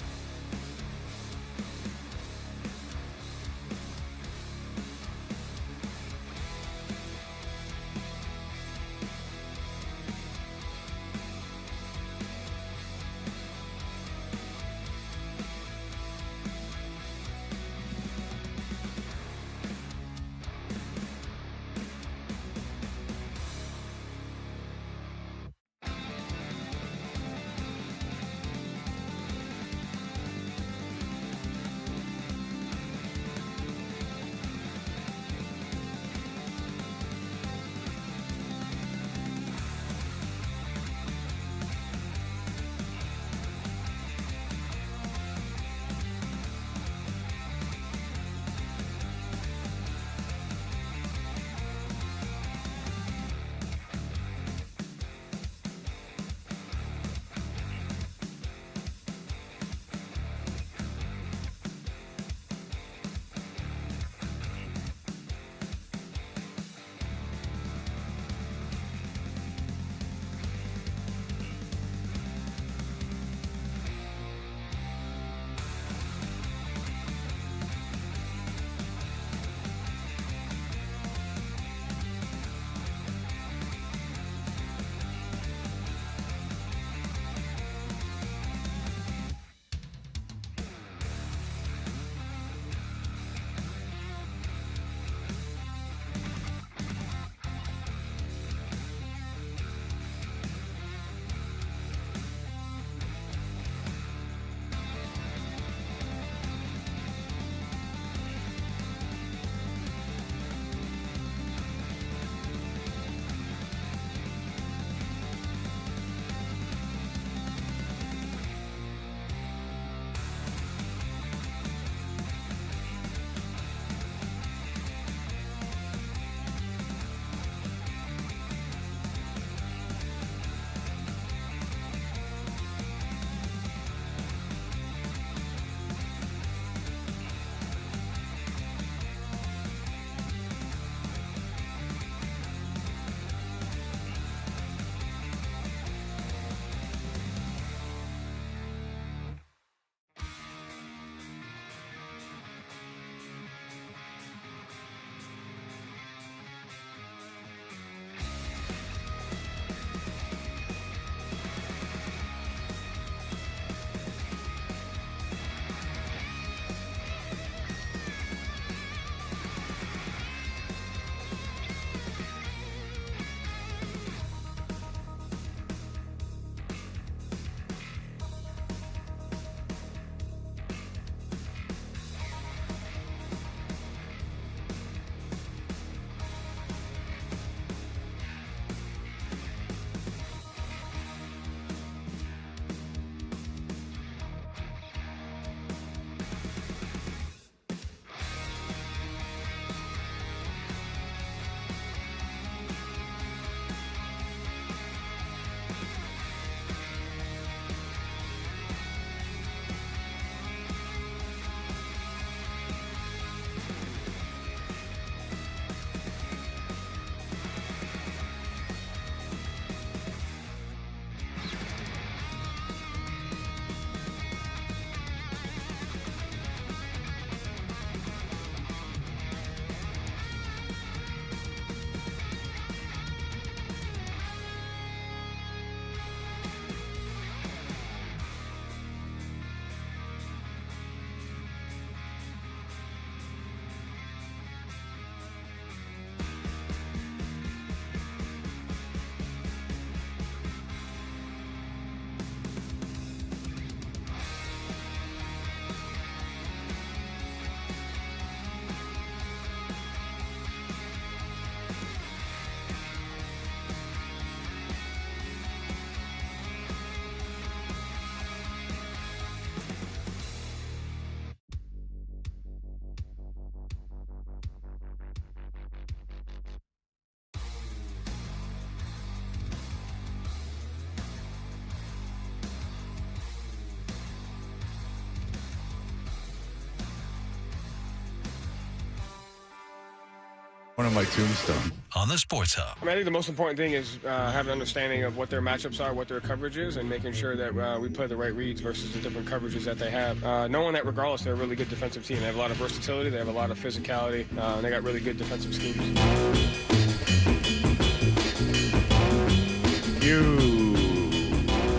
One of my tombstone. On the Sports Hub. I think the most important thing is having an understanding of what their matchups are, what their coverage is, and making sure that we play the right reads versus the different coverages that they have. Knowing that regardless, they're a really good defensive team. They have a lot of versatility. They have a lot of physicality. And they got really good defensive schemes.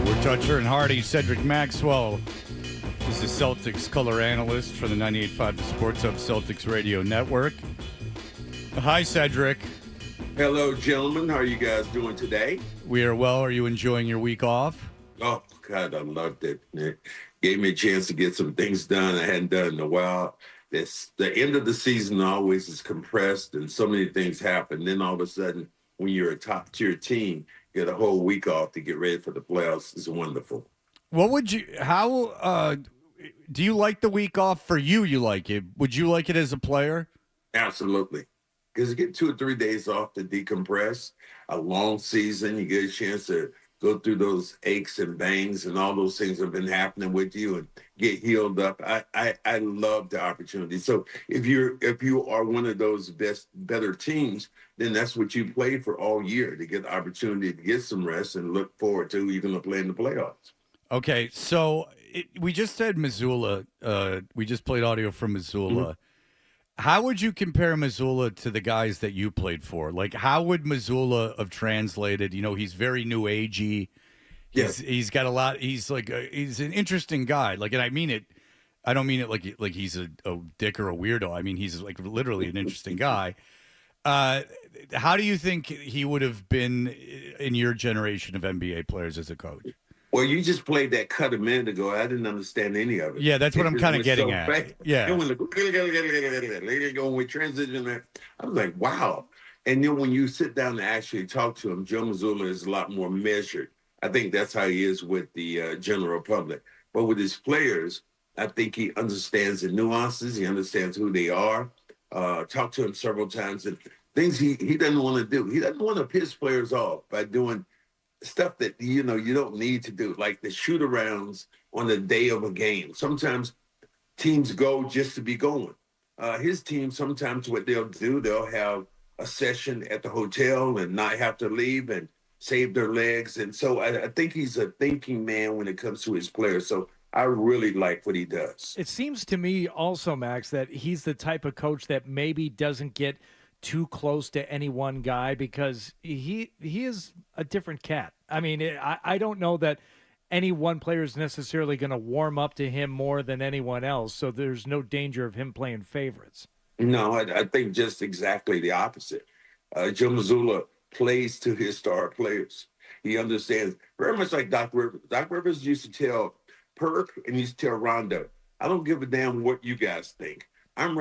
We're Dutcher and Hardy. Cedric Maxwell is the Celtics color analyst for the 98.5 The Sports Hub Celtics Radio Network. Hi, Cedric. Hello, gentlemen. How are you guys doing today? We are well. Are you enjoying your week off? Oh, God, I loved it. It gave me a chance to get some things done I hadn't done in a while. The end of the season always is compressed, and so many things happen. Then all of a sudden, when you're a top-tier team, you get a whole week off to get ready for the playoffs. It's wonderful. How do you like the week off? For you, you like it. Would you like it as a player? Absolutely. Because you get 2 or 3 days off to decompress. A long season, you get a chance to go through those aches and bangs and all those things that have been happening with you and get healed up. I love the opportunity. So if you are one of those better teams, then that's what you play for all year, to get the opportunity to get some rest and look forward to even to play in the playoffs. Okay, so we just said Missoula. We just played audio from Missoula. Mm-hmm. How would you compare Missoula to the guys that you played for? Like, how would Missoula have translated? You know, he's very new agey. He's got a lot. He's an interesting guy. Like, and I mean it. I don't mean it like he's a dick or a weirdo. I mean, he's like literally an interesting guy. How do you think he would have been in your generation of NBA players as a coach? Well, you just played that cut a minute ago. I didn't understand any of it. Yeah, that's what I'm kind of getting at. Fast. Yeah. And when going with transition there, I was like, wow. And then when you sit down and actually talk to him, Joe Mazzulla is a lot more measured. I think that's how he is with the general public. But with his players, I think he understands the nuances. He understands who they are. Talked to him several times. And things he doesn't want to do. He doesn't want to piss players off by doing stuff that, you don't need to do, like the shoot-arounds on the day of a game. Sometimes teams go just to be going. His team, sometimes what they'll do, they'll have a session at the hotel and not have to leave and save their legs. And so I think he's a thinking man when it comes to his players. So I really like what he does. It seems to me also, Max, that he's the type of coach that maybe doesn't get too close to any one guy, because he is a different cat. I mean, I don't know that any one player is necessarily going to warm up to him more than anyone else, so there's no danger of him playing favorites. No, I think just exactly the opposite. Joe Mazzulla plays to his star players. He understands, very much like Doc Rivers. Doc Rivers used to tell Perk and he used to tell Rondo, I don't give a damn what you guys think. I'm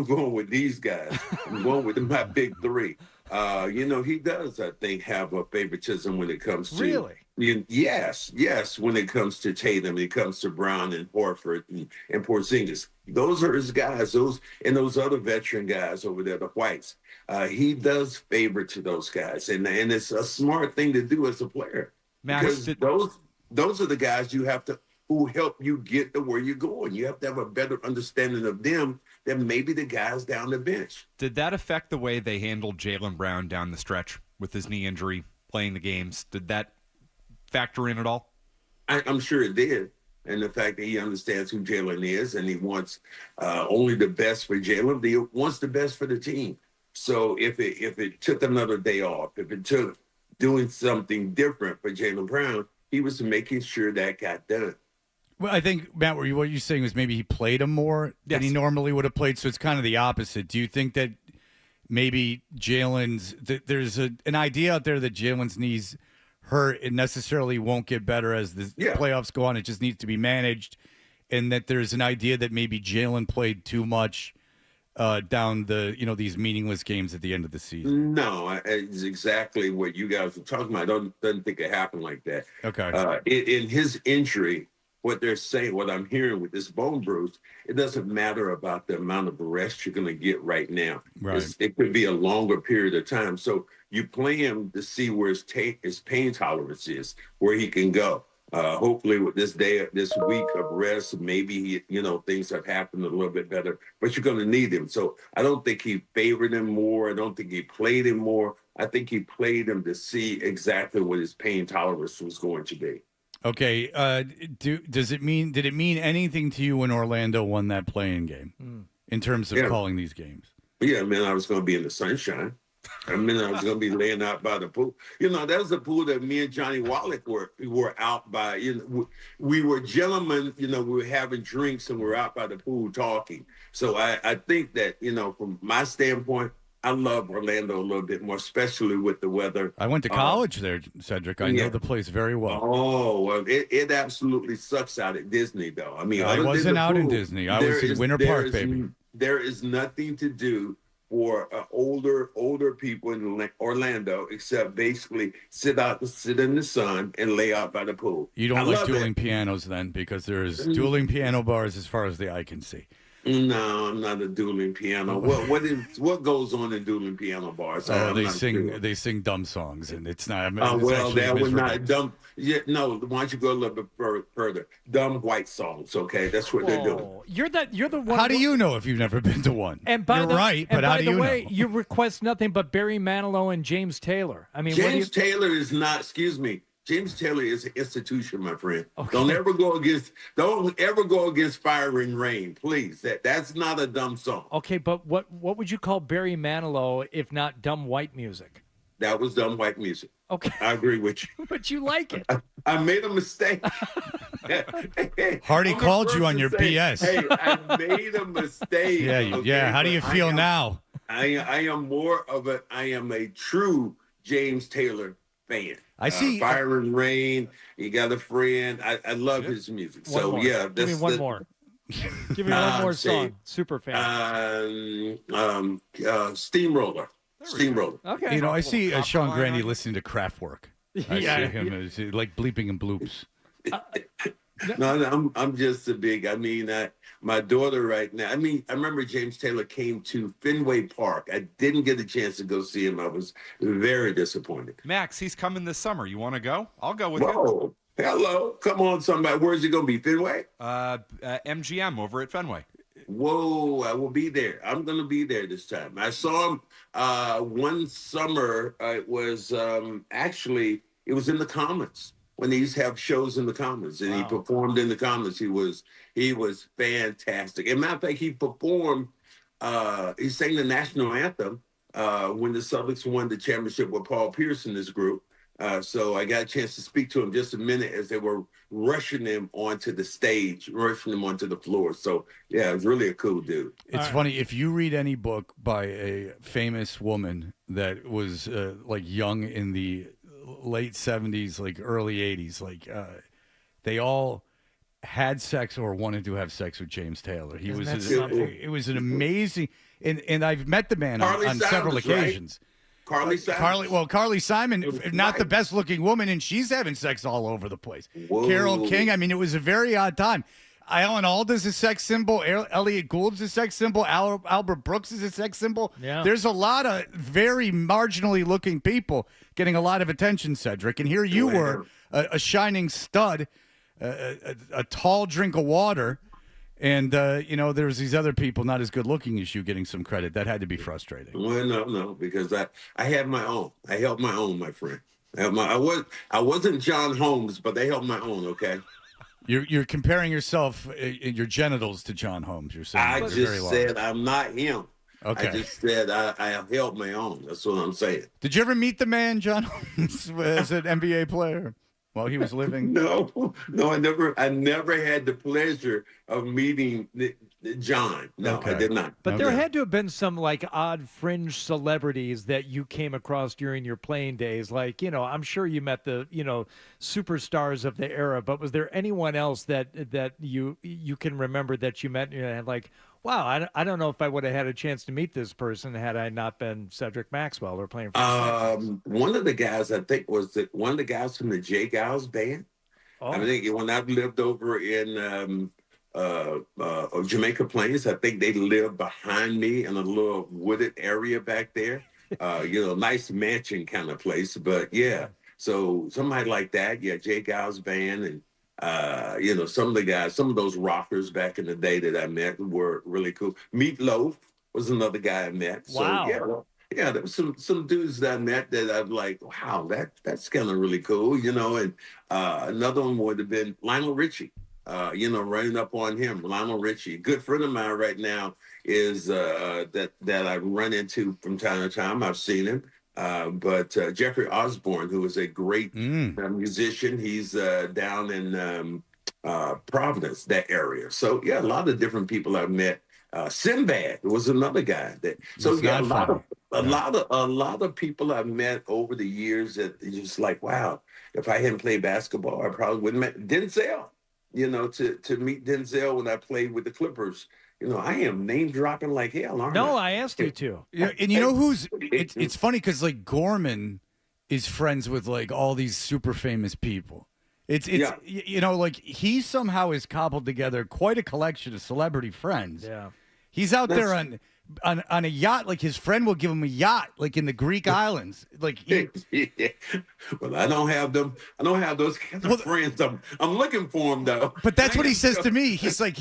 going with these guys. I'm going with my big three. He does, I think, have a favoritism when it comes to... Really? Yes, when it comes to Tatum, when it comes to Brown and Horford and Porzingis. Those are his guys, those other veteran guys over there, the Whites. He does favor to those guys, and it's a smart thing to do as a player. Max, because those are the guys who help you get to where you're going. You have to have a better understanding of them than maybe the guys down the bench. Did that affect the way they handled Jaylen Brown down the stretch with his knee injury, playing the games? Did that factor in at all? I'm sure it did. And the fact that he understands who Jaylen is and he wants only the best for Jaylen, he wants the best for the team. So if it took another day off, if it took doing something different for Jaylen Brown, he was making sure that got done. Well, I think, Matt, what you're saying was maybe he played him more than he normally would have played, so it's kind of the opposite. Do you think that maybe there's an idea out there that Jalen's knees hurt and necessarily won't get better as the playoffs go on? It just needs to be managed, and that there's an idea that maybe Jaylen played too much down these meaningless games at the end of the season. No, it's exactly what you guys were talking about. I don't think it happened like that. Okay. In his injury, what they're saying, what I'm hearing with this bone bruise, it doesn't matter about the amount of rest you're going to get right now. Right. It could be a longer period of time. So you play him to see where his pain tolerance is, where he can go. Hopefully with this week of rest, maybe things have happened a little bit better. But you're going to need him. So I don't think he favored him more. I don't think he played him more. I think he played him to see exactly what his pain tolerance was going to be. Okay. Did it mean anything to you when Orlando won that play-in game in terms of calling these games? Yeah, man, I was going to be in the sunshine. I was going to be laying out by the pool. That was the pool that me and Johnny Wallach were out by. We were gentlemen. We were having drinks and we were out by the pool talking. So I think that, from my standpoint, I love Orlando a little bit more, especially with the weather. I went to college there, Cedric. I know the place very well. Oh, well, it absolutely sucks out at Disney, though. I wasn't out in Disney. I was in Winter Park, baby. There is nothing to do for older people in Orlando except basically sit in the sun and lay out by the pool. You don't like dueling pianos then, because there's dueling piano bars as far as the eye can see. No, I'm not a dueling piano. What goes on in dueling piano bars? They sing dumb songs, and it's not. That was not dumb. Yeah, no. Why don't you go a little bit further? Dumb white songs. Okay, that's what they're doing. You're the one. How do you know if you've never been to one? And You're right, but how do you know? By the way, you request nothing but Barry Manilow and James Taylor. James Taylor is not. Excuse me. James Taylor is an institution, my friend. Okay. Don't ever go against Fire and Rain, please. That's not a dumb song. Okay, but what would you call Barry Manilow if not dumb white music? That was dumb white music. Okay. I agree with you. But you like it. I made a mistake. Hardy called you on your BS. Hey, I made a mistake. Yeah. How do you feel now? I am a true James Taylor fan. I see. Fire and Rain. You Got a Friend. I love his music. Give me one more. Give me one more song. Super fan. Steamroller. Steamroller. Okay. I see Sean Grandy listening to Kraftwerk. I see him as, like bleeping and bloops. No, I'm just a big. My daughter right now. I remember James Taylor came to Fenway Park. I didn't get a chance to go see him. I was very disappointed. Max, he's coming this summer. You want to go? I'll go with you. Hello, come on, somebody. Where's he gonna be? Fenway? MGM over at Fenway. Whoa, I will be there. I'm gonna be there this time. I saw him one summer. It was actually in the Commons. When they used to have shows in the Commons, and he performed in the Commons. He was fantastic. As a matter of fact, he performed. He sang the national anthem when the Celtics won the championship with Paul Pierce in this group. So I got a chance to speak to him just a minute as they were rushing him onto the stage, rushing him onto the floor. So yeah, it was really a cool dude. It's funny, if you read any book by a famous woman that was like young in the late 70s, like early 80s, like they all had sex or wanted to have sex with James Taylor. It was an amazing, and I've met the man on several occasions. Carly Simon. Carly Simon, not the best looking woman, and she's having sex all over the place. Whoa. Carole King, it was a very odd time. Alan Alda's a sex symbol. Elliot Gould's a sex symbol. Albert Brooks is a sex symbol. Yeah. There's a lot of very marginally looking people getting a lot of attention, Cedric. And here you were, a shining stud, a tall drink of water. And, there's these other people not as good looking as you getting some credit. That had to be frustrating. Well, no, because I had my own. I held my own, my friend. I wasn't John Holmes, but they held my own, okay? You're comparing yourself, your genitals to John Holmes. You're saying I just said I'm not him. Okay. I just said I held my own. That's what I'm saying. Did you ever meet the man, John Holmes, as an NBA player while he was living? No, I never had the pleasure of meeting John. No, Okay. I did not. But there had to have been some like odd fringe celebrities that you came across during your playing days. Like, I'm sure you met the, superstars of the era, but was there anyone else that you can remember that you met and like, wow, I don't know if I would have had a chance to meet this person had I not been Cedric Maxwell or playing for the one of the guys I think was one of the guys from the J Giles band. Oh. I think when I lived over in Jamaica Plains, I think they lived behind me in a little wooded area back there. Nice mansion kind of place. But yeah, So somebody like that, yeah, Jay Giles Band and some of the guys, some of those rockers back in the day that I met were really cool. Meatloaf was another guy I met. Wow. So yeah, there was some dudes that I met that I'm like, wow, that's kind of really cool, And another one would have been Lionel Richie. Running up on him, Lionel Richie. A good friend of mine right now is that I run into from time to time. I've seen him. But Jeffrey Osborne, who is a great musician, he's down in Providence, that area. So yeah, a lot of different people I've met. Sinbad was another guy that. So yeah, a lot of people I've met over the years that just like, wow, if I hadn't played basketball, I probably wouldn't have met Denzel. To meet Denzel when I played with the Clippers. I am name dropping like hell, aren't I? No, I asked you to. Yeah, and you know who's? It's funny because like Gorman is friends with like all these super famous people. Like he somehow has cobbled together quite a collection of celebrity friends. Yeah, he's out there on a yacht. Like his friend will give him a yacht, like in the Greek islands. Like well, I don't have them. I don't have those kinds of friends. I'm looking for them though. But that's what he says to me. He's like,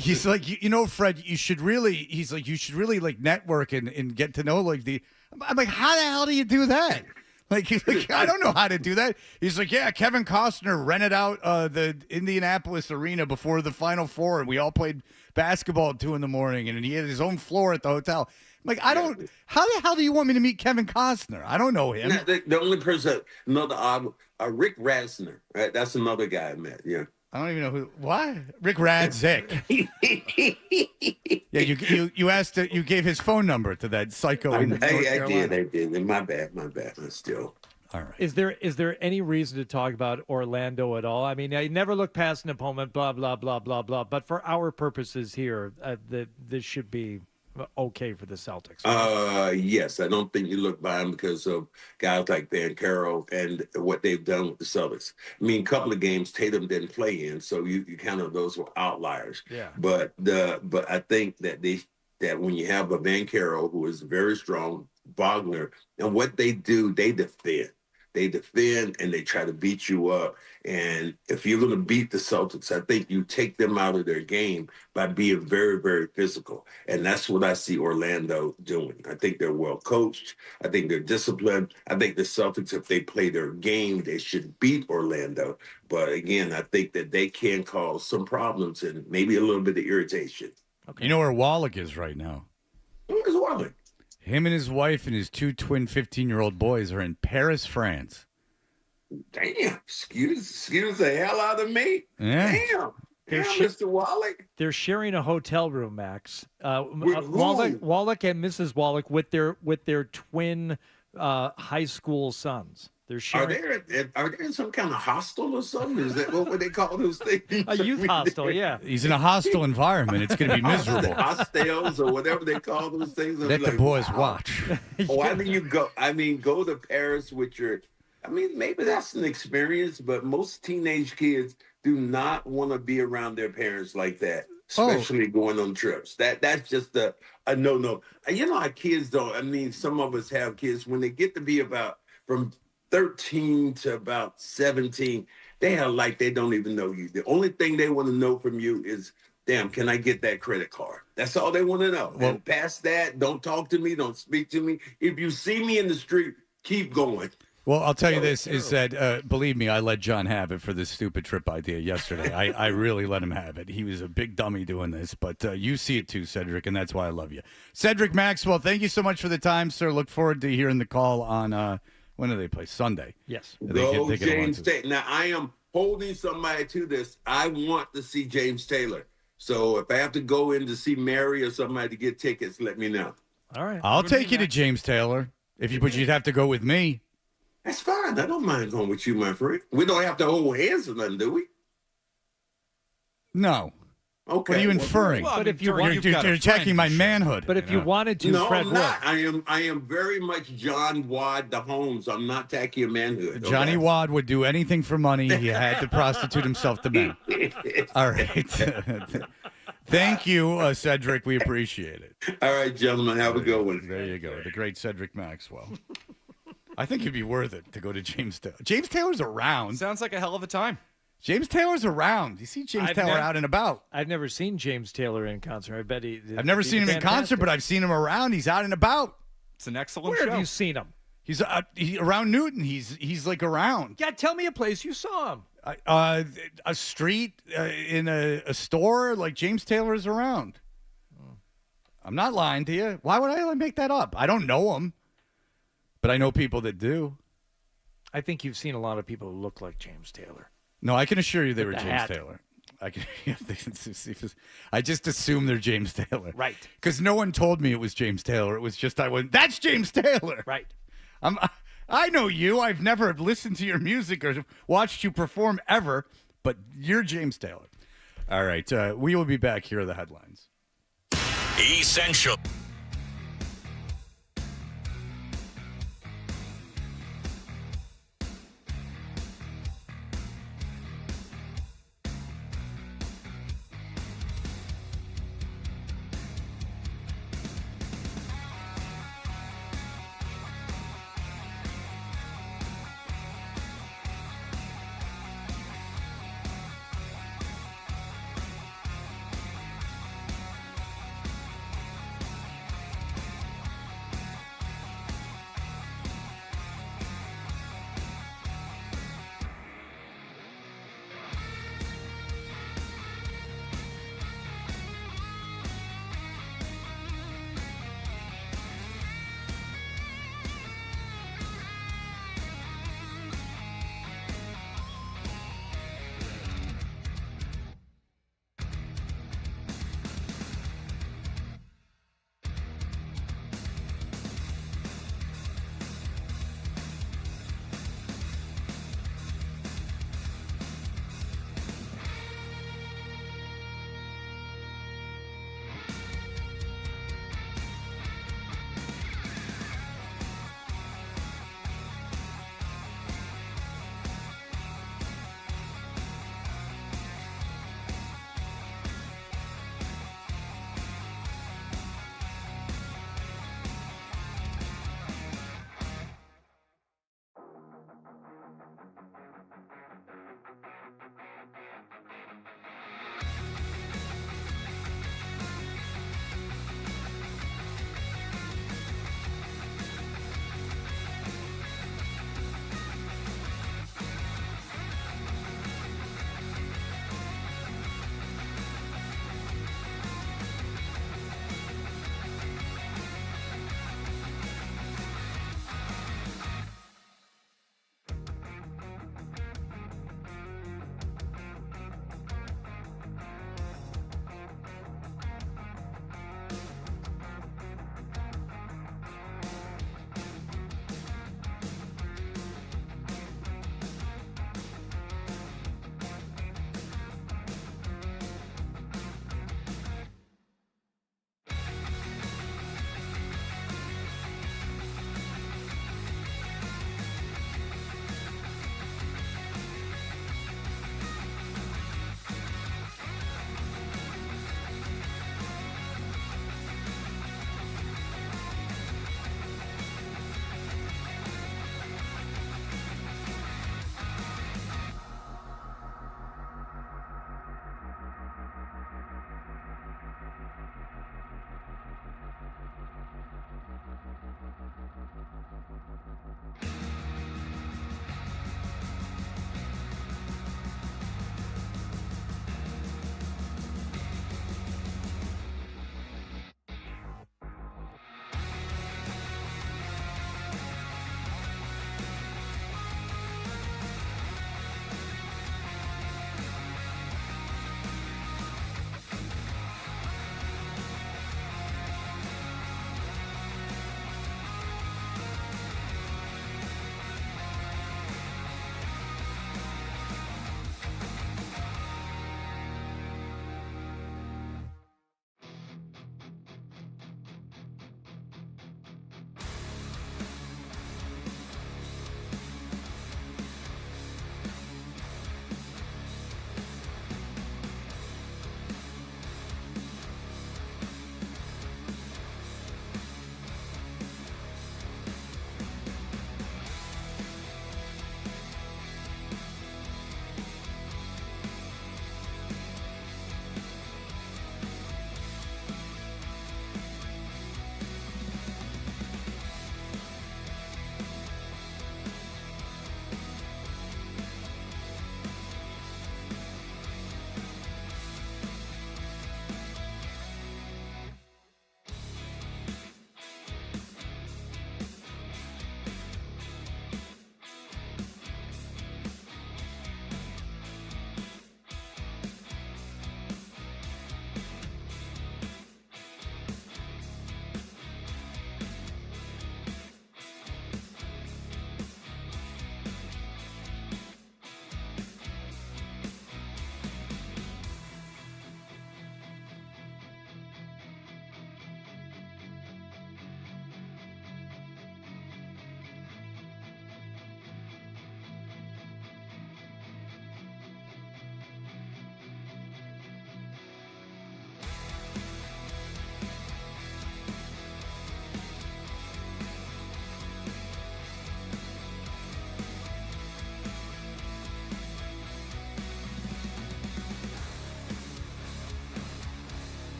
Fred, you should really like network and get to know like the. I'm like, how the hell do you do that? Like I don't know how to do that. He's like, yeah, Kevin Costner rented out the Indianapolis arena before the Final Four, and we all played basketball at 2 a.m, and he had his own floor at the hotel. I'm like, I don't. How the hell do you want me to meet Kevin Costner? I don't know him. The only person, Rick Rasner, right? That's another guy I met. Yeah. I don't even know who. What? Rick Radzik. Yeah, you asked. You gave his phone number to that psycho. I did. My bad. Still. All right. Is there any reason to talk about Orlando at all? I mean, I never look past an opponent. Blah blah blah blah blah. But for our purposes here, this should be okay for the Celtics. Yes, I don't think you look by them because of guys like Van Carroll and what they've done with the Celtics. I mean, a couple of games Tatum didn't play in, so you kind of those were outliers. Yeah. But I think that when you have a Van Carroll who is very strong, Wagner, and what they do, they defend. They defend and they try to beat you up. And if you're going to beat the Celtics, I think you take them out of their game by being very, very physical. And that's what I see Orlando doing. I think they're well coached. I think they're disciplined. I think the Celtics, if they play their game, they should beat Orlando. But again, I think that they can cause some problems and maybe a little bit of irritation. Okay. You know where Wallach is right now? Where's Wallach? Him and his wife and his 2 twin 15-year-old boys are in Paris, France. Damn, excuse the hell out of me. Yeah. Damn, Mr. Wallach. They're sharing a hotel room, Max. With Wallach and Mrs. Wallach with their twin high school sons. They're sharing. Are they in some kind of hostel or something? Is that what they call those things? A youth hostel, yeah. He's in a hostile environment. It's going to be miserable. Hostels or whatever they call those things. Let the boys watch. Why do you go? I mean, go to Paris with your. I mean, maybe that's an experience, but most teenage kids do not want to be around their parents like that, especially going on trips. That's just a no. Our kids don't. I mean, some of us have kids when they get to be about from 13 to about 17, they are like they don't even know you. The only thing they want to know from you is, damn, can I get that credit card? That's all they want to know. Well, and past that, don't talk to me, don't speak to me. If you see me in the street, keep going. Well, I'll tell you this, is that, believe me, I let John have it for this stupid trip idea yesterday. I really let him have it. He was a big dummy doing this, but you see it too, Cedric, and that's why I love you. Cedric Maxwell, thank you so much for the time, sir. Look forward to hearing the call on when do they play? Sunday. Yes. Go James Taylor. Now, I am holding somebody to this. I want to see James Taylor. So if I have to go in to see Mary or somebody to get tickets, let me know. All right. I'll take you to James Taylor. But you'd have to go with me. That's fine. I don't mind going with you, my friend. We don't have to hold hands or nothing, do we? No. Okay. What are you inferring? Well, but if you're attacking my manhood. But if you wanted to, no, Fred I'm not. I am very much John Wad the Holmes. I'm not attacking your manhood. Okay? Johnny Wad would do anything for money. He had to prostitute himself to men. All right. Thank you, Cedric. We appreciate it. All right, gentlemen. Have a good one. There you go. The great Cedric Maxwell. I think it'd be worth it to go to James Taylor. James Taylor's around. Sounds like a hell of a time. James Taylor's around. You see James Taylor out and about. I've never seen James Taylor in concert. I bet I've never seen him in concert, but I've seen him around. He's out and about. It's an excellent Where show. have you seen him? He's around Newton. He's like around. Yeah, tell me a place you saw him. A street, in a store, like James Taylor is around. I'm not lying to you. Why would I make that up? I don't know him, but I know people that do. I think you've seen a lot of people who look like James Taylor. No, I can assure you they were the James hat. Taylor. I just assume they're James Taylor. Right. Because no one told me it was James Taylor. It was just I went, that's James Taylor. Right. I know you. I've never listened to your music or watched you perform ever, but you're James Taylor. All right. We will be back. Here are the headlines. Essential.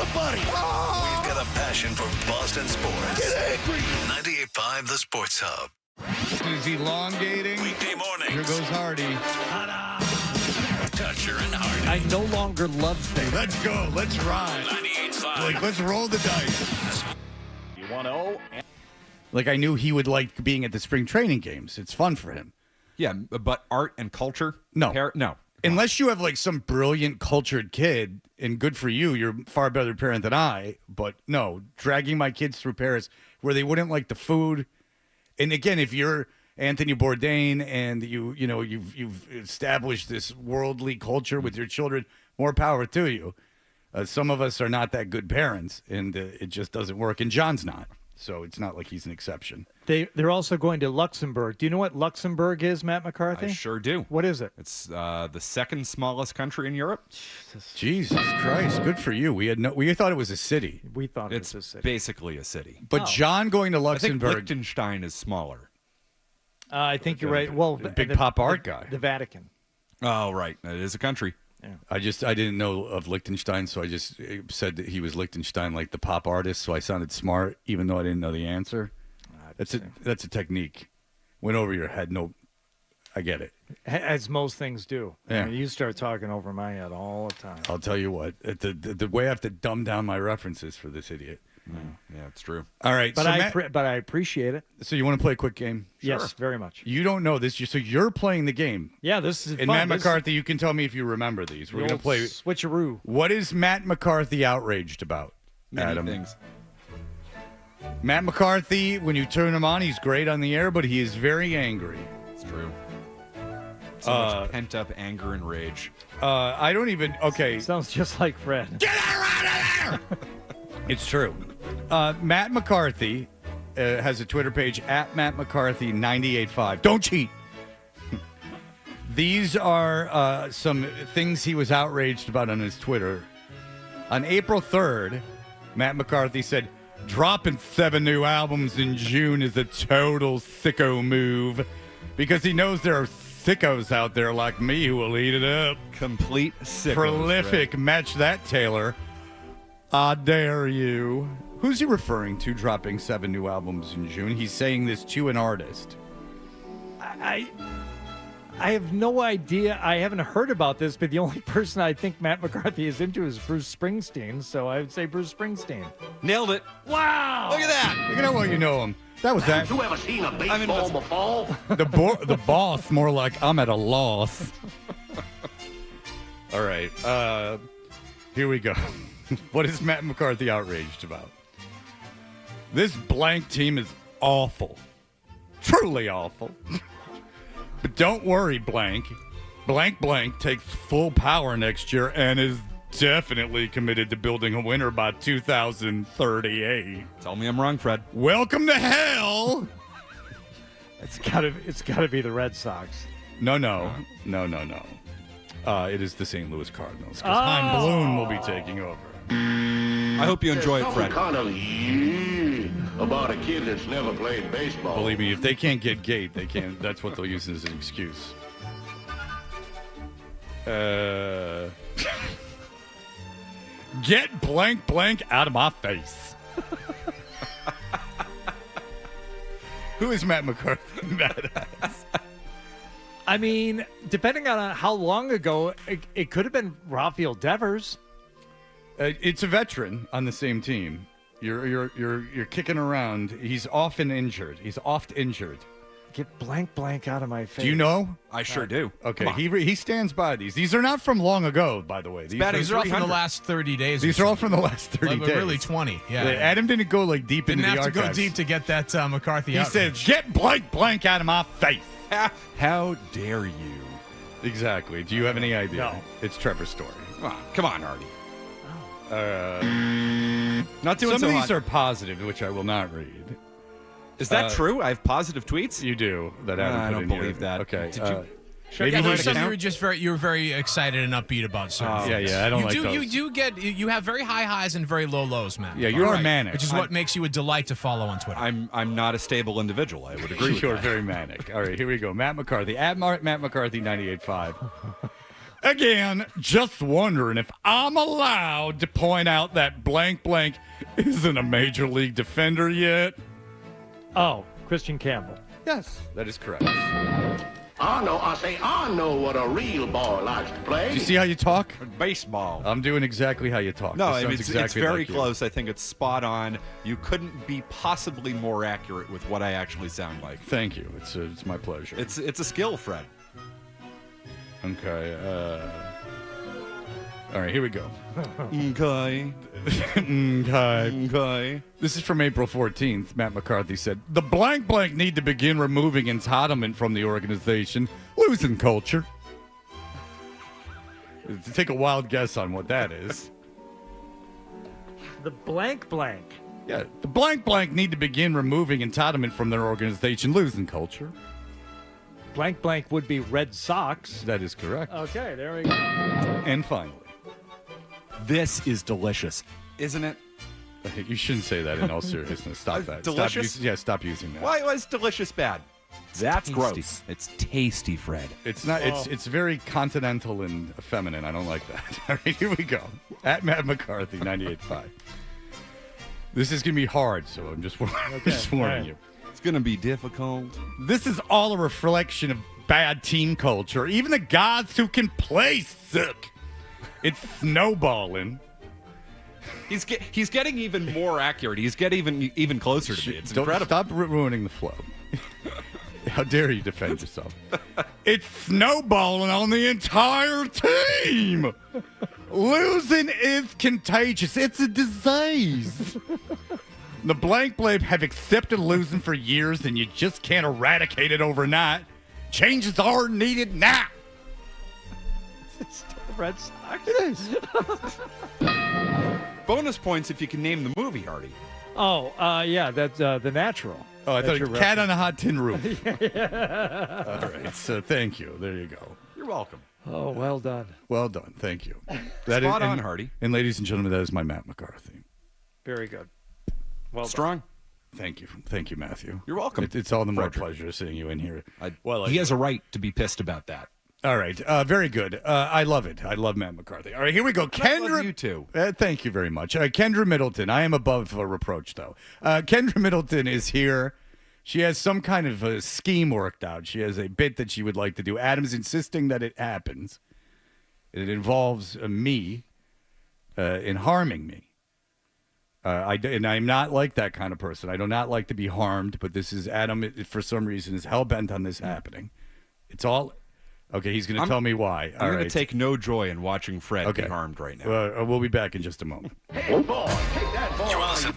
somebody. We've got a passion for Boston sports. Get angry. 98.5 The Sports Hub. Is elongating? Weekday mornings. Here goes Hardy. Toucher and Hardy. I no longer love things. Let's go. Let's ride. 98.5. Like, let's roll the dice. You want to? Like, I knew he would like being at the spring training games. It's fun for him. Yeah, but art and culture? No. No. Unless you have, like, some brilliant, cultured kid, and good for you, you're a far better parent than I. But, no, dragging my kids through Paris where they wouldn't like the food. And, again, if you're Anthony Bourdain and you've established this worldly culture with your children, more power to you. Some of us are not that good parents, and it just doesn't work. And John's not. So it's not like he's an exception. They're also going to Luxembourg. Do you know what Luxembourg is, Matt McCarthy? I sure do. What is it? It's the second smallest country in Europe. Jesus Christ, good for you. We thought it was a city. We thought it's it was a city. Basically a city. But John going to Luxembourg. I think Liechtenstein is smaller. I think you're right. Well, the big pop art guy. The Vatican. Oh, right. It is a country. Yeah. I didn't know of Liechtenstein, so I just said that he was Liechtenstein, like the pop artist, so I sounded smart, even though I didn't know the answer. That's a technique. Went over your head. No, I get it. As most things do. Yeah. I mean, you start talking over my head all the time. I'll tell you what, the way I have to dumb down my references for this idiot. Yeah, it's true. All right, But so but I appreciate it. So you want to play a quick game? Yes, very much. You don't know this, so you're playing the game. Yeah, this is And fun. Matt This- McCarthy, you can tell me if you remember these. We're the going to old play switcheroo. What is Matt McCarthy outraged about? Many Adam. things. Matt McCarthy, when you turn him on, he's great on the air, but he is very angry. It's true. So much pent-up anger and rage. I don't even... Okay. Sounds just like Fred. Get her out of there! It's true. Matt McCarthy has a Twitter page, @MattMcCarthy985. Don't cheat! These are some things he was outraged about on his Twitter. On April 3rd, Matt McCarthy said, dropping 7 new albums in June is a total sicko move because he knows there are sickos out there like me who will eat it up. Complete sickos. Prolific. Right? Match that, Taylor. I dare you. Who's he referring to dropping 7 new albums in June? He's saying this to an artist. I have no idea. I haven't heard about this, but the only person I think Matt McCarthy is into is Bruce Springsteen, so I would say Bruce Springsteen. Nailed it. Wow! Look at that. Look at how well you know him. That was that. You ever seen a baseball before? The boss, more like I'm at a loss. All right. Here we go. What is Matt McCarthy outraged about? This blank team is awful. Truly awful. But don't worry, blank. Blank takes full power next year and is definitely committed to building a winner by 2038. Tell me I'm wrong, Fred. Welcome to hell. It's gotta be the Red Sox. No. It is the St. Louis Cardinals because Chaim Bloom will be taking over. I hope you enjoy it, Fred. Kind of about a kid that's never played baseball. Believe me, if they can't get Gate, they can't. That's what they'll use as an excuse. Get blank out of my face. Who is Matt McCarthy mad at? I mean, depending on how long ago, it could have been Rafael Devers. It's a veteran on the same team. You're kicking around. He's often injured. Get blank out of my face. Do you know? I sure do. Okay, he stands by these. These are not from long ago, by the way. These are all from the last 30 days. These are all from the last 30 days. Really 20. Yeah. Adam didn't go like deep into the archives. Didn't have to go deep to get that McCarthy. He said, "Get blank out of my face." How dare you? Exactly. Do you have any idea? No. It's Trevor's story. Come on, Hardy. Not doing Some so of these hot. are positive, which I will not read. Is that true? I have positive tweets? You do. That Adam I put don't in believe here. that. Okay. Did you? Maybe Yeah, we there's can- some you were very excited and upbeat about certain things. Yeah, I don't like You those. you have very high highs and very low lows, man. Yeah, you are manic. Which is what makes you a delight to follow on Twitter. I'm not a stable individual. I would agree with You're that. very manic. All right, here we go. Matt McCarthy, @Matt McCarthy 98.5. Again, just wondering if I'm allowed to point out that blank blank isn't a major league defender yet. Oh, Christian Campbell. Yes, that is correct. I know what a real boy likes to play. Do you see how you talk? Baseball. I'm doing exactly how you talk. No, This I mean, sounds it's exactly very like you. close. I think it's spot on. You couldn't be possibly more accurate with what I actually sound like. Thank you. It's my pleasure. It's a skill, Fred. Okay. All right, here we go. Okay. Okay. This is from April 14th. Matt McCarthy said, the blank blank need to begin removing entitlement from the organization, losing culture. Take a wild guess on what that is. The blank blank. Yeah, the blank blank need to begin removing entitlement from their organization, losing culture. Blank blank would be Red Sox. That is correct. Okay, there we go. And finally, this is delicious, isn't it? You shouldn't say that in all seriousness. Stop that. Delicious? Stop using that. Why was delicious bad? That's tasty. gross. It's tasty, Fred. It's not. It's very continental and feminine. I don't like that. All right, here we go. At Matt McCarthy, 98.5. This is gonna be hard, so I'm just warning you. It's gonna be difficult. This is all a reflection of bad team culture. Even the guys who can play suck. It's snowballing. He's getting even more accurate. He's getting even closer to me. It's Don't incredible. Stop ruining the flow. How dare you defend yourself? It's snowballing on the entire team. Losing is contagious. It's a disease. The blank blade have accepted losing for years, and you just can't eradicate it overnight. Changes are needed now. It's still Red Sox. It is. Bonus points if you can name the movie, Hardy. Oh, yeah, that's The Natural. Oh, I thought That's your Cat reference. on a Hot Tin Roof. Yeah. All right, so thank you. There you go. You're welcome. Oh, well done. Well done. Thank you. Spot on, Hardy. And ladies and gentlemen, that is my Matt McCarthy. Very good. Well Strong. Thank you. Thank you, Matthew. You're welcome. It's all the more Frederick. pleasure seeing you in here. He has a right to be pissed about that. All right. Very good. I love it. I love Matt McCarthy. All right, here we go. I love you too. Thank you very much. Kendra Middleton. I am above reproach, though. Kendra Middleton is here. She has some kind of a scheme worked out. She has a bit that she would like to do. Adam's insisting that it happens. It involves me in harming me. And I'm not like that kind of person. I do not like to be harmed, but this is Adam, for some reason, is hell-bent on this happening. It's all... Okay, he's going to tell me why. I'm going to take no joy in watching Fred be harmed right now. We'll be back in just a moment. Hey, boy, take that ball. You're listening.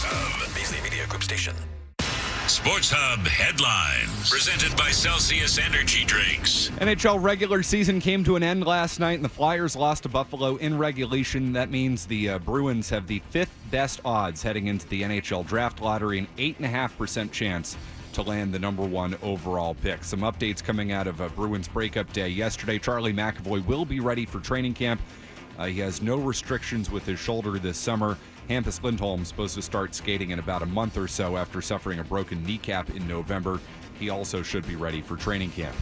Hub, Beasley Media Group station. Sports Hub headlines, presented by Celsius Energy Drinks. NHL regular season came to an end last night, and the Flyers lost to Buffalo in regulation. That means the Bruins have the 5th best odds heading into the NHL draft lottery, an 8.5% chance to land the number 1 overall pick. Some updates coming out of Bruins breakup day yesterday. Charlie McAvoy will be ready for training camp. He has no restrictions with his shoulder this summer. Hampus Lindholm supposed to start skating in about a month or so after suffering a broken kneecap in November. He also should be ready for training camp.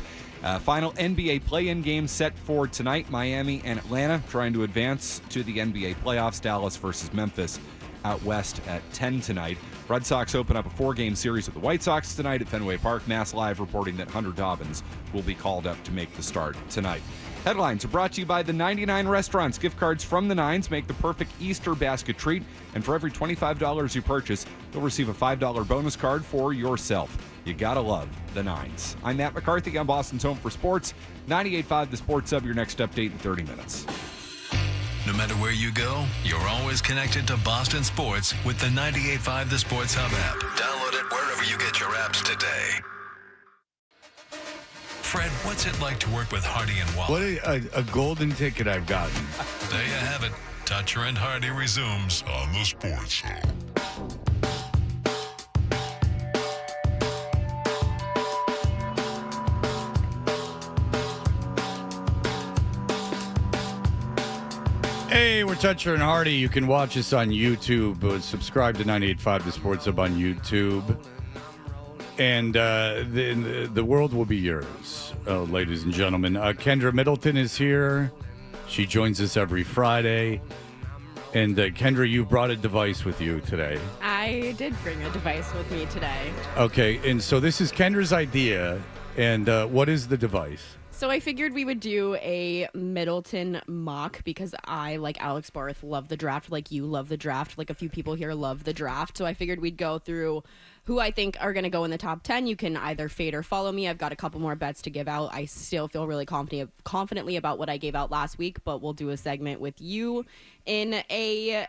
Final NBA play-in game set for tonight. Miami and Atlanta trying to advance to the NBA playoffs. Dallas versus Memphis out west at 10 tonight. Red Sox open up a 4-game series with the White Sox tonight at Fenway Park. Mass Live reporting that Hunter Dobbins will be called up to make the start tonight. Headlines are brought to you by the 99 Restaurants. Gift cards from the Nines make the perfect Easter basket treat. And for every $25 you purchase, you'll receive a $5 bonus card for yourself. You gotta love the Nines. I'm Matt McCarthy. I'm Boston's Home for Sports. 98.5 The Sports Hub, your next update in 30 minutes. No matter where you go, you're always connected to Boston sports with the 98.5 The Sports Hub app. Download it wherever you get your apps today. Fred, what's it like to work with Hardy and Wallace? What a golden ticket I've gotten. There you have it. Toucher and Hardy resumes on the Sports Hub. Hey, we're Toucher and Hardy. You can watch us on YouTube. Subscribe to 98.5 The Sports Hub on YouTube. And the world will be yours, ladies and gentlemen. Kendra Middleton is here. She joins us every Friday. And Kendra, you brought a device with you today. I did bring a device with me today. Okay, and so this is Kendra's idea. And what is the device? So I figured we would do a Middleton mock because I, like Alex Barth, love the draft, like you love the draft, like a few people here love the draft. So I figured we'd go through who I think are going to go in the top 10. You can either fade or follow me. I've got a couple more bets to give out. I still feel really confidently about what I gave out last week, but we'll do a segment with you in a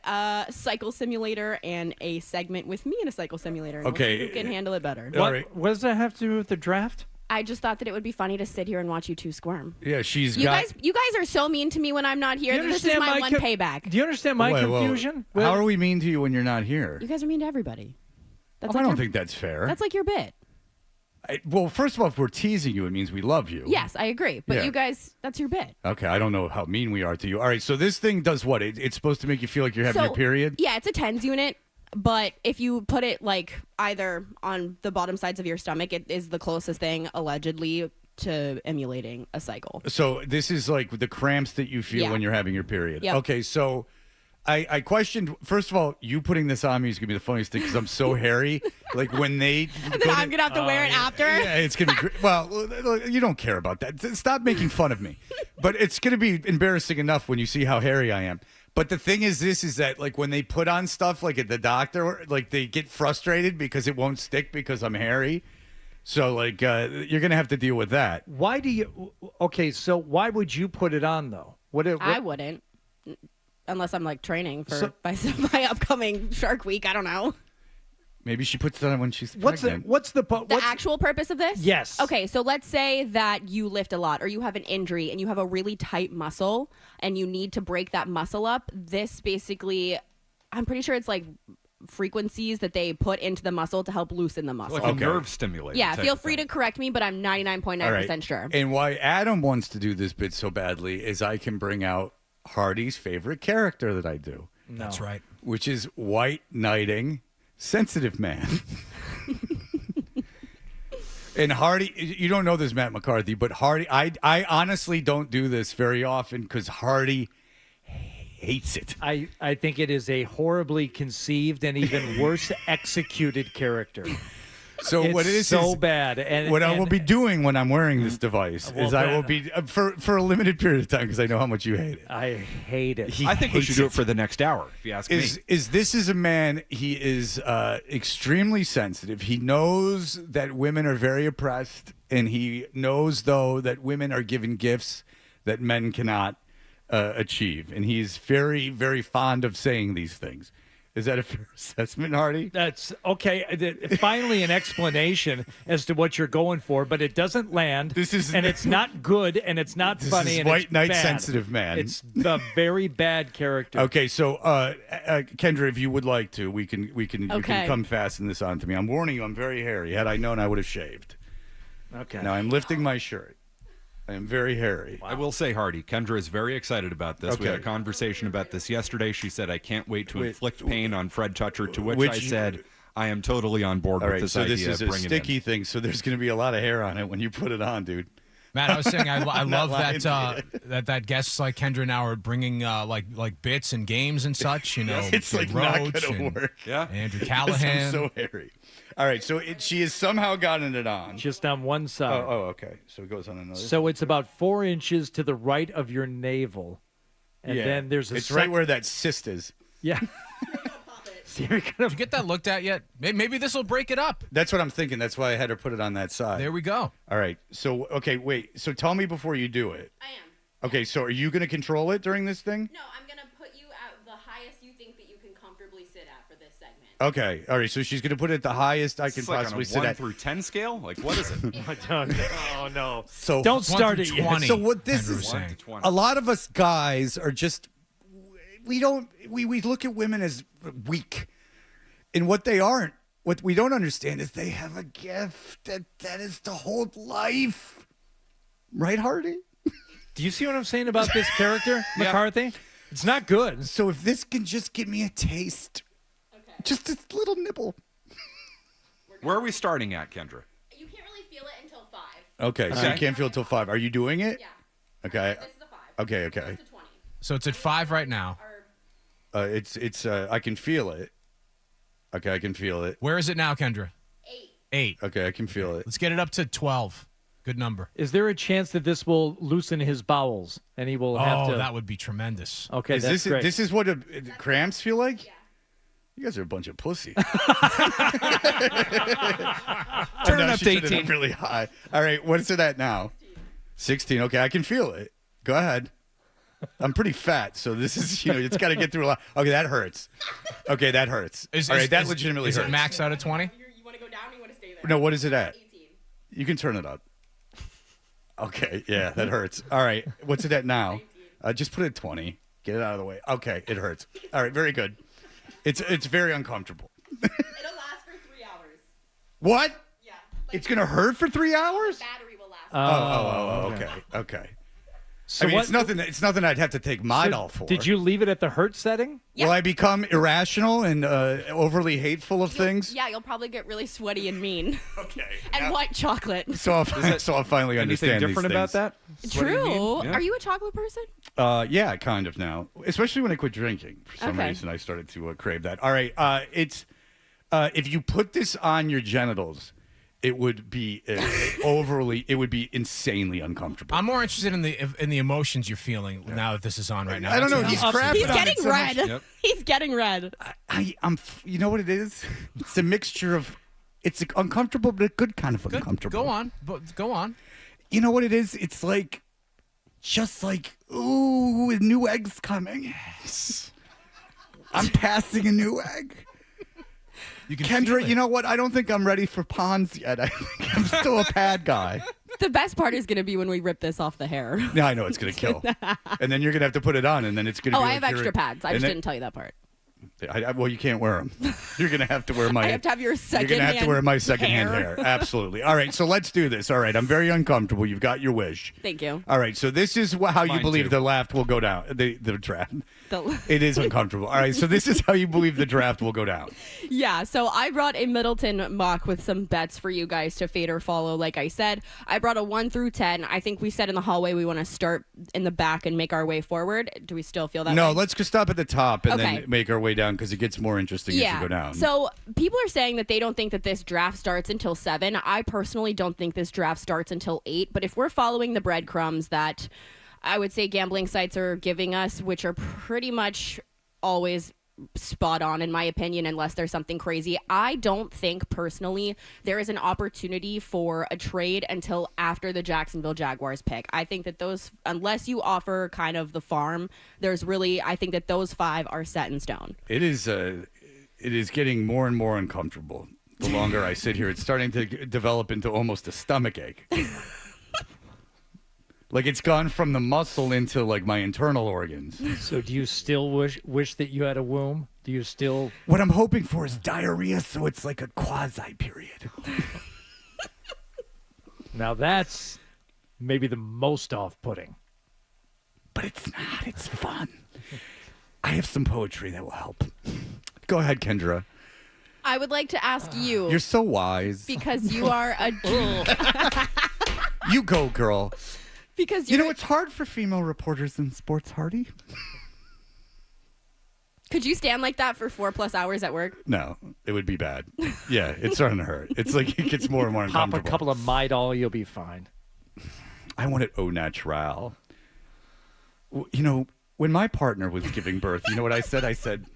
cycle simulator and a segment with me in a cycle simulator. And Okay. we'll see who can handle it better. What does that have to do with the draft? I just thought that it would be funny to sit here and watch you two squirm. Yeah, you guys are so mean to me when I'm not here. This is my one payback. Do you understand my confusion? How are we mean to you when you're not here? You guys are mean to everybody. That's I don't think that's fair. That's like your bit. Well, first of all, if we're teasing you, it means we love you. Yes, I agree. But Yeah. you guys, that's your bit. Okay, I don't know how mean we are to you. All right, so this thing does what? It's supposed to make you feel like you're having your period? Yeah, it's a TENS unit. But if you put it like either on the bottom sides of your stomach, it is the closest thing allegedly to emulating a cycle. So this is like the cramps that you feel Yeah. when you're having your period. Yep. Okay, so I questioned, first of all, you putting this on me is going to be the funniest thing because I'm so hairy. Like when they... And then I'm going to have to wear it after? Yeah, it's going to be great. Well, you don't care about that. Stop making fun of me. But it's going to be embarrassing enough when you see how hairy I am. But the thing is that like when they put on stuff like at the doctor, like they get frustrated because it won't stick because I'm hairy. So like you're going to have to deal with that. Why do you... Okay, so why would you put it on, though? I wouldn't. Unless I'm like training for my upcoming Shark Week. I don't know. Maybe she puts that on when she's pregnant. The actual purpose of this? Yes. Okay, so let's say that you lift a lot or you have an injury and you have a really tight muscle and you need to break that muscle up. This basically, I'm pretty sure it's like frequencies that they put into the muscle to help loosen the muscle. Like a nerve stimulator. Yeah, type feel of free thing. to correct me, but I'm 99.9% sure. And why Adam wants to do this bit so badly is I can bring out Hardy's favorite character that I do. No. That's right. Which is white knighting sensitive man. And Hardy, you don't know this, Matt McCarthy, but Hardy, I honestly don't do this very often because Hardy hates it. I think it is a horribly conceived and even worse executed character. So it's what it is so bad. And what I will be doing when I'm wearing this device is I will be for a limited period of time because I know how much you hate it. I hate it. I think we should do it for the next hour, if you ask me. This is a man, he is extremely sensitive. He knows that women are very oppressed, and he knows, though, that women are given gifts that men cannot achieve. And he's very, very fond of saying these things. Is that a fair assessment, Hardy? That's okay. Finally, an explanation as to what you're going for, but it doesn't land. And it's not good, and it's not This funny. is and white it's knight bad. sensitive man. It's a very bad character. Okay, so Kendra, if you would like to, you can Okay. come fasten this onto me. I'm warning you, I'm very hairy. Had I known, I would have shaved. Okay. Now I'm lifting my shirt. I am very hairy. I will say, Hardy, Kendra is very excited about this. We had a Okay. conversation about this yesterday. She said, I can't wait to inflict pain on Fred Toucher, to which, I Which- said, I am totally on board All with right, this so idea. this is a Bring it in. sticky thing, so there's going to be a lot of hair on it when you put it on, dude. Matt, I was saying I I'm not love lying that that guests like Kendra now are bringing like bits and games and such. You know, It's like not going Roach to and work. Andrew Because Callahan. I'm so hairy. All right, so she has somehow gotten it on. Just on one side. Oh, okay. So it goes on another. So it's about 4 inches to the right of your navel, and Yeah. then there's a. It's right where that cyst is. Yeah. Did you get that looked at yet? Maybe this will break it up. That's what I'm thinking. That's why I had her put it on that side. There we go. All right. So, okay, wait. So tell me before you do it. I am. Okay, so are you going to control it during this thing? No, I'm going to put you at the highest you think that you can comfortably sit at for this segment. Okay. All right. So she's going to put it at the highest I can It's like possibly on a sit 1 at. through 10 scale? Like, what is it? Oh, no. So Don't start it yet. So what this Andrew was is, saying. a lot of us guys are just, we look at women as weak. And what they aren't, what we don't understand is they have a gift that is to hold life. Right, Hardy? Do you see what I'm saying about this character, McCarthy? It's not good. So if this can just give me a taste, just a little nibble. Where are we starting at, Kendra? You can't really feel it until 5. Okay, so you can't feel it till 5. Are you doing it? Yeah. Okay. This is a 5. Okay, okay. This is a 20. So it's at 5 right now. It's I can feel it. Okay, I can feel it. Where is it now, Kendra? 8. Okay, I can feel it. Let's get it up to 12. Good number. Is there a chance that this will loosen his bowels and he will have to? That would be tremendous. Okay, Is that's this great. this is what cramps feel like? Yeah. You guys are a bunch of pussy. Turn it up to 18. Really high. All right, what is it at now? 16. Okay, I can feel it. Go ahead. I'm pretty fat, so this is, it's got to get through a lot. Okay, that hurts. Okay, that hurts. All right, that legitimately is hurts. it max out of 20? You want to go down or you want to stay there? No, what is it at? 18. You can turn it up. Okay, yeah, that hurts. All right, what's it at now? Just put it at 20. Get it out of the way. Okay, it hurts. All right, very good. It's very uncomfortable. It'll last for 3 hours. What? Yeah. It's going to hurt for 3 hours? Battery will last. Okay. So I mean, what- it's nothing I'd have to take Midol for. Did you leave it at the hurt setting? Will I become irrational and overly hateful of things? Yeah, you'll probably get really sweaty and mean. Okay. And white chocolate. So I'll finally Anything understand different these about things. that? True. Yeah. Are you a chocolate person? Yeah, kind of now. Especially when I quit drinking. For some Okay. reason, I started to crave that. All right. It's if you put this on your genitals, it would be it would be insanely uncomfortable. I'm more interested in the emotions you're feeling now that this is on right now. I don't know. That's He's what I'm- crapping He's on it getting so much. red. Yep. He's getting red. I'm. You know what it is? It's a mixture of. It's uncomfortable, but a good kind of uncomfortable. Go on. Go on. You know what it is? It's like, just like, ooh, a new egg's coming. I'm passing a new egg. You can feel Kendra, it. you know what? I don't think I'm ready for ponds yet. I think I'm still a pad guy. The best part is going to be when we rip this off the hair. Yeah, I know it's going to kill. And then you're going to have to put it on, and then it's going to Oh, be I like have extra you're- pads. I and just then- didn't tell you that part. Well, you can't wear them. You're going to have to wear my. I have to have your You're going to have to wear my secondhand hair. hair. Absolutely. All right, so let's do this. All right, I'm very uncomfortable. You've got your wish. Thank you. All right, so this is how you Mine believe too. the draft will go down. The draft. The- It is uncomfortable. All right, so this is how you believe the draft will go down. Yeah, so I brought a Middleton mock with some bets for you guys to fade or follow. Like I said, I brought a 1 through 10. I think we said in the hallway we want to start in the back and make our way forward. Do we still feel that No, way? let's just stop at the top and Okay. then make our way down because it gets more interesting as you go down. So people are saying that they don't think that this draft starts until 7. I personally don't think this draft starts until 8. But if we're following the breadcrumbs that I would say gambling sites are giving us, which are pretty much always spot on in my opinion, unless there's something crazy, I don't think personally there is an opportunity for a trade until after the Jacksonville Jaguars pick. I think that those, unless you offer kind of the farm, there's really, I think that those 5 are set in stone. it is It is getting more and more uncomfortable. The longer I sit here, it's starting to develop into almost a stomach ache. Like it's gone from the muscle into like my internal organs. So do you still wish that you had a womb? Do you still? What I'm hoping for is diarrhea, so it's like a quasi period. Now that's maybe the most off-putting. But it's not. It's fun. I have some poetry that will help. Go ahead, Kendra. I would like to ask you. You're so wise. Because you are a. You go, girl. Because you know it's hard for female reporters in sports, Hardy. Could you stand like that for 4+ hours at work? No, it would be bad. Yeah, it's starting to hurt. It's like it gets more and more Pop uncomfortable. a couple of Midol, you'll be fine. I want it au naturel. You know, when my partner was giving birth, you know what I said? I said,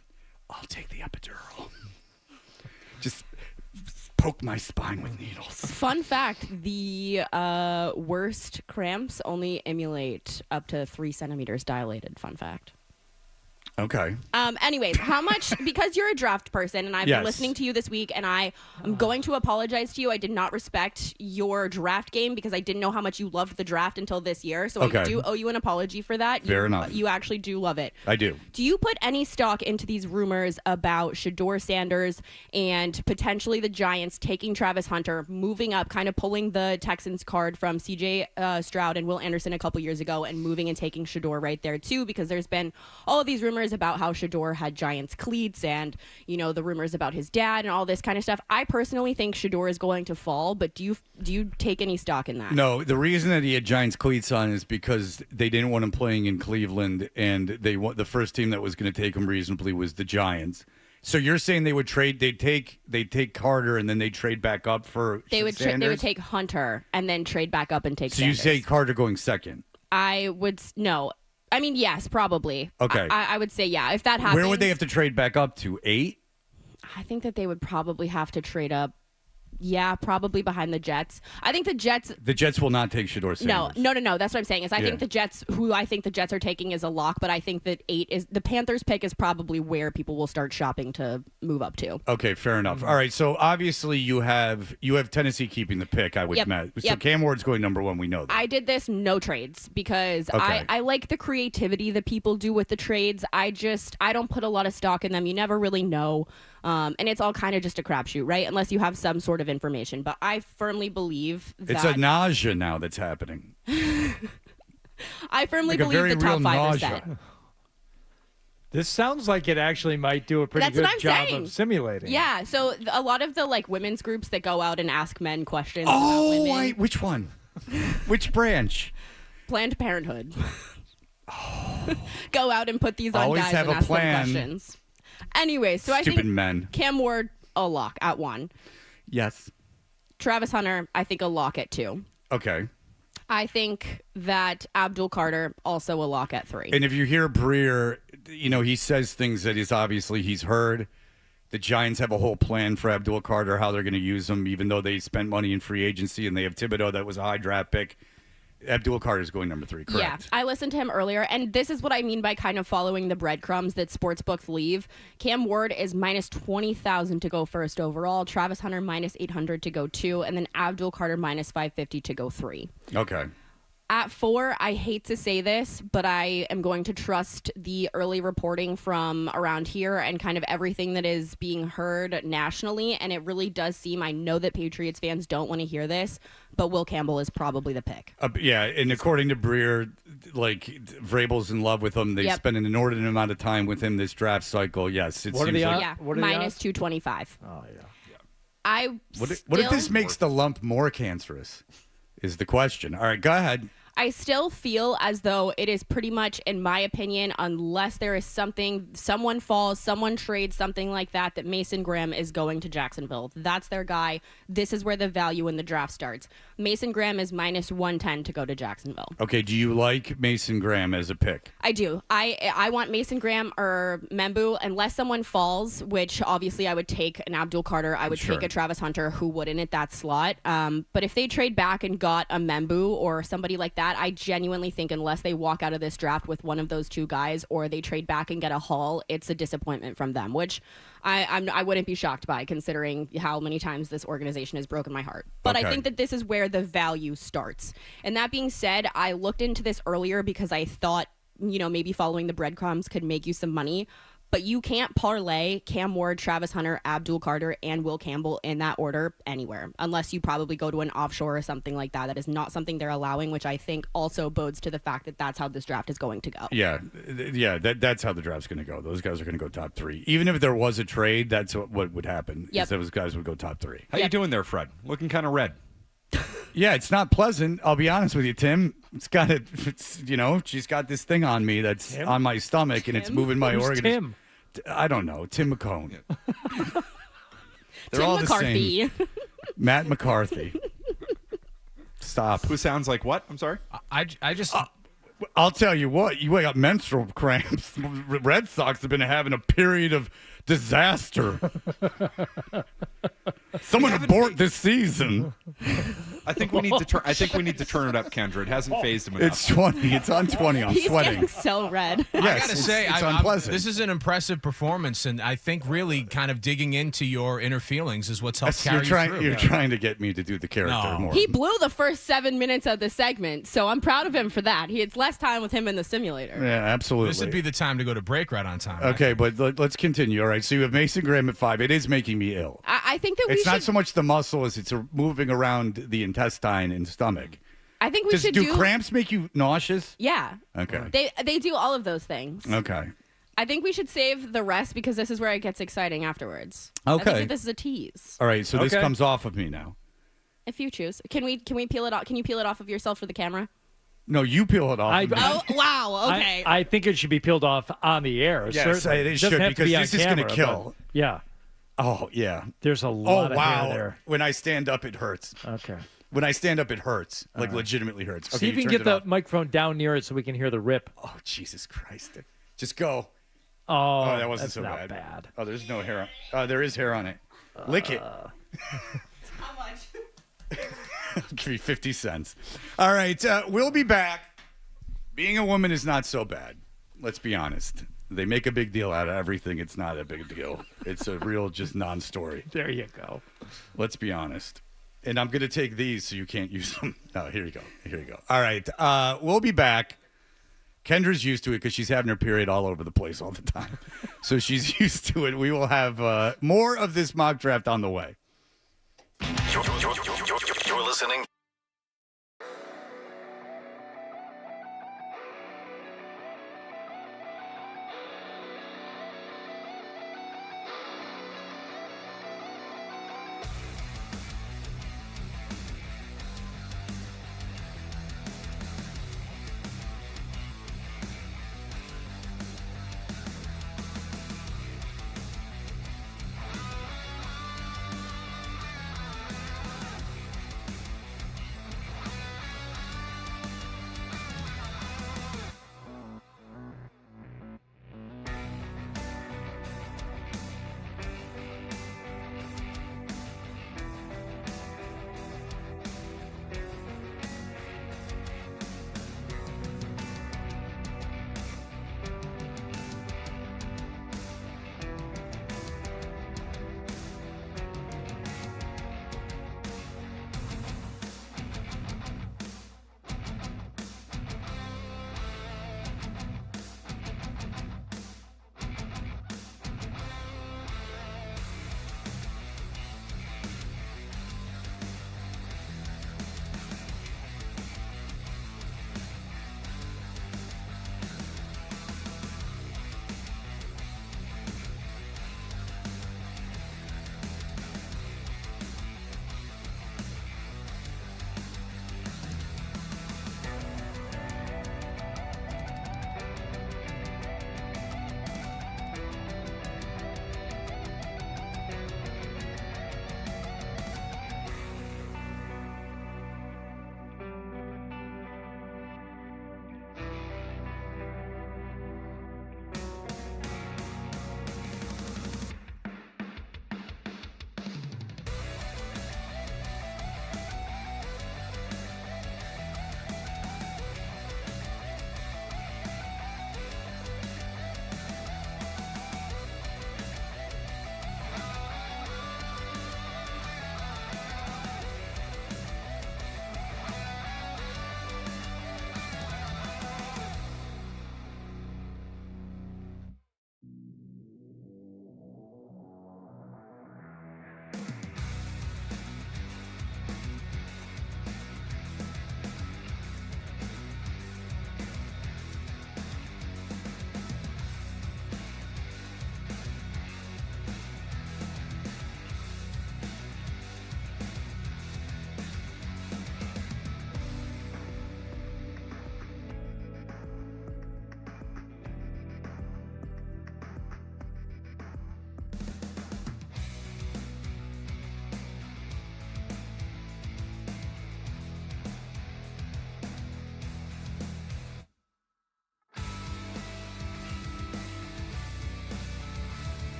I'll take the epidural. Just poke my spine with needles. Fun fact, the worst cramps only emulate up to 3 centimeters dilated. Fun fact. Okay. Anyways, how much, because you're a draft person and I've been Yes. listening to you this week and I'm going to apologize to you. I did not respect your draft game because I didn't know how much you loved the draft until this year. So Okay. I do owe you an apology for that. Fair enough. You actually do love it. I do. Do you put any stock into these rumors about Shadur Sanders and potentially the Giants taking Travis Hunter, moving up, kind of pulling the Texans card from CJ Stroud and Will Anderson a couple years ago and moving and taking Shadur right there too? Because there's been all of these rumors about how Shadur had Giants cleats and, you know, the rumors about his dad and all this kind of stuff. I personally think Shadur is going to fall, but do you take any stock in that? No, the reason that he had Giants cleats on is because they didn't want him playing in Cleveland, and the first team that was going to take him reasonably was the Giants. So you're saying they'd take Carter and then they'd trade back up for They would Sanders? take Hunter and then trade back up and take So Sanders. you say Carter going second? I would no. I mean, yes, probably. Okay. I would say yeah. If that happens, Where would they have to trade back up to? 8? I think that they would probably have to trade up. Yeah, probably behind the Jets. I think the Jets. The Jets will not take Shadur Sanders. No. That's what I'm saying. Is I Yeah. think the Jets, who I think the Jets are taking, is a lock. But I think that 8 is the Panthers pick is probably where people will start shopping to move up to. Okay, fair enough. All right, so obviously you have Tennessee keeping the pick, I would Yep, imagine. So yep. Cam Ward's going number 1, we know that. I did this no trades because Okay. I like the creativity that people do with the trades. I don't put a lot of stock in them. You never really know. And it's all kind of just a crapshoot, right? Unless you have some sort of information. But I firmly believe that It's a nausea now that's happening. I firmly Like a believe very the top real 5 are nausea. set. This sounds like it actually might do a pretty That's good what I'm job saying. of simulating. Yeah, so a lot of the like women's groups that go out and ask men questions Oh, about women, which one? Which branch? Planned Parenthood, go out and put these on Always guys have and a ask plan. them questions. Anyway, so I Stupid think men. Cam Ward a lock at 1. Yes. Travis Hunter, I think a lock at 2. Okay. I think that Abdul Carter also a lock at 3. And if you hear Breer, you know, he says things that he's heard. The Giants have a whole plan for Abdul Carter, how they're going to use him, even though they spent money in free agency and they have Thibodeau that was a high draft pick. Abdul Carter is going number 3, correct? Yeah, I listened to him earlier, and this is what I mean by kind of following the breadcrumbs that sportsbooks leave. Cam Ward is minus 20,000 to go first overall. Travis Hunter minus 800 to go 2, and then Abdul Carter minus 550 to go 3. Okay. At 4, I hate to say this, but I am going to trust the early reporting from around here and kind of everything that is being heard nationally. And it really does seem, I know that Patriots fans don't want to hear this, but Will Campbell is probably the pick. Yeah, and according to Breer, like Vrabel's in love with him. They Yep. spent an inordinate amount of time with him this draft cycle. Yes, it What are seems the like. Yeah, What are the minus odds? 225. Oh, yeah. What if this makes the lump more cancerous? Is the question. All right, go ahead. I still feel as though it is pretty much, in my opinion, unless there is something, someone falls, someone trades, something like that, that Mason Graham is going to Jacksonville. That's their guy. This is where the value in the draft starts. Mason Graham is minus 110 to go to Jacksonville. Okay, do you like Mason Graham as a pick? I do. I want Mason Graham or Membu, unless someone falls, which obviously I would take an Abdul Carter. I would Sure. take a Travis Hunter, who wouldn't at that slot. But if they trade back and got a Membu or somebody like that, that, I genuinely think unless they walk out of this draft with one of those two guys or they trade back and get a haul, it's a disappointment from them, which I wouldn't be shocked by considering how many times this organization has broken my heart. But I think that this is where the value starts. And that being said, I looked into this earlier because I thought, maybe following the breadcrumbs could make you some money. But you can't parlay Cam Ward, Travis Hunter, Abdul Carter, and Will Campbell in that order anywhere, unless you probably go to an offshore or something like that. That is not something they're allowing, which I think also bodes to the fact that that's how this draft is going to go. Yeah, that's how the draft's going to go. Those guys are going to go top 3. Even if there was a trade, that's what would happen. Yep. Those guys would go top 3. How you doing there, Fred? Looking kind of red. Yeah, it's not pleasant. I'll be honest with you, Tim. It's she's got this thing on me that's on my stomach, and it's moving my organs. Tim? I don't know. Tim McCone. They're Tim all McCarthy. the same. Matt McCarthy. Stop. Who sounds like what? I'm sorry. I just. I'll tell you what. You got menstrual cramps. Red Sox have been having a period of disaster. Someone abort this season. I think we need to turn. I think we need to turn it up, Kendra. It hasn't phased him enough. It's 20. It's on 20. I'm He's sweating. getting so red. I gotta say, it's unpleasant. This is an impressive performance, and I think really kind of digging into your inner feelings is what's helped carry you through. You're trying to get me to do the character more. He blew the first 7 minutes of the segment, so I'm proud of him for that. It's less time with him in the simulator. Yeah, absolutely. This would be the time to go to break right on time. Okay, but let's continue. All right, so you have Mason Graham at 5. It is making me ill. I think that it's not so much the muscle as it's moving around the intestine and stomach. I think we should do cramps make you nauseous? Yeah. Okay. They do all of those things. Okay. I think we should save the rest because this is where it gets exciting afterwards. Okay. I think that this is a tease. All right, so this comes off of me now. If you choose. Can we peel it off? Can you peel it off of yourself for the camera? No, you peel it off. Oh, wow. Okay. I think it should be peeled off on the air. Yes, it should, because this is going to kill. Yeah. Oh, yeah. There's a lot of wow. hair there. When I stand up, it hurts. Okay. When I stand up, it hurts. Legitimately hurts. Okay, see if you can get the microphone down near it so we can hear the rip. Oh, Jesus Christ. Just go. Oh, that wasn't that's so not bad. Oh, there's no hair. There is hair on it. Lick it. How much? Give me 50 cents. All right, we'll be back. Being a woman is not so bad. Let's be honest. They make a big deal out of everything. It's not a big deal. It's a real just non-story. There you go. Let's be honest. And I'm going to take these so you can't use them. No, here you go. Here you go. All right. We'll be back. Kendra's used to it because she's having her period all over the place all the time. So she's used to it. We will have more of this mock draft on the way. You're listening.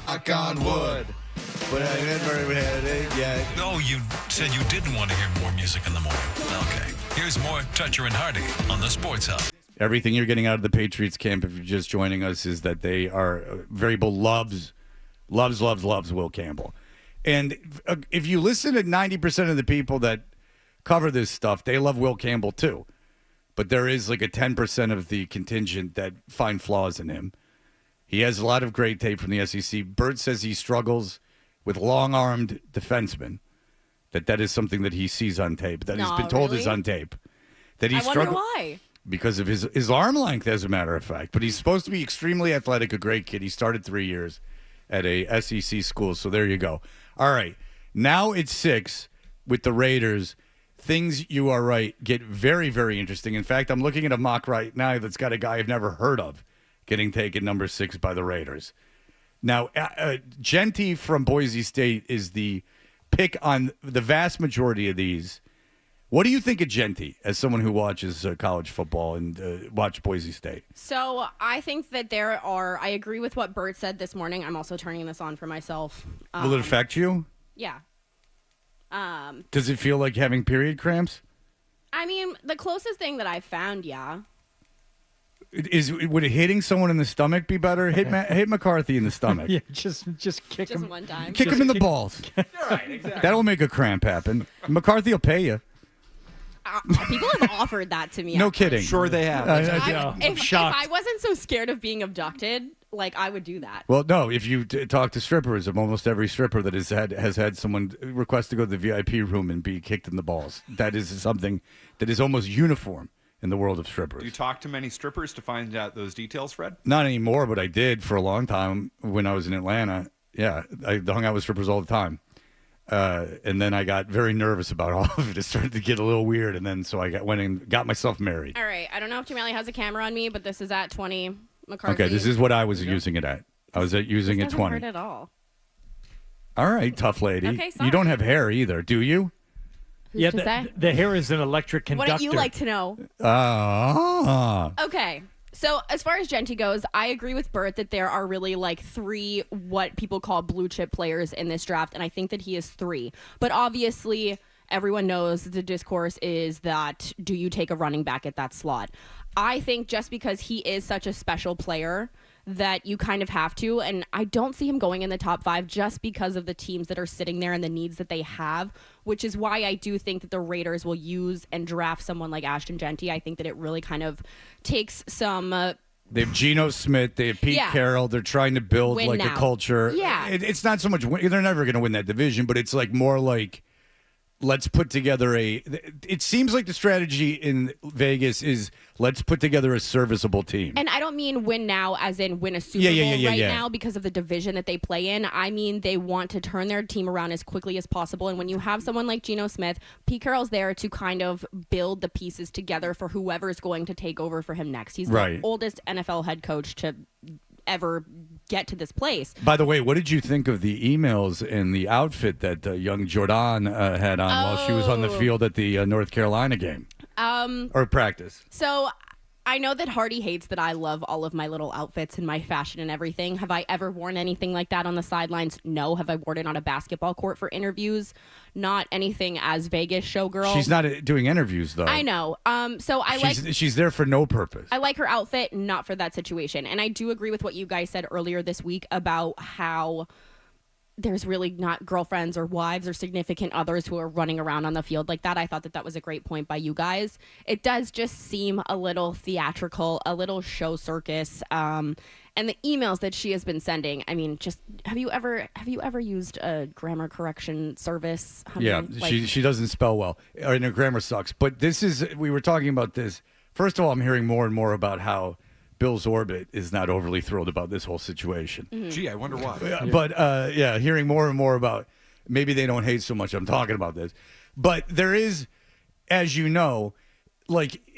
Knock on wood. But I never had it yet. Oh, you said you didn't want to hear more music in the morning. Okay. Here's more Toucher and Hardy on the Sports Hub. Everything you're getting out of the Patriots camp, if you're just joining us, is that they are Variable loves Will Campbell. And if you listen to 90% of the people that cover this stuff, they love Will Campbell too. But there is like a 10% of the contingent that find flaws in him. He has a lot of great tape from the SEC. Bert says he struggles with long-armed defensemen. That is something that he sees on tape, that he's been told is on tape. That he I wonder why. Because of his arm length, as a matter of fact. But he's supposed to be extremely athletic, a great kid. He started 3 years at a SEC school, so there you go. All right, now it's 6 with the Raiders. Things, you are right, get very, very interesting. In fact, I'm looking at a mock right now that's got a guy I've never heard of getting taken number 6 by the Raiders. Now, Genty from Boise State is the pick on the vast majority of these. What do you think of Genty as someone who watches college football and watch Boise State? So I think that I agree with what Bert said this morning. I'm also turning this on for myself. Will it affect you? Yeah. Does it feel like having period cramps? I mean, the closest thing that I've found, yeah. Would hitting someone in the stomach be better? Hit McCarthy in the stomach. Yeah, just kick him. Just one time. Kick him in the balls. Right, exactly. That'll make a cramp happen. McCarthy will pay you. People have offered that to me. No actually. kidding. Sure they have. If I wasn't so scared of being abducted, like I would do that. Well, no. If you talk to strippers, almost every stripper that has had someone request to go to the VIP room and be kicked in the balls. That is something that is almost uniform in the world of strippers. Do you talk to many strippers to find out those details, Fred? Not anymore, but I did for a long time when I was in Atlanta. Yeah, I hung out with strippers all the time. And then I got very nervous about all of it. It started to get a little weird, and then so I went and got myself married. All right. I don't know if Jamali has a camera on me, but this is at 20 McCarthy. Okay, this is what I was using it at. I was using it 20. Hurt at all. All right, tough lady. Okay, sorry. You don't have hair either, do you? Who's to say? The hair is an electric conductor. Wouldn't you like to know? Okay. So as far as Genty goes, I agree with Bert that there are really like 3 what people call blue chip players in this draft, and I think that he is 3. But obviously, everyone knows the discourse is that do you take a running back at that slot? I think just because he is such a special player that you kind of have to, and I don't see him going in the top 5 just because of the teams that are sitting there and the needs that they have, which is why I do think that the Raiders will use and draft someone like Ashton Genty. I think that it really kind of takes some... They have Geno Smith. They have Pete Carroll. They're trying to build Win like now. a culture. Yeah. It's not so much... They're never going to win that division, but it's like more like... Let's put together it seems like the strategy in Vegas is let's put together a serviceable team. And I don't mean win now as in win a Super Bowl right now because of the division that they play in. I mean they want to turn their team around as quickly as possible. And when you have someone like Geno Smith, Pete Carroll's there to kind of build the pieces together for whoever's going to take over for him next. He's the oldest NFL head coach to ever get to this place. By the way, what did you think of the emails and the outfit that young Jordan had on while she was on the field at the North Carolina game? Or practice? So I know that Hardy hates that I love all of my little outfits and my fashion and everything. Have I ever worn anything like that on the sidelines? No. Have I worn it on a basketball court for interviews? Not anything as Vegas showgirl. She's not doing interviews, though. I know. So she's there for no purpose. I like her outfit, not for that situation. And I do agree with what you guys said earlier this week about how there's really not girlfriends or wives or significant others who are running around on the field like that. I thought that was a great point by you guys. It does just seem a little theatrical, a little show circus. And the emails that she has been sending, I mean, just have you ever used a grammar correction service? Yeah, she doesn't spell well, and her grammar sucks. But we were talking about this. First of all, I'm hearing more and more about how Bill Zorbit is not overly thrilled about this whole situation. Mm-hmm. Gee, I wonder why. But hearing more and more about maybe they don't hate so much I'm talking about this. But there is, as you know,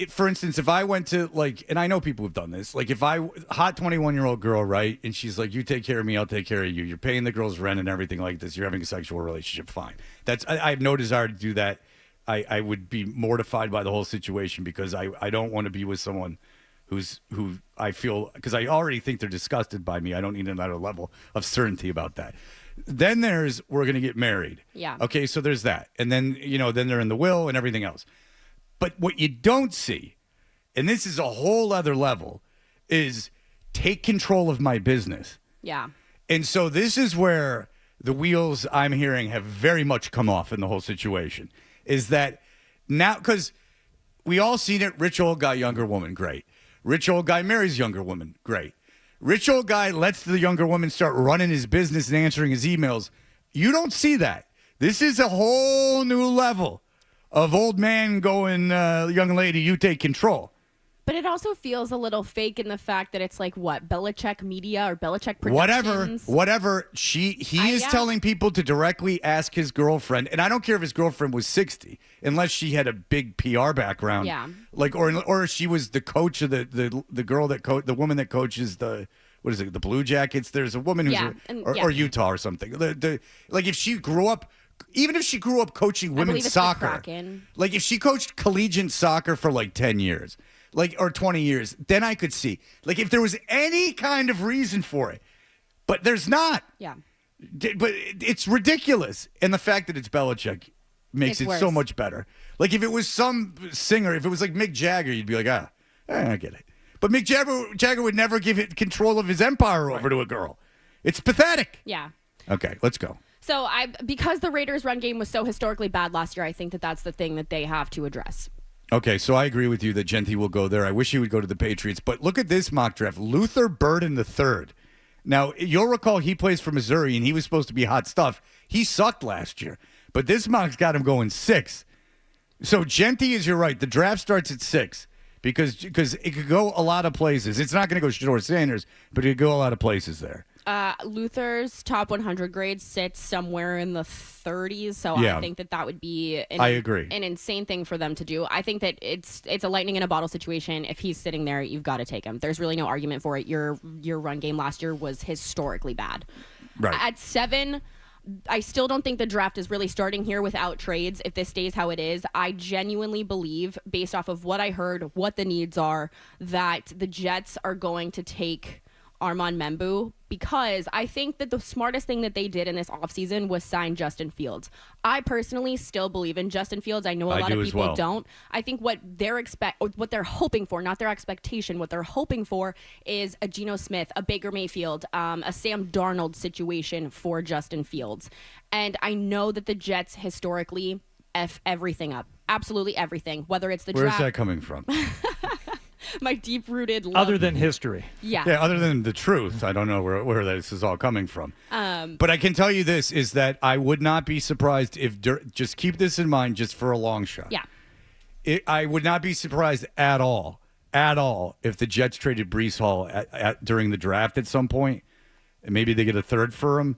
for instance, if I went to and I know people have done this, if hot 21-year-old girl, right, and she's like, you take care of me, I'll take care of you. You're paying the girl's rent and everything like this. You're having a sexual relationship, fine. I have no desire to do that. I would be mortified by the whole situation because I don't want to be with someone who I feel, because I already think they're disgusted by me. I don't need another level of certainty about that. Then there's, we're going to get married. Yeah. Okay, so there's that. And then, then they're in the will and everything else. But what you don't see, and this is a whole other level, is take control of my business. Yeah. And so this is where the wheels, I'm hearing, have very much come off in the whole situation. Is that now, because we all seen it, rich old guy, younger woman, great. Rich old guy marries younger woman, great. Rich old guy lets the younger woman start running his business and answering his emails. You don't see that. This is a whole new level of old man going, young lady, you take control. But it also feels a little fake in the fact that it's like, what, Belichick Media or Belichick Productions? Whatever. He is telling people to directly ask his girlfriend, and I don't care if his girlfriend was 60, unless she had a big PR background. Yeah. Like, or she was the coach of the girl that the woman that coaches the Blue Jackets. There's a woman who's or Utah or something. Like if she grew up. Even if she grew up coaching women's soccer, like if she coached collegiate soccer for like 10 years, or 20 years, then I could see. Like if there was any kind of reason for it, but there's not. Yeah. But it's ridiculous. And the fact that it's Belichick makes it so much better. Like if it was some singer, if it was like Mick Jagger, you'd be like, I get it. But Mick Jagger would never give it control of his empire over to a girl. It's pathetic. Yeah. Okay, let's go. So because the Raiders' run game was so historically bad last year, I think that that's the thing that they have to address. Okay, so I agree with you that Genty will go there. I wish he would go to the Patriots. But look at this mock draft. Luther Burden III. Now, you'll recall he plays for Missouri, and he was supposed to be hot stuff. He sucked last year. But this mock's got him going 6. So Genty is, you're right. The draft starts at 6 because it could go a lot of places. It's not going to go Shadur Sanders, but it could go a lot of places there. Luther's top 100 grade sits somewhere in the 30s, so Yeah. I think that would be I agree. an insane thing for them to do. I think that it's a lightning in a bottle situation. If he's sitting there, you've got to take him. There's really no argument for it. Your run game last year was historically bad. Right. At 7, I still don't think the draft is really starting here without trades. If this stays how it is, I genuinely believe, based off of what I heard, what the needs are, that the Jets are going to take Armand Membu, because I think that the smartest thing that they did in this offseason was sign Justin Fields. I personally still believe in Justin Fields. I know a lot of people don't. I think what they're hoping for, not their expectation, what they're hoping for is a Geno Smith, a Baker Mayfield, a Sam Darnold situation for Justin Fields. And I know that the Jets historically F everything up. Absolutely everything. Whether it's the draft. Where's that coming from? My deep-rooted love. Other than history. Yeah. Yeah, other than the truth. I don't know where this is all coming from. But I can tell you this, is that I would not be surprised if, just keep this in mind just for a long shot. Yeah. I would not be surprised at all, if the Jets traded Breece Hall during the draft at some point. And maybe they get a third for him.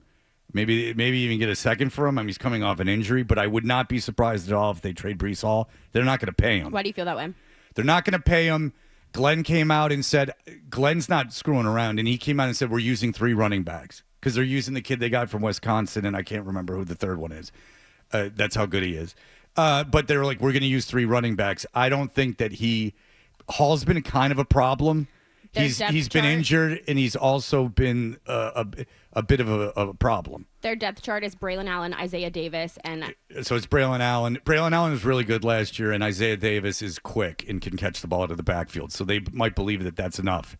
Maybe even get a second for him. I mean, he's coming off an injury, but I would not be surprised at all if they trade Breece Hall. They're not going to pay him. Why do you feel that way? They're not going to pay him. Glenn came out and said, Glenn's not screwing around, and he came out and said, we're using 3 running backs because they're using the kid they got from Wisconsin, and I can't remember who the third one is. That's how good he is. But they're like, we're going to use 3 running backs. I don't think that Hall's been kind of a problem. He's been injured, and he's also been a bit of a problem. Their depth chart is Braylon Allen, Isaiah Davis, and so it's Braylon Allen. Braylon Allen was really good last year, and Isaiah Davis is quick and can catch the ball out of the backfield. So they might believe that that's enough.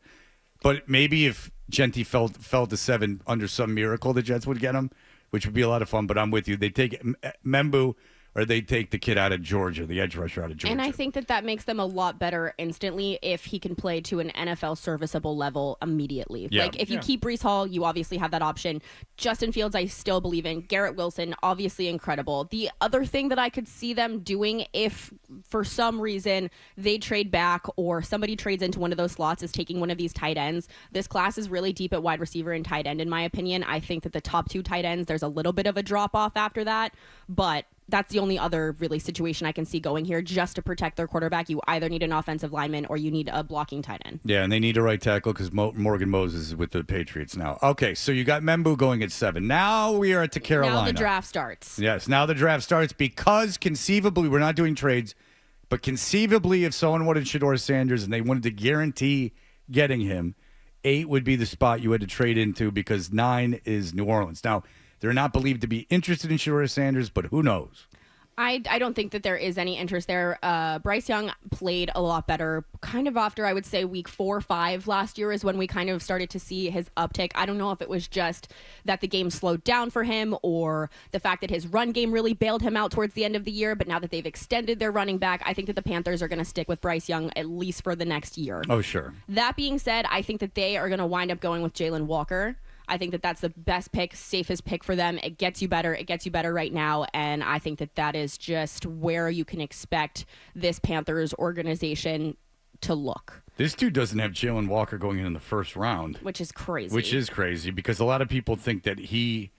But maybe if Genty fell to 7 under some miracle, the Jets would get him, which would be a lot of fun. But I'm with you. They take Membu, or they take the kid out of Georgia, the edge rusher out of Georgia. And I think that makes them a lot better instantly if he can play to an NFL serviceable level immediately. Yeah. Like, if you keep Breece Hall, you obviously have that option. Justin Fields, I still believe in. Garrett Wilson, obviously incredible. The other thing that I could see them doing if, for some reason, they trade back or somebody trades into one of those slots is taking one of these tight ends. This class is really deep at wide receiver and tight end, in my opinion. I think that the top 2 tight ends, there's a little bit of a drop-off after that, but that's the only other really situation I can see going here. Just to protect their quarterback, you either need an offensive lineman or you need a blocking tight end. Yeah, and they need a right tackle because Morgan Moses is with the Patriots now. Okay, so you got Membu going at 7. Now we are at Carolina. Now the draft starts. Yes, now the draft starts because conceivably we're not doing trades, But conceivably, if someone wanted Shadur Sanders and they wanted to guarantee getting him, 8 would be the spot you had to trade into because 9 is New Orleans. Now, they're not believed to be interested in Shadur Sanders, but who knows? I don't think that there is any interest there. Bryce Young played a lot better kind of after, I would say, week 4 or 5 last year is when we kind of started to see his uptick. I don't know if it was just that the game slowed down for him or the fact that his run game really bailed him out towards the end of the year. But now that they've extended their running back, I think that the Panthers are going to stick with Bryce Young at least for the next year. Oh, sure. That being said, I think that they are going to wind up going with Jalen Walker. I think that that's the best pick, safest pick for them. It gets you better. It gets you better right now. And I think that that is just where you can expect this Panthers organization to look. This dude doesn't have Jalen Walker going in the first round. Which is crazy. Which is crazy because a lot of people think that he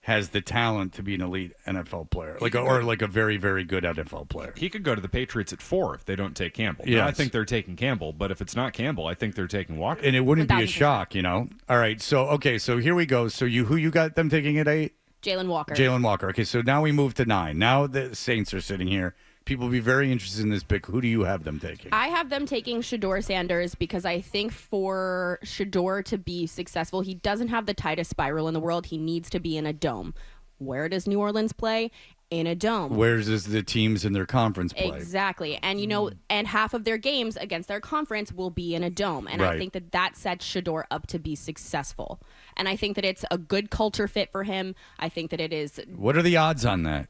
has the talent to be an elite NFL player, like a very, very good NFL player. He could go to the Patriots at 4 if they don't take Campbell. Yeah, I think they're taking Campbell, but if it's not Campbell, I think they're taking Walker. And it wouldn't be a shock, All right, so here we go. So who you got them taking at 8? Jalen Walker. Jalen Walker. Okay, so now we move to 9. Now the Saints are sitting here. People will be very interested in this pick. Who do you have them taking? I have them taking Shadur Sanders because I think for Shadur to be successful, he doesn't have the tightest spiral in the world. He needs to be in a dome. Where does New Orleans play? In a dome. Where's the teams in their conference play? Exactly. And, and half of their games against their conference will be in a dome. And Right. I think that sets Shadur up to be successful. And I think that it's a good culture fit for him. I think that it is. What are the odds on that?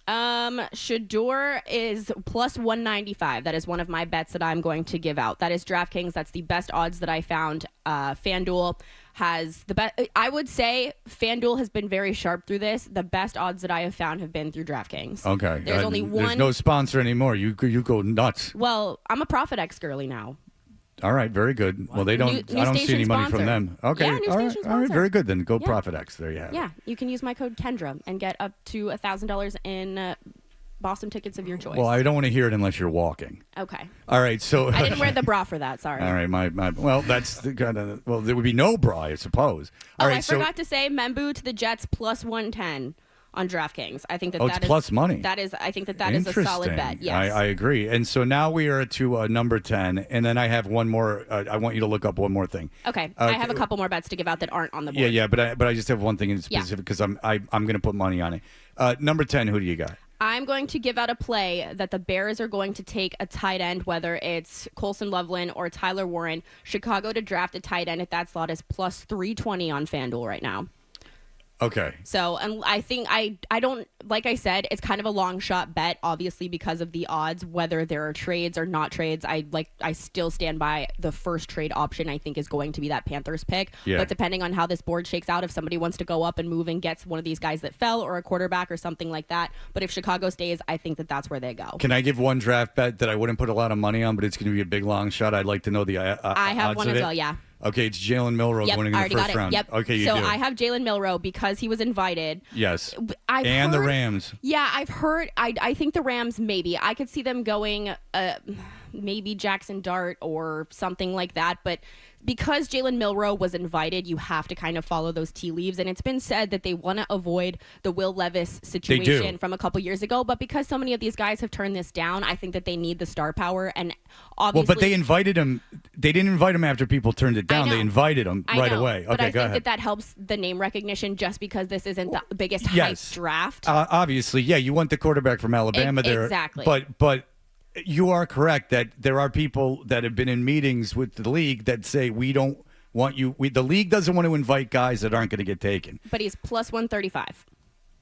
Shadur is plus 195. That is one of my bets that I'm going to give out. That is DraftKings. That's the best odds that I found. FanDuel has the best. I would say FanDuel has been very sharp through this. The best odds that I have found have been through DraftKings. Okay. There's only one. There's no sponsor anymore. You go nuts. Well, I'm a Profit X girly now. All right, very good. Well, they don't. New I don't see station any money sponsor. from them. Okay, Yeah, new all right, station all right, sponsor. very good. Then go Yeah. Profit X. There you have it. Yeah, you can use my code Kendra and get up to $1,000 in Boston tickets of your choice. Well, I don't want to hear it unless you're walking. Okay. All right, so I didn't wear the bra for that. Sorry. All right, my well, that's the kind of well, there would be no bra, I suppose. All right, I forgot to say Membu to the Jets plus 110 on DraftKings. I think that it's that is plus money. That is, I think that is a solid bet. Interesting. Yes. I agree. And so now we are to number 10, and then I have one more. I want you to look up one more thing. Okay. I have a couple more bets to give out that aren't on the board. Yeah, but I just have one thing in Yeah. specific because I'm going to put money on it. Number 10, who do you got? I'm going to give out a play that the Bears are going to take a tight end, whether it's Colson Loveland or Tyler Warren. Chicago to draft a tight end at that slot is plus 320 on FanDuel right now. Okay. So, and I think I don't, like I said, it's kind of a long shot bet, obviously, because of the odds, whether there are trades or not trades. I still stand by the first trade option, I think, is going to be that Panthers pick. Yeah. But depending on how this board shakes out, if somebody wants to go up and move and gets one of these guys that fell or a quarterback or something like that. But if Chicago stays, I think that that's where they go. Can I give one draft bet that I wouldn't put a lot of money on, but it's going to be a big long shot? I'd like to know the I have odds one of as it. well, yeah. Okay, it's Jalen Milroe Yep, winning I the already first got it. round. Yep. Okay, you so do. I have Jalen Milroe because he was invited. Yes. I've and the heard- Rams. Yeah, I've heard. I think the Rams maybe. I could see them going maybe Jackson Dart or something like that. But because Jalen Milroe was invited, you have to kind of follow those tea leaves. And it's been said that they want to avoid the Will Levis situation from a couple years ago. But because so many of these guys have turned this down, I think that they need the star power. And obviously, Well, but they invited him. They didn't invite him after people turned it down. They invited him I right know, away. But Okay, I go think ahead. that helps the name recognition just because this isn't the biggest Yes. hype draft. Obviously, yeah, you want the quarterback from Alabama there. Exactly. But you are correct that there are people that have been in meetings with the league that say we don't want you. The league doesn't want to invite guys that aren't going to get taken. But he's plus 135.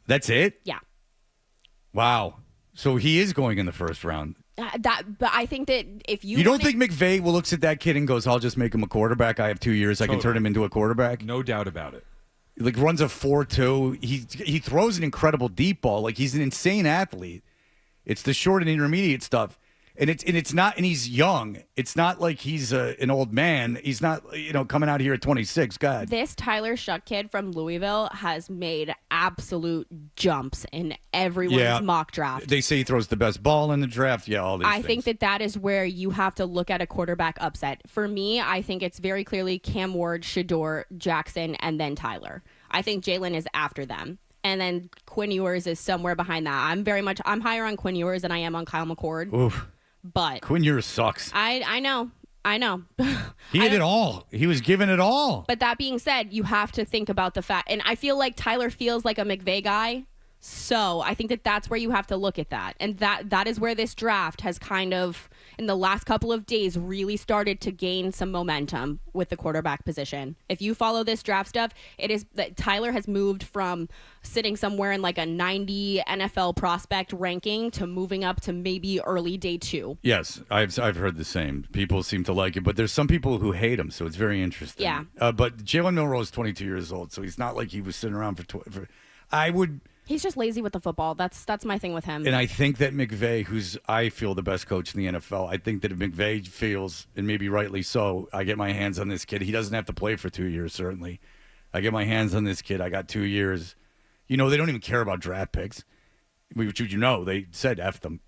That's it? Yeah. Wow. So he is going in the first round. But I think that if you don't think McVay will looks at that kid and goes, "I'll just make him a quarterback. I have 2 years. I can turn him into a quarterback." No doubt about it. Like runs a 4.2. He throws an incredible deep ball. Like he's an insane athlete. It's the short and intermediate stuff. And it's not, and he's young. It's not like he's an old man. He's not, coming out here at 26. God. This Tyler Shuck kid from Louisville has made absolute jumps in everyone's mock draft. They say he throws the best ball in the draft. Yeah, all these I things. think that is where you have to look at a quarterback upset. For me, I think it's very clearly Cam Ward, Shadur, Jackson, and then Tyler. I think Jalen is after them. And then Quinn Ewers is somewhere behind that. I'm higher on Quinn Ewers than I am on Kyle McCord. Oof. But Quinn Ewers sucks. I know. He had it all. He was given it all. But that being said, you have to think about the fact, and I feel like Tyler feels like a McVay guy. So I think that that's where you have to look at that. And that is where this draft has kind of, in the last couple of days, really started to gain some momentum with the quarterback position. If you follow this draft stuff, it is that Tyler has moved from sitting somewhere in like a 90 NFL prospect ranking to moving up to maybe early day 2. Yes, I've heard the same. People seem to like it, but there's some people who hate him, so it's very interesting. Yeah. But Jalen Milroe is 22 years old, so he's not like he was sitting around for I would... He's just lazy with the football. That's my thing with him. And I think that McVay, who's I feel the best coach in the NFL, I think that if McVay feels, and maybe rightly so, I get my hands on this kid. He doesn't have to play for 2 years, certainly. I get my hands on this kid. I got 2 years. You know, they don't even care about draft picks. Which, you know, they said F them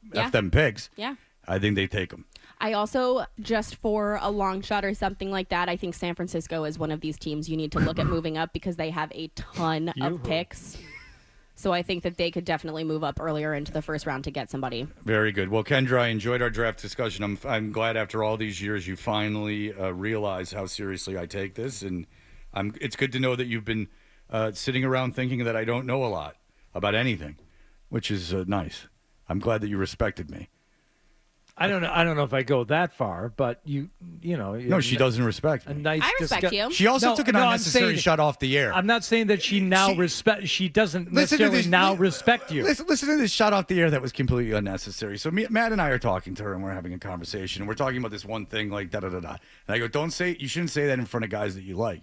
picks. Yeah. I think they take them. I also, just for a long shot or something like that, I think San Francisco is one of these teams you need to look at moving up because they have a ton of picks. So I think that they could definitely move up earlier into the first round to get somebody. Very good. Well, Kendra, I enjoyed our draft discussion. I'm glad after all these years you finally realize how seriously I take this. And it's good to know that you've been sitting around thinking that I don't know a lot about anything, which is nice. I'm glad that you respected me. I don't know if I go that far, but you know. No, she doesn't respect me. I respect you. She also took an unnecessary shot off the air. I'm not saying that she doesn't necessarily now respect you. Listen to this shot off the air that was completely unnecessary. So Matt and I are talking to her, and we're having a conversation, and we're talking about this one thing, like da-da-da-da. And I go, you shouldn't say that in front of guys that you like.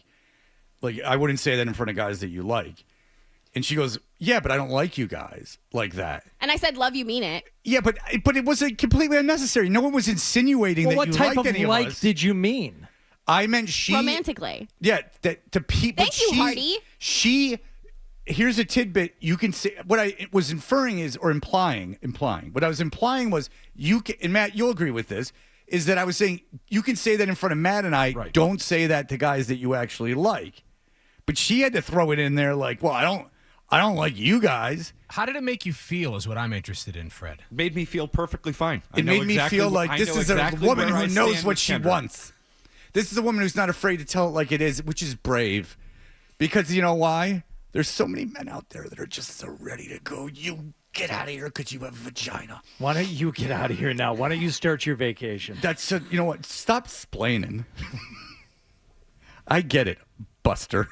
Like, I wouldn't say that in front of guys that you like. And she goes, yeah, but I don't like you guys like that. And I said, love you, mean it. Yeah, but it was completely unnecessary. No one was insinuating that you liked any of us. What type of like did you mean? I meant she... Romantically. Yeah, that to people... Thank you, Hardy. Here's a tidbit you can say... What I was inferring is, or implying. What I was implying was, and Matt, you'll agree with this, is that I was saying, you can say that in front of Matt and I. Right. Don't say that to guys that you actually like. But she had to throw it in there like, well, I don't like you guys. How did it make you feel is what I'm interested in, Fred. Made me feel perfectly fine. It made me feel like this is a woman who knows what she wants. This is a woman who's not afraid to tell it like it is, which is brave. Because you know why? There's so many men out there that are just so ready to go, you get out of here because you have a vagina. Why don't you get out of here now? Why don't you start your vacation? You know what? Stop splaining. I get it, Buster.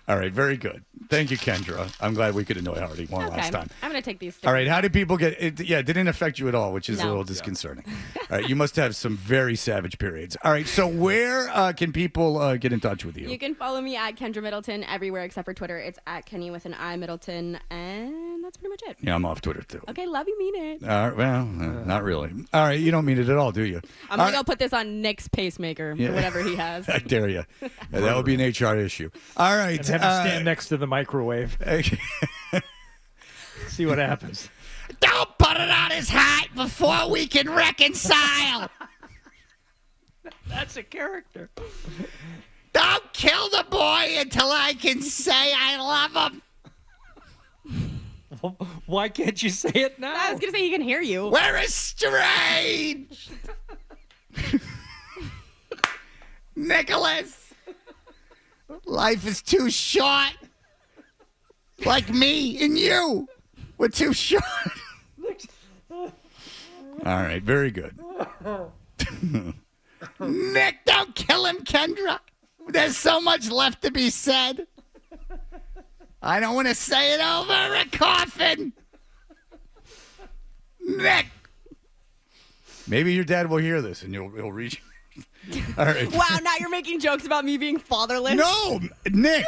All right, very good. Thank you, Kendra. I'm glad we could annoy Hardy one last time. I'm going to take these. All right, how did people get it? Yeah, it didn't affect you at all, which is a little disconcerting. All right, you must have some very savage periods. All right, so where can people get in touch with you? You can follow me at Kendra Middleton everywhere except for Twitter. It's at Kenny with an I Middleton, and that's pretty much it. Yeah, I'm off Twitter too. Okay, love you, mean it. All right, well, not really. All right, you don't mean it at all, do you? I'm going to go put this on Nick's pacemaker or whatever he has. I dare you. That would be an HR issue. All right. And have him stand next to the microwave. See what happens. Don't put it on his hat before we can reconcile. That's a character. Don't kill the boy until I can say I love him. Why can't you say it now? I was going to say he can hear you. We're estranged. Nicholas, life is too short. Like me and you. We're too short. All right, very good. Nick, don't kill him, Kendra. There's so much left to be said. I don't want to say it over a coffin. Nick. Maybe your dad will hear this and he'll reach. All right. Wow, now you're making jokes about me being fatherless. No, Nick,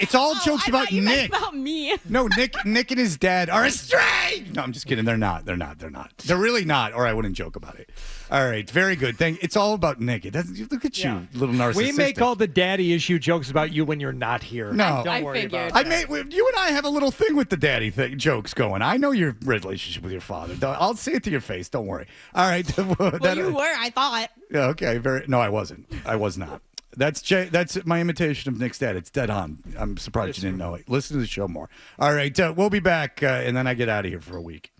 it's all jokes about you Nick. meant about me. No, Nick and his dad are estranged. No, I'm just kidding. They're not. They're really not, or I wouldn't joke about it. All right, very good. It's all about Nick. It doesn't. Look at you, little narcissistic. We make all the daddy issue jokes about you when you're not here. No, don't worry about it. You and I have a little thing with the daddy jokes going. I know your relationship with your father. I'll say it to your face. Don't worry. All right. You were. I thought. Yeah. Okay. No, I wasn't. I was not. That's my imitation of Nick's dad. It's dead on. I'm surprised you didn't know it. Listen to the show more. All right, we'll be back, and then I get out of here for a week.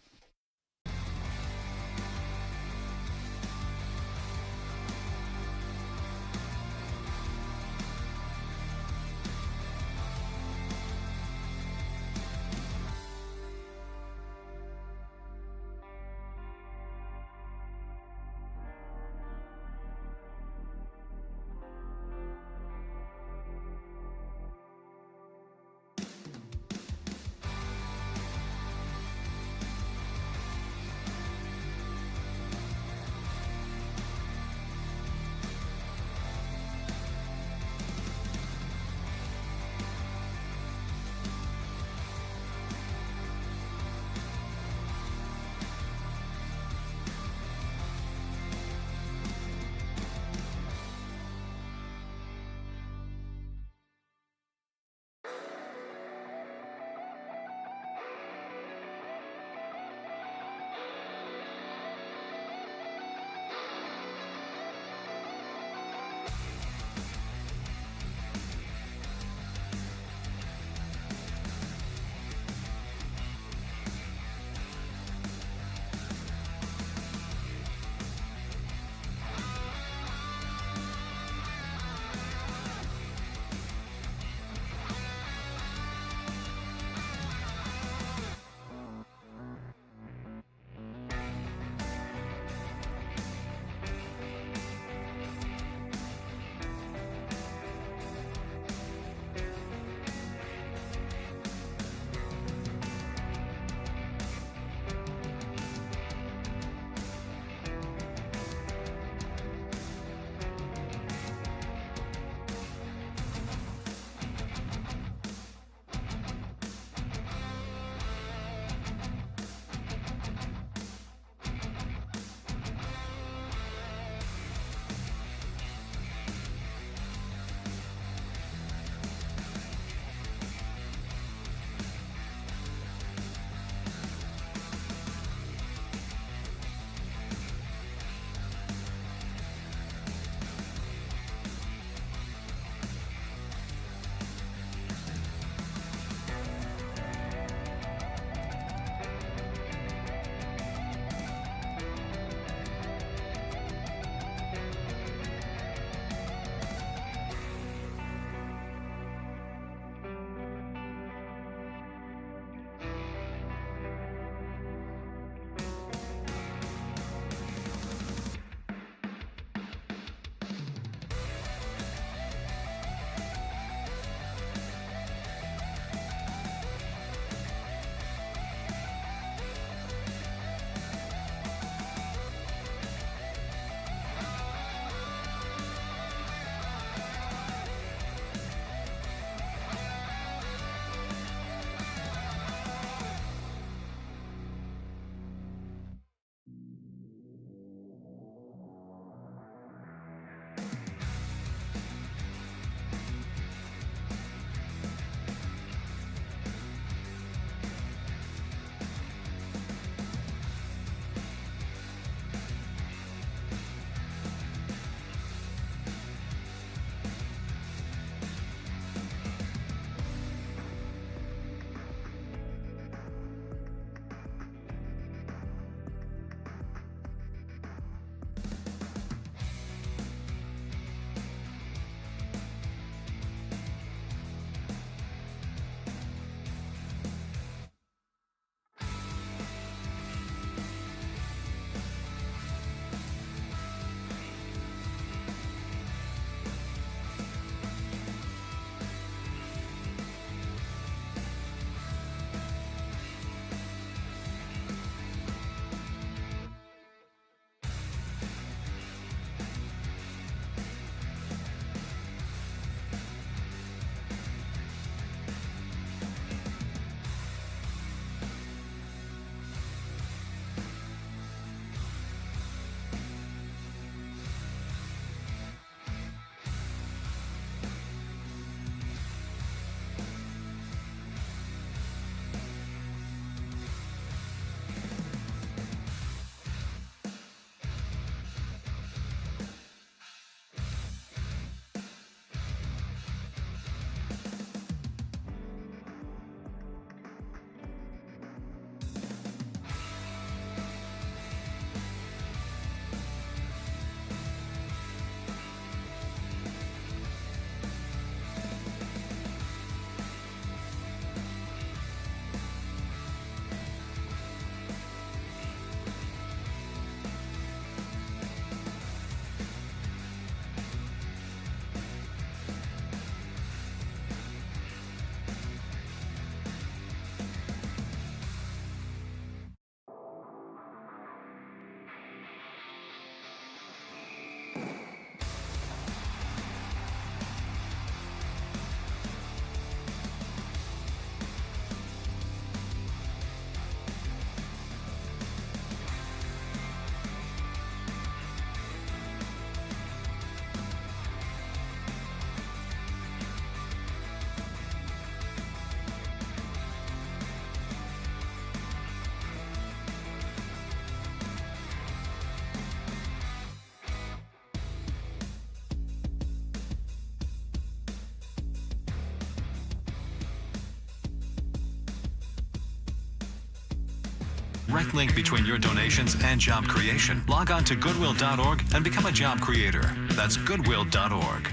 direct link between your donations and job creation. Log on to goodwill.org and become a job creator. That's goodwill.org.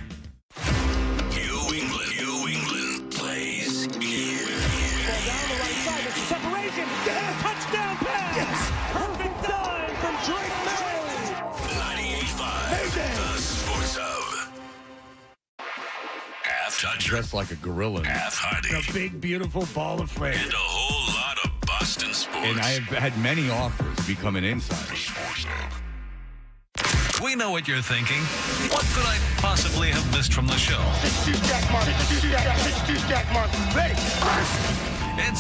New England plays here. Down the right side, it's a separation. Yeah, touchdown pass. Yes. Perfect dive from Drake May. 98.5, the Sports Hub. Half toucher. Dressed like a gorilla. Half Hardy. A big, beautiful ball of flame. And a whole lot of Boston sports. And I have had many offers to become an insider. We know what you're thinking. What could I possibly have missed from the show? It's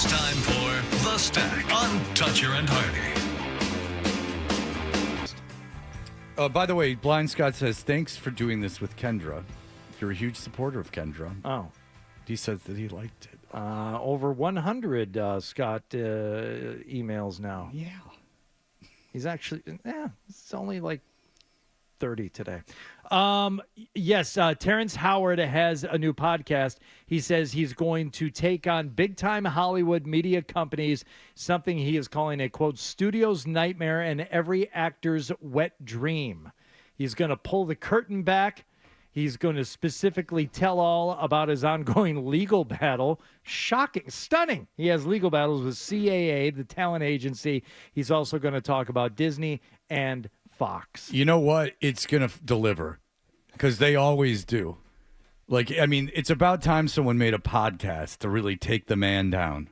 time for The Stack on Toucher and Hardy. By the way, Blind Scott says, thanks for doing this with Kendra. You're a huge supporter of Kendra. Oh. He says that he liked it. Over 100 Scott emails now. Yeah. He's actually, it's only like 30 today. Yes, Terrence Howard has a new podcast. He says he's going to take on big-time Hollywood media companies, something he is calling a, quote, studio's nightmare and every actor's wet dream. He's going to pull the curtain back. He's going to specifically tell all about his ongoing legal battle. Shocking, stunning. He has legal battles with CAA, the talent agency. He's also going to talk about Disney and Fox. You know what? It's going to deliver because they always do. Like, I mean, it's about time someone made a podcast to really take the man down.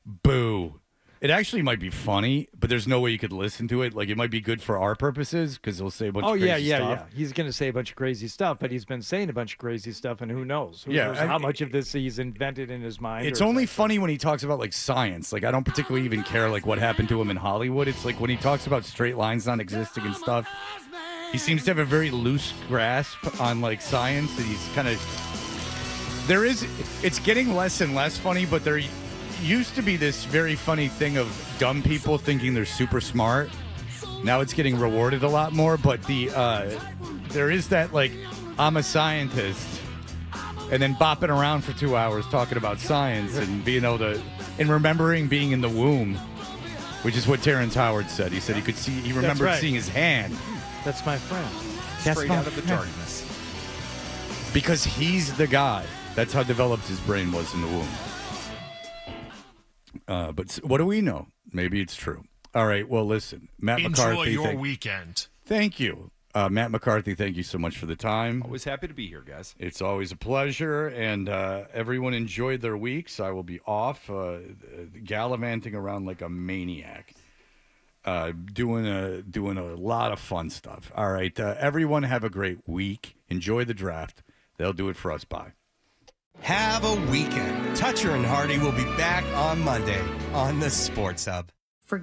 Boo. It actually might be funny, but there's no way you could listen to it. Like, it might be good for our purposes because he'll say a bunch of crazy stuff. Yeah. He's going to say a bunch of crazy stuff, but he's been saying a bunch of crazy stuff, and who knows? Who knows how much of this he's invented in his mind? It's only funny when he talks about, like, science. Like, I don't particularly even care, like, what happened to him in Hollywood. It's like when he talks about straight lines not existing and stuff, he seems to have a very loose grasp on, like, science, and he's kind of... It's getting less and less funny, but there used to be this very funny thing of dumb people thinking they're super smart. Now it's getting rewarded a lot more, but there is that, like, I'm a scientist, and then bopping around for 2 hours talking about science and being able to, and remembering being in the womb, which is what Terrence Howard said. He said he remembered seeing his hand. That's my friend. Straight out of the darkness. Because he's the guy. That's how developed his brain was in the womb. But what do we know? Maybe it's true. All right. Well, listen, Matt McCarthy. Enjoy your weekend. Thank you. Matt McCarthy, thank you so much for the time. Always happy to be here, guys. It's always a pleasure, and everyone enjoyed their weeks. I will be off gallivanting around like a maniac, doing a lot of fun stuff. All right. Everyone have a great week. Enjoy the draft. They'll do it for us. Bye. Have a weekend. Toucher and Hardy will be back on Monday on the Sports Hub.